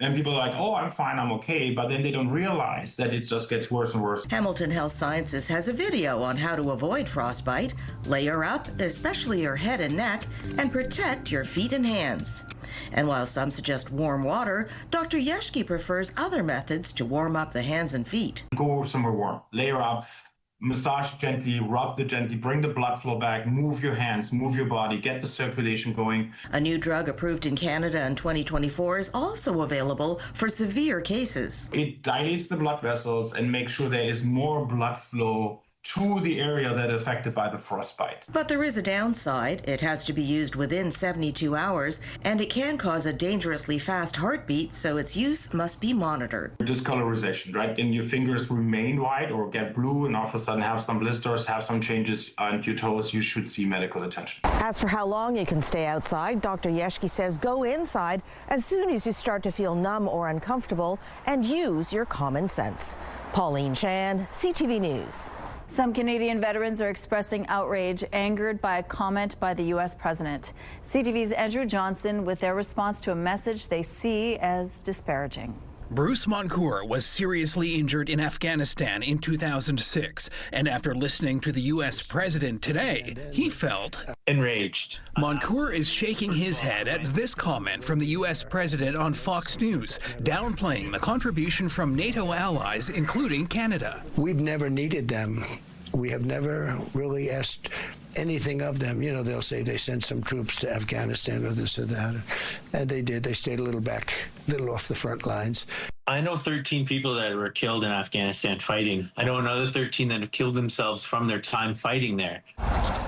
And people are like, oh, I'm fine, I'm okay, but then they don't realize that it just gets worse and worse. Hamilton Health Sciences has a video on how to avoid frostbite, layer up, especially your head and neck, and protect your feet and hands. And while some suggest warm water, Dr. Yeshke prefers other methods to warm up the hands and feet. Go somewhere warm, layer up, massage gently, rub the gently, bring the blood flow back, move your hands, move your body, get the circulation going. A new drug approved in Canada in 2024 is also available for severe cases. It dilates the blood vessels and makes sure there is more blood flow to the area that is affected by the frostbite. But there is a downside. It has to be used within 72 hours, and it can cause a dangerously fast heartbeat, so its use must be monitored. Discolorization, right? And your fingers remain white or get blue and all of a sudden have some blisters, have some changes on your toes, you should see medical attention. As for how long you can stay outside, Dr. Yeshke says go inside as soon as you start to feel numb or uncomfortable and use your common sense. Pauline Chan, CTV News. Some Canadian veterans are expressing outrage, angered by a comment by the U.S. president. CTV's Andrew Johnson with their response to a message they see as disparaging. Bruce Moncourt was seriously injured in Afghanistan in 2006, and after listening to the U.S. president today, he felt enraged. Moncourt is shaking his head at this comment from the U.S. president on Fox News, downplaying the contribution from NATO allies, including Canada. We've never needed them. We have never really asked anything of them. You know, they'll say they sent some troops to Afghanistan or this or that, and they did. They stayed a little off the front lines. I know 13 people that were killed in Afghanistan fighting. I know another 13 that have killed themselves from their time fighting there.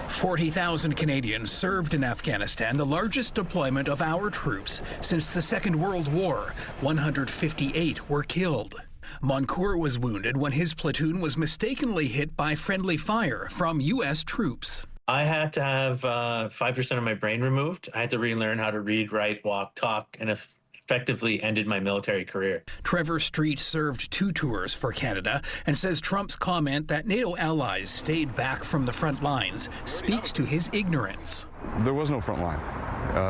40,000 Canadians served in Afghanistan, the largest deployment of our troops since the Second World War. 158 were killed. Moncourt was wounded when his platoon was mistakenly hit by friendly fire from U.S. troops. I had to have 5% of my brain removed. I had to relearn how to read, write, walk, talk, and effectively ended my military career. Trevor Street served 2 tours for Canada and says Trump's comment that NATO allies stayed back from the front lines speaks to his ignorance. There was no front line.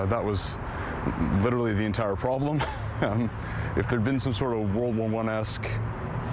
That was literally the entire problem. If there'd been some sort of World War I-esque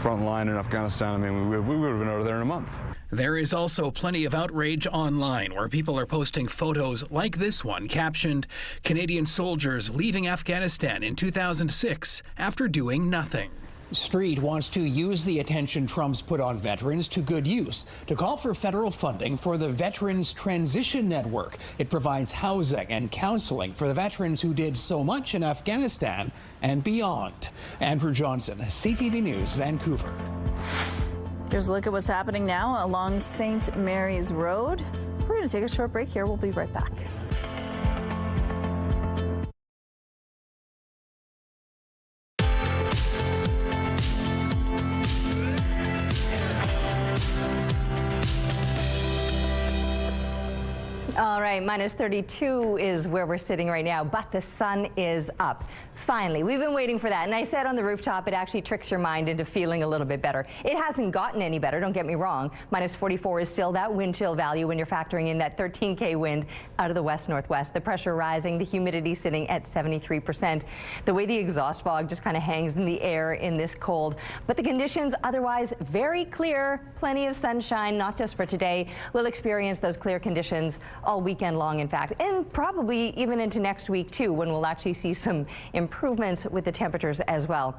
front line in Afghanistan, I mean, we would have been out of there in a month. There is also plenty of outrage online where people are posting photos like this one captioned, "Canadian soldiers leaving Afghanistan in 2006 after doing nothing." Street wants to use the attention Trump's put on veterans to good use to call for federal funding for the Veterans Transition Network. It provides housing and counseling for the veterans who did so much in Afghanistan and beyond. Andrew Johnson, CTV News, Vancouver. Here's a look at what's happening now along St. Mary's Road. We're going to take a short break here. We'll be right back. All right, minus 32 is where we're sitting right now, but the sun is up. Finally, we've been waiting for that. And I said on the rooftop, it actually tricks your mind into feeling a little bit better. It hasn't gotten any better, don't get me wrong. Minus 44 is still that wind chill value when you're factoring in that 13K wind out of the west-northwest. The pressure rising, the humidity sitting at 73%. The way the exhaust fog just kind of hangs in the air in this cold. But the conditions otherwise very clear. Plenty of sunshine, not just for today. We'll experience those clear conditions all weekend long, in fact, and probably even into next week, too, when we'll actually see some improvements with the temperatures as well.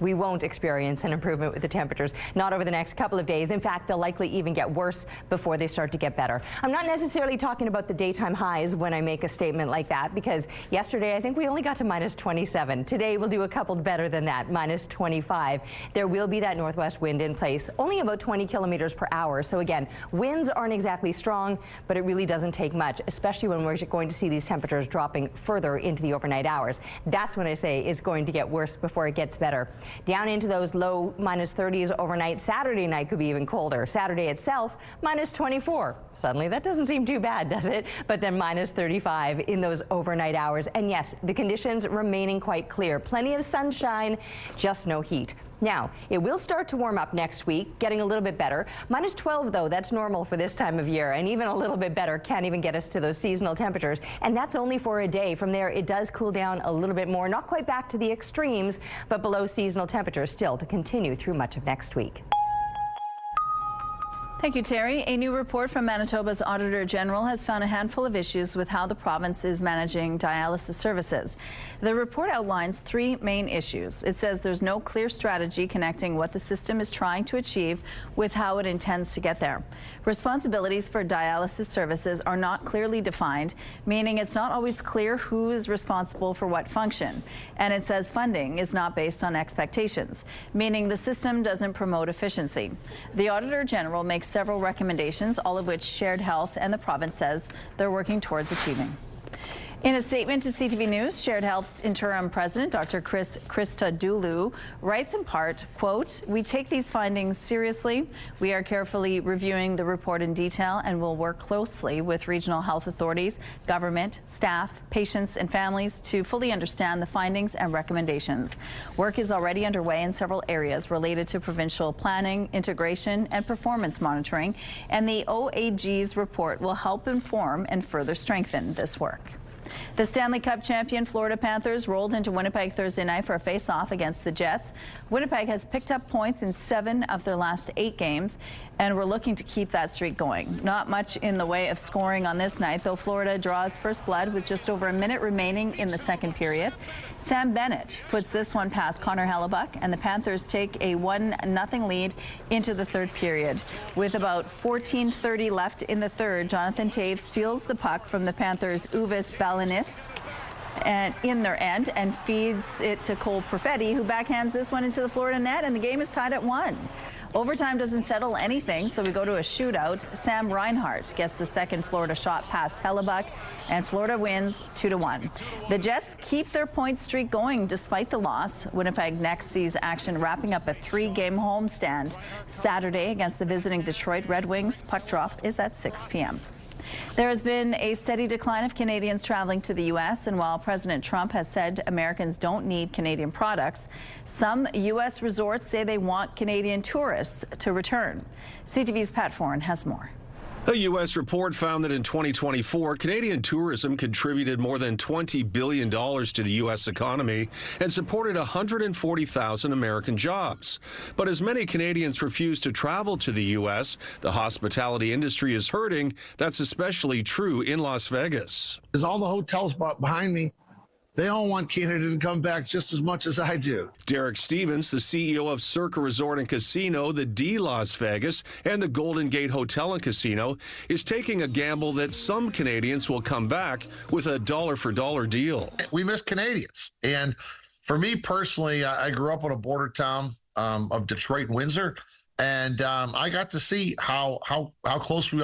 We won't experience an improvement with the temperatures, not over the next couple of days. In fact, they'll likely even get worse before they start to get better. I'm not necessarily talking about the daytime highs when I make a statement like that, because yesterday I think we only got to minus 27. Today we'll do a couple better than that, minus 25. There will be that northwest wind in place, only about 20 kilometers per hour. So again, winds aren't exactly strong, but it really doesn't take much, especially when we're going to see these temperatures dropping further into the overnight hours. That's when I say it's going to get worse before it gets better. Down into those low minus 30s overnight. Saturday night could be even colder. Saturday itself, minus 24. Suddenly that doesn't seem too bad, does it? But then minus 35 in those overnight hours. And yes, the conditions remaining quite clear. Plenty of sunshine, just no heat. Now, it will start to warm up next week, getting a little bit better. Minus 12, though, that's normal for this time of year, and even a little bit better can't even get us to those seasonal temperatures, and that's only for a day. From there, it does cool down a little bit more, not quite back to the extremes, but below seasonal temperatures still to continue through much of next week. Thank you, Terry. A new report from Manitoba's Auditor General has found a handful of issues with how the province is managing dialysis services. The report outlines 3 main issues. It says there's no clear strategy connecting what the system is trying to achieve with how it intends to get there. Responsibilities for dialysis services are not clearly defined, meaning it's not always clear who is responsible for what function. And it says funding is not based on expectations, meaning the system doesn't promote efficiency. The Auditor General makes several recommendations, all of which Shared Health and the province says they're working towards achieving. In a statement to CTV News, Shared Health's interim president, Dr. Krista Dulu, writes in part, quote, "We take these findings seriously. We are carefully reviewing the report in detail and will work closely with regional health authorities, government, staff, patients, and families to fully understand the findings and recommendations. Work is already underway in several areas related to provincial planning, integration, and performance monitoring, and the OAG's report will help inform and further strengthen this work." The Stanley Cup champion Florida Panthers rolled into Winnipeg Thursday night for a face-off against the Jets. Winnipeg has picked up points in 7 of their last 8 games, and we're looking to keep that streak going. Not much in the way of scoring on this night, though Florida draws first blood with just over a minute remaining in the second period. Sam Bennett puts this one past Connor Hellebuck, and the Panthers take a 1-0 lead into the third period. With about 14:30 left in the third, Jonathan Toews steals the puck from the Panthers' Uvis Balanisk and in their end and feeds it to Cole Perfetti, who backhands this one into the Florida net, and the game is tied at 1. Overtime doesn't settle anything, so we go to a shootout. Sam Reinhart gets the second Florida shot past Hellebuck, and Florida wins 2-1. The Jets keep their point streak going despite the loss. Winnipeg next sees action wrapping up a 3-game homestand Saturday against the visiting Detroit Red Wings. Puck drop is at 6 p.m. There has been a steady decline of Canadians traveling to the U.S., and while President Trump has said Americans don't need Canadian products, some U.S. resorts say they want Canadian tourists to return. CTV's Pat Foran has more. A U.S. report found that in 2024, Canadian tourism contributed more than $20 billion to the U.S. economy and supported 140,000 American jobs. But as many Canadians refuse to travel to the U.S., the hospitality industry is hurting. That's especially true in Las Vegas. There's all the hotels behind me. They all want Canada to come back just as much as I do. Derek Stevens, the CEO of Circa Resort and Casino, the D Las Vegas, and the Golden Gate Hotel and Casino, is taking a gamble that some Canadians will come back with a dollar-for-dollar deal. We miss Canadians. And for me personally, I grew up in a border town of Detroit and Windsor. And I got to see how close we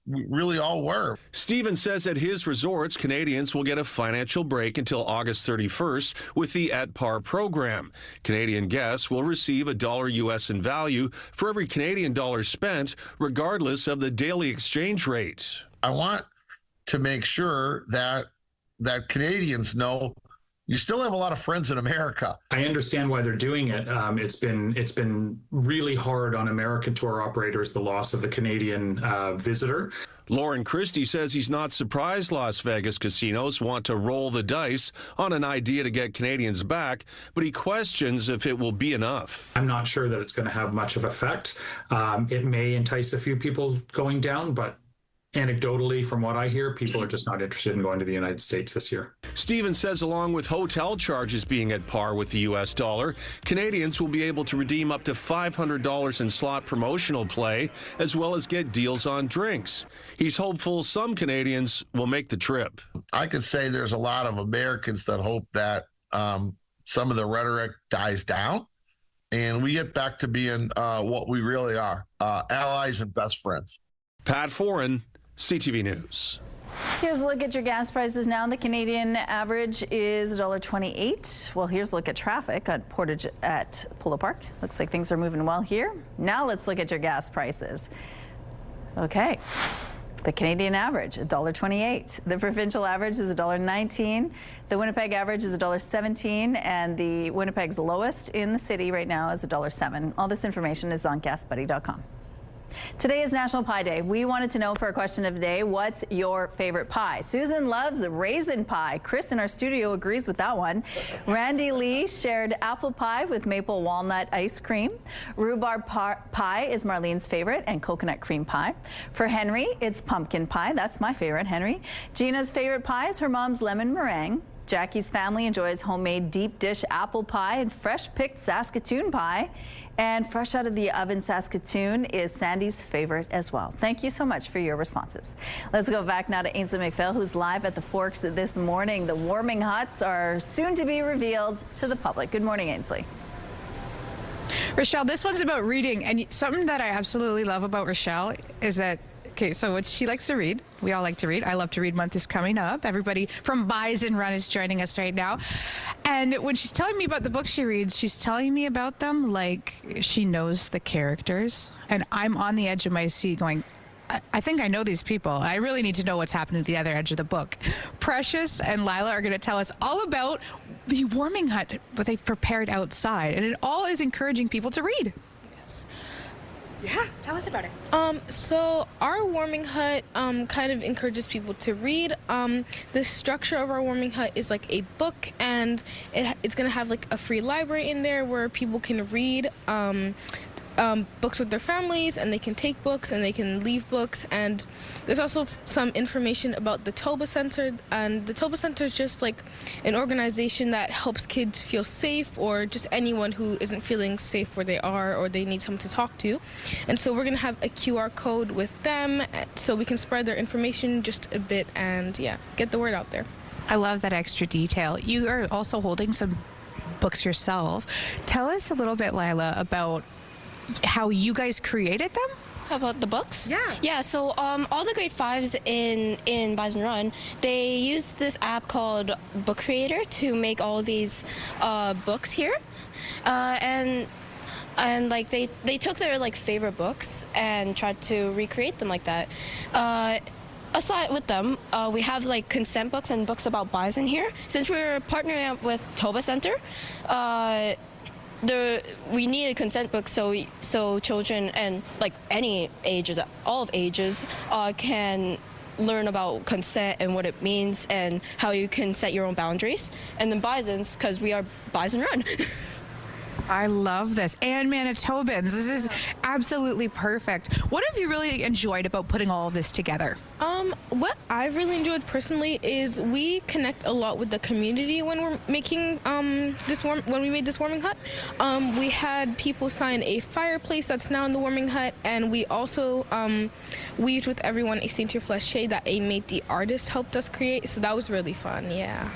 really all were. Stevens says at his resorts, Canadians will get a financial break until August 31st with the At Par program. Canadian guests will receive $1 U.S. in value for every Canadian dollar spent, regardless of the daily exchange rate. I want to make sure that Canadians know you still have a lot of friends in America. I understand why they're doing it. It's been really hard on American tour operators, the loss of the Canadian visitor. Lauren Christie says he's not surprised Las Vegas casinos want to roll the dice on an idea to get Canadians back, but he questions if it will be enough. I'm not sure that it's going to have much of effect. It may entice a few people going down, but anecdotally, from what I hear, people are just not interested in going to the United States this year. Stevens says along with hotel charges being at par with the U.S. dollar, Canadians will be able to redeem up to $500 in slot promotional play, as well as get deals on drinks. He's hopeful some Canadians will make the trip. I could say there's a lot of Americans that hope that some of the rhetoric dies down and we get back to being what we really are, allies and best friends. Pat Foran, CTV News. Here's a look at your gas prices now. The Canadian average is $1.28. Well, here's a look at traffic at Portage at Polo Park. Looks like things are moving well here. Now let's look at your gas prices. Okay. The Canadian average, $1.28. The provincial average is $1.19. The Winnipeg average is $1.17, and the Winnipeg's lowest in the city right now is $1.07. All this information is on GasBuddy.com. Today is National Pie Day. We wanted to know for our question of the day, what's your favorite pie? Susan loves raisin pie. Chris in our studio agrees with that one. Randy Lee shared apple pie with maple walnut ice cream. Rhubarb pie is Marlene's favorite, and coconut cream pie. For Henry, it's pumpkin pie. That's my favorite, Henry. Gina's favorite pie is her mom's lemon meringue. Jackie's family enjoys homemade deep dish apple pie and fresh picked Saskatoon pie. And fresh out of the oven Saskatoon is Sandy's favorite as well. Thank you so much for your responses. Let's go back now to Ainsley McPhail, who's live at the Forks this morning. The warming huts are soon to be revealed to the public. Good morning, Ainsley. Rochelle, this one's about reading, and something that I absolutely love about Rochelle is that, okay, so what she likes to read. We all like to read. I Love to Read Month is coming up. Everybody from Bison Run is joining us right now. And when she's telling me about the books she reads, she's telling me about them like she knows the characters. And I'm on the edge of my seat going, I think I know these people. I really need to know what's happening at the other edge of the book. Precious and Lila are going to tell us all about the warming hut that they've prepared outside. And it all is encouraging people to read. Yes. Yeah, tell us about it. So our warming hut kind of encourages people to read. The structure of our warming hut is like a book, and it's going to have like a free library in there where people can read books with their families, and they can take books and they can leave books. And there's also some information about the Toba Center, and the Toba Center is just like an organization that helps kids feel safe, or just anyone who isn't feeling safe where they are or they need someone to talk to. And so we're going to have a QR code with them so we can spread their information just a bit and get the word out there. I love that extra detail. You are also holding some books yourself. Tell us a little bit, Lila, about how you guys created them? About the books? Yeah. Yeah, so all the grade 5s in Bison Run, they use this app called Book Creator to make all these books here. And like they took their like favorite books and tried to recreate them like that. Aside with them, we have like consent books and books about bison here. Since we're partnering up with Toba Center, we needed consent books so children and like any ages, all of ages, can learn about consent and what it means and how you can set your own boundaries. And then bisons, because we are Bison Run. I love this. And Manitobans, this is absolutely perfect. What have you really enjoyed about putting all of this together? What I've really enjoyed personally is we connect a lot with the community when we're making when we made this warming hut. We had people sign a fireplace that's now in the warming hut, and we also weaved with everyone a Saint Your Flesh shade that a Métis artist helped us create. So that was really fun. Yeah.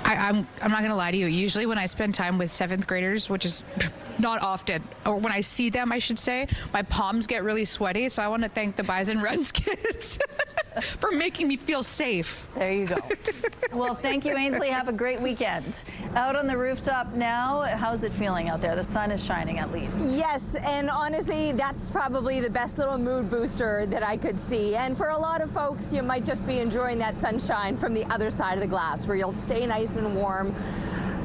I'm not going to lie to you. Usually when I spend time with 7th graders, which is not often, or when I see them, I should say, my palms get really sweaty. So I want to thank the Bison Runs kids for making me feel safe. There you go. Well, thank you, Ainsley. Have a great weekend. Out on the rooftop now, how's it feeling out there? The sun is shining at least. Yes, and honestly, that's probably the best little mood booster that I could see. And for a lot of folks, you might just be enjoying that sunshine from the other side of the glass, where you'll stay nice and warm.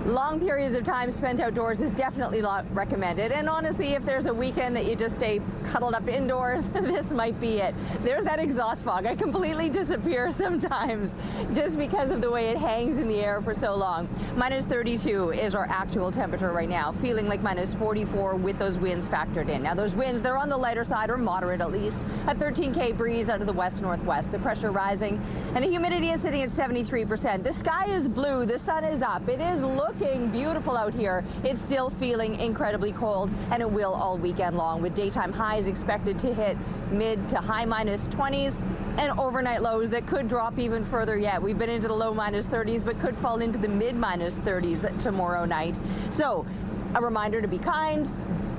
Long periods of time spent outdoors is definitely not recommended. And honestly, if there's a weekend that you just stay cuddled up indoors, this might be it. There's that exhaust fog. I completely disappear sometimes just because of the way it hangs in the air for so long. Minus 32 is our actual temperature right now, feeling like minus 44 with those winds factored in. Now those winds, they're on the lighter side, or moderate at least. A 13K breeze out of the west-northwest. The pressure rising, and the humidity is sitting at 73%. The sky is blue. The sun is up. It is looking beautiful out here. It's still feeling incredibly cold, and it will all weekend long, with daytime highs expected to hit mid to high minus 20s and overnight lows that could drop even further yet. We've been into the low minus 30s, but could fall into the mid minus 30s tomorrow night. So a reminder to be kind,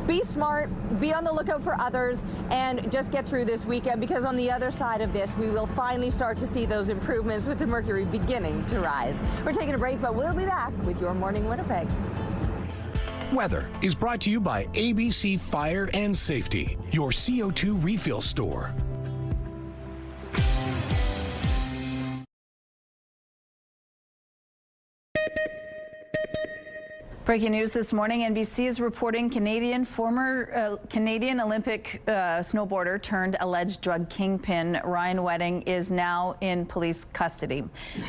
be smart, be on the lookout for others, and just get through this weekend, because on the other side of this, we will finally start to see those improvements with the mercury beginning to rise. We're taking a break, but we'll be back with Your Morning Winnipeg. Weather is brought to you by ABC Fire and Safety, your CO2 refill store. Breaking news this morning, NBC is reporting former Canadian Olympic snowboarder turned alleged drug kingpin Ryan Wedding is now in police custody.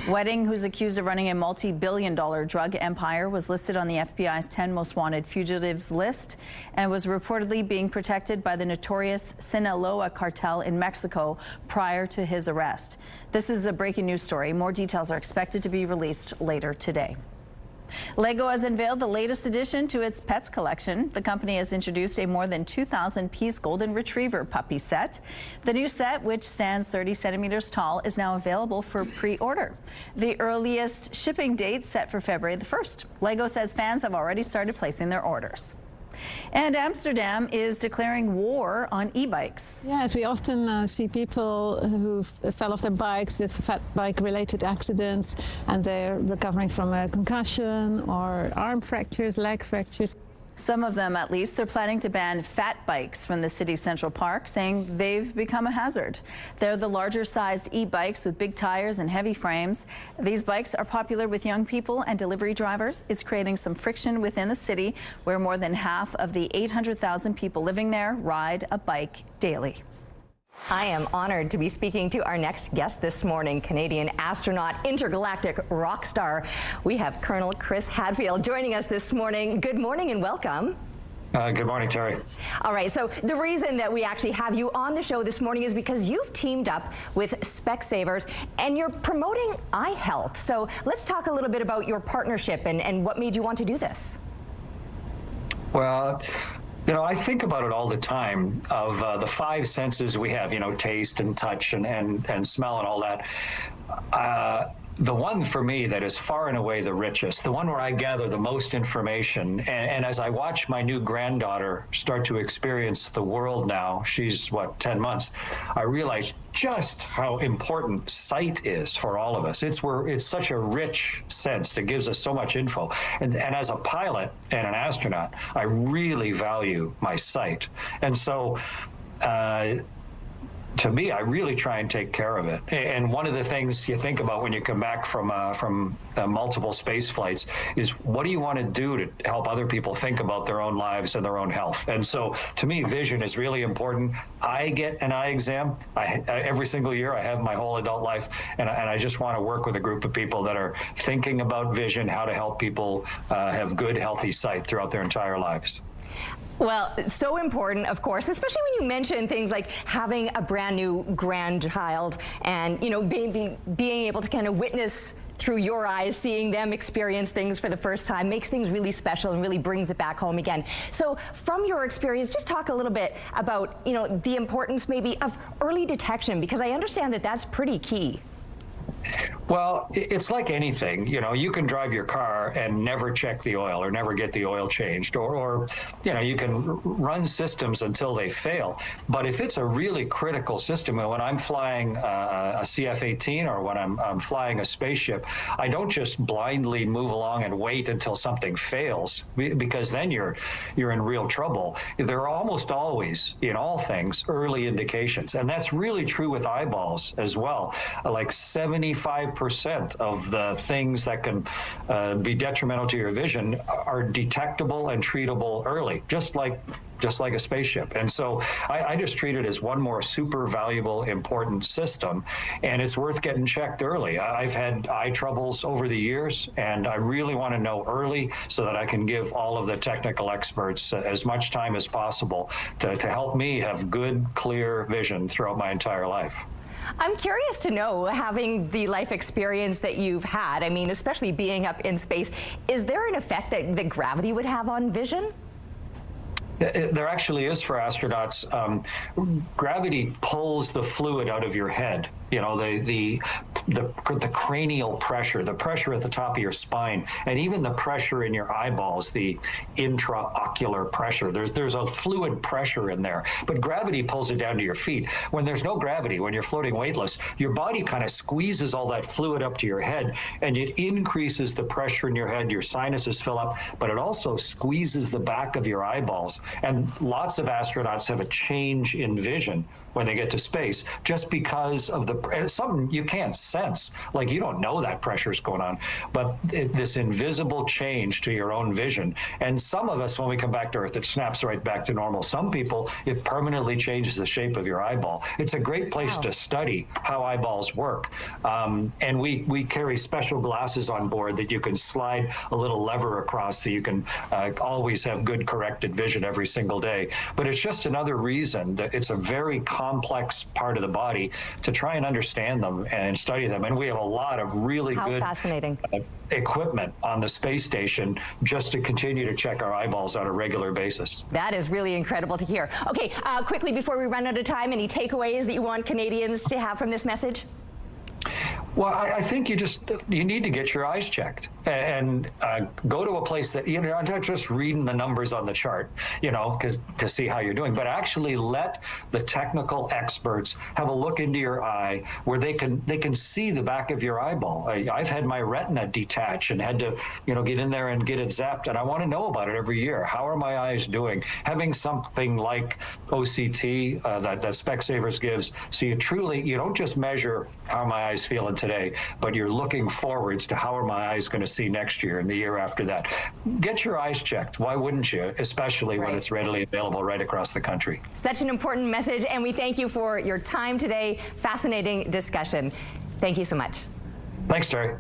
Wedding, who's accused of running a multi-billion-dollar drug empire, was listed on the FBI's 10 most wanted fugitives list and was reportedly being protected by the notorious Sinaloa cartel in Mexico prior to his arrest. This is a breaking news story. More details are expected to be released later today. Lego has unveiled the latest addition to its pets collection. The company has introduced a more than 2,000-piece golden retriever puppy set. The new set, which stands 30 centimeters tall, is now available for pre-order. The earliest shipping date set for February the 1st. Lego says fans have already started placing their orders. And Amsterdam is declaring war on e-bikes. Yes, we often see people who fell off their bikes with fat bike-related accidents, and they're recovering from a concussion or arm fractures, leg fractures. Some of them, at least, they're planning to ban fat bikes from the city's Central Park, saying they've become a hazard. They're the larger-sized e-bikes with big tires and heavy frames. These bikes are popular with young people and delivery drivers. It's creating some friction within the city, where more than half of the 800,000 people living there ride a bike daily. I am honored to be speaking to our next guest this morning, Canadian astronaut, intergalactic rock star. We have Colonel Chris Hadfield joining us this morning. Good morning and welcome. Good morning, Terry. All right, so the reason that we actually have you on the show this morning is because you've teamed up with Specsavers and you're promoting eye health. So let's talk a little bit about your partnership and what made you want to do this. Well, you know, I think about it all the time of the five senses we have, you know, taste and touch and smell and all that. The one for me that is far and away the richest, the one where I gather the most information, and as I watch my new granddaughter start to experience the world now, she's, 10 months, I realize just how important sight is for all of us. It's such a rich sense that gives us so much info. And as a pilot and an astronaut, I really value my sight. And so, to me, I really try and take care of it. And one of the things you think about when you come back from multiple space flights is, what do you want to do to help other people think about their own lives and their own health? And so, to me, vision is really important. I get an eye exam every single year. I have my whole adult life, and I just want to work with a group of people that are thinking about vision, how to help people have good, healthy sight throughout their entire lives. Well, so important, of course, especially when you mention things like having a brand new grandchild and, you know, being able to kind of witness through your eyes, seeing them experience things for the first time makes things really special and really brings it back home again. So from your experience, just talk a little bit about, you know, the importance maybe of early detection, because I understand that that's pretty key. Well, it's like anything. You know, you can drive your car and never check the oil or never get the oil changed, or you know, you can run systems until they fail. But if it's a really critical system, when I'm flying a CF-18 or when I'm flying a spaceship, I don't just blindly move along and wait until something fails, because then you're in real trouble. There are almost always, in all things, early indications, and that's really true with eyeballs as well. Like 75% of the things that can be detrimental to your vision are detectable and treatable early, just like a spaceship. And so I just treat it as one more super valuable, important system, and it's worth getting checked early. I've had eye troubles over the years, and I really want to know early so that I can give all of the technical experts as much time as possible to help me have good, clear vision throughout my entire life. I'm curious to know, having the life experience that you've had, I mean, especially being up in space, is there an effect that gravity would have on vision? There actually is for astronauts. Gravity pulls the fluid out of your head. You know, the cranial pressure, the pressure at the top of your spine, and even the pressure in your eyeballs, the intraocular pressure. There's a fluid pressure in there, but gravity pulls it down to your feet. When there's no gravity, when you're floating weightless, your body kind of squeezes all that fluid up to your head, and it increases the pressure in your head. Your sinuses fill up, but it also squeezes the back of your eyeballs. And lots of astronauts have a change in vision when they get to space, just because of it's something you can't sense. Like, you don't know that pressure's going on, but this invisible change to your own vision. And some of us, when we come back to Earth, it snaps right back to normal. Some people, it permanently changes the shape of your eyeball. It's a great place to study how eyeballs work. And we carry special glasses on board that you can slide a little lever across, so you can always have good corrected vision every single day. But it's just another reason that it's a very complex part of the body to try and understand them and study them. And we have a lot of really good fascinating equipment on the space station just to continue to check our eyeballs on a regular basis. That is really incredible to hear. Okay, quickly before we run out of time, any takeaways that you want Canadians to have from this message? Well, I think you need to get your eyes checked and go to a place that, you're not just reading the numbers on the chart, because to see how you're doing, but actually let the technical experts have a look into your eye where they can see the back of your eyeball. I've had my retina detach and had to, get in there and get it zapped, and I want to know about it every year. How are my eyes doing? Having something like OCT that Specsavers gives, so you don't just measure how my eyes feeling today, but you're looking forwards to how are my eyes going to see next year and the year after that. Get your eyes checked. Why wouldn't you? Especially when it's readily available right across the country. Such an important message, and we thank you for your time today. Fascinating discussion. Thank you so much. Thanks, Terry.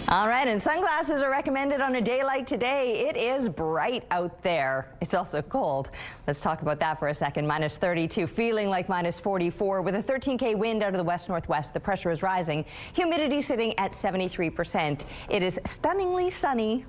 All right, and sunglasses are recommended on a day like today. It is bright out there. It's also cold. Let's talk about that for a second. Minus 32, feeling like minus 44 with a 13K wind out of the west-northwest. The pressure is rising. Humidity sitting at 73%. It is stunningly sunny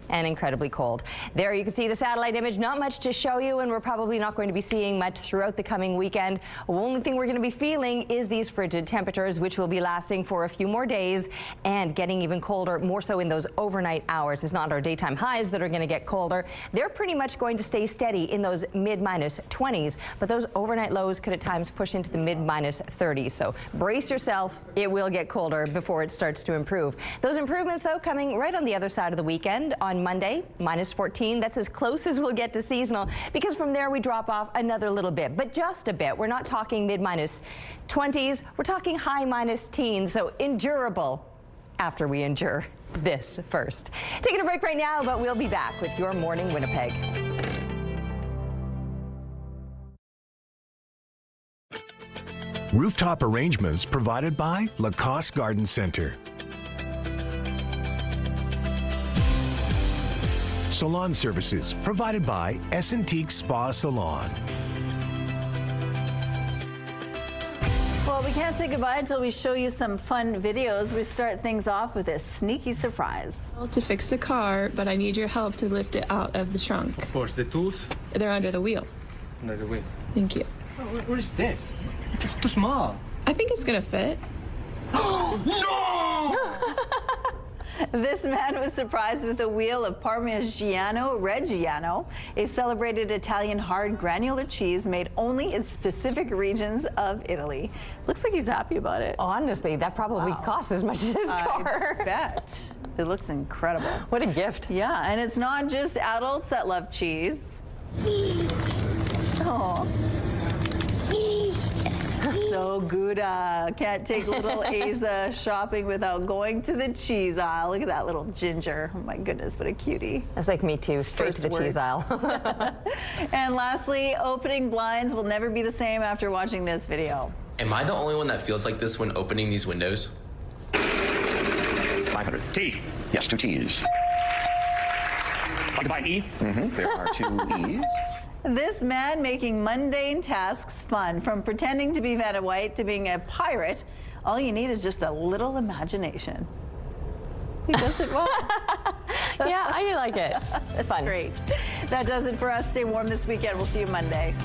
and incredibly cold. There you can see the satellite image. Not much to show you, and we're probably not going to be seeing much throughout the coming weekend. The only thing we're going to be feeling is these frigid temperatures, which will be lasting for a few more days and getting even colder, more so in those overnight hours. It's not our daytime highs that are going to get colder. They're pretty much going to stay steady in those mid-minus 20s, but those overnight lows could at times push into the mid-minus 30s. So brace yourself. It will get colder before it starts to improve. Those improvements, though, coming right on the other side of the weekend. On Monday, minus 14. That's as close as we'll get to seasonal, because from there we drop off another little bit, but just a bit. We're not talking mid-minus 20s. We're talking high minus teens, so endurable after we endure this first. Taking a break right now, but we'll be back with Your Morning Winnipeg. Rooftop arrangements provided by Lacoste Garden Center. Salon services provided by Essentique Spa Salon. Well, we can't say goodbye until we show you some fun videos. We start things off with a sneaky surprise. To fix the car, but I need your help to lift it out of the trunk. Of course, the tools? They're under the wheel. Under the wheel. Thank you. Oh, what is this? It's too small. I think it's gonna fit. No! This man was surprised with a wheel of Parmigiano Reggiano, a celebrated Italian hard granular cheese made only in specific regions of Italy. Looks like he's happy about it. Honestly, that probably costs as much as his car. I bet. It looks incredible. What a gift. Yeah, and it's not just adults that love cheese. Oh. So good. Can't take little Asa shopping without going to the cheese aisle. Look at that little ginger. Oh my goodness, what a cutie. That's like me too, straight to the cheese aisle. And lastly, opening blinds will never be the same after watching this video. Am I the only one that feels like this when opening these windows? 500. T. Yes, 2 T's. Like by E? Mm-hmm. There are 2 E's. This man making mundane tasks fun, from pretending to be Vanna White to being a pirate. All you need is just a little imagination. He does it well. Yeah, I like it. That's fun. Great. That does it for us. Stay warm this weekend. We'll see you Monday.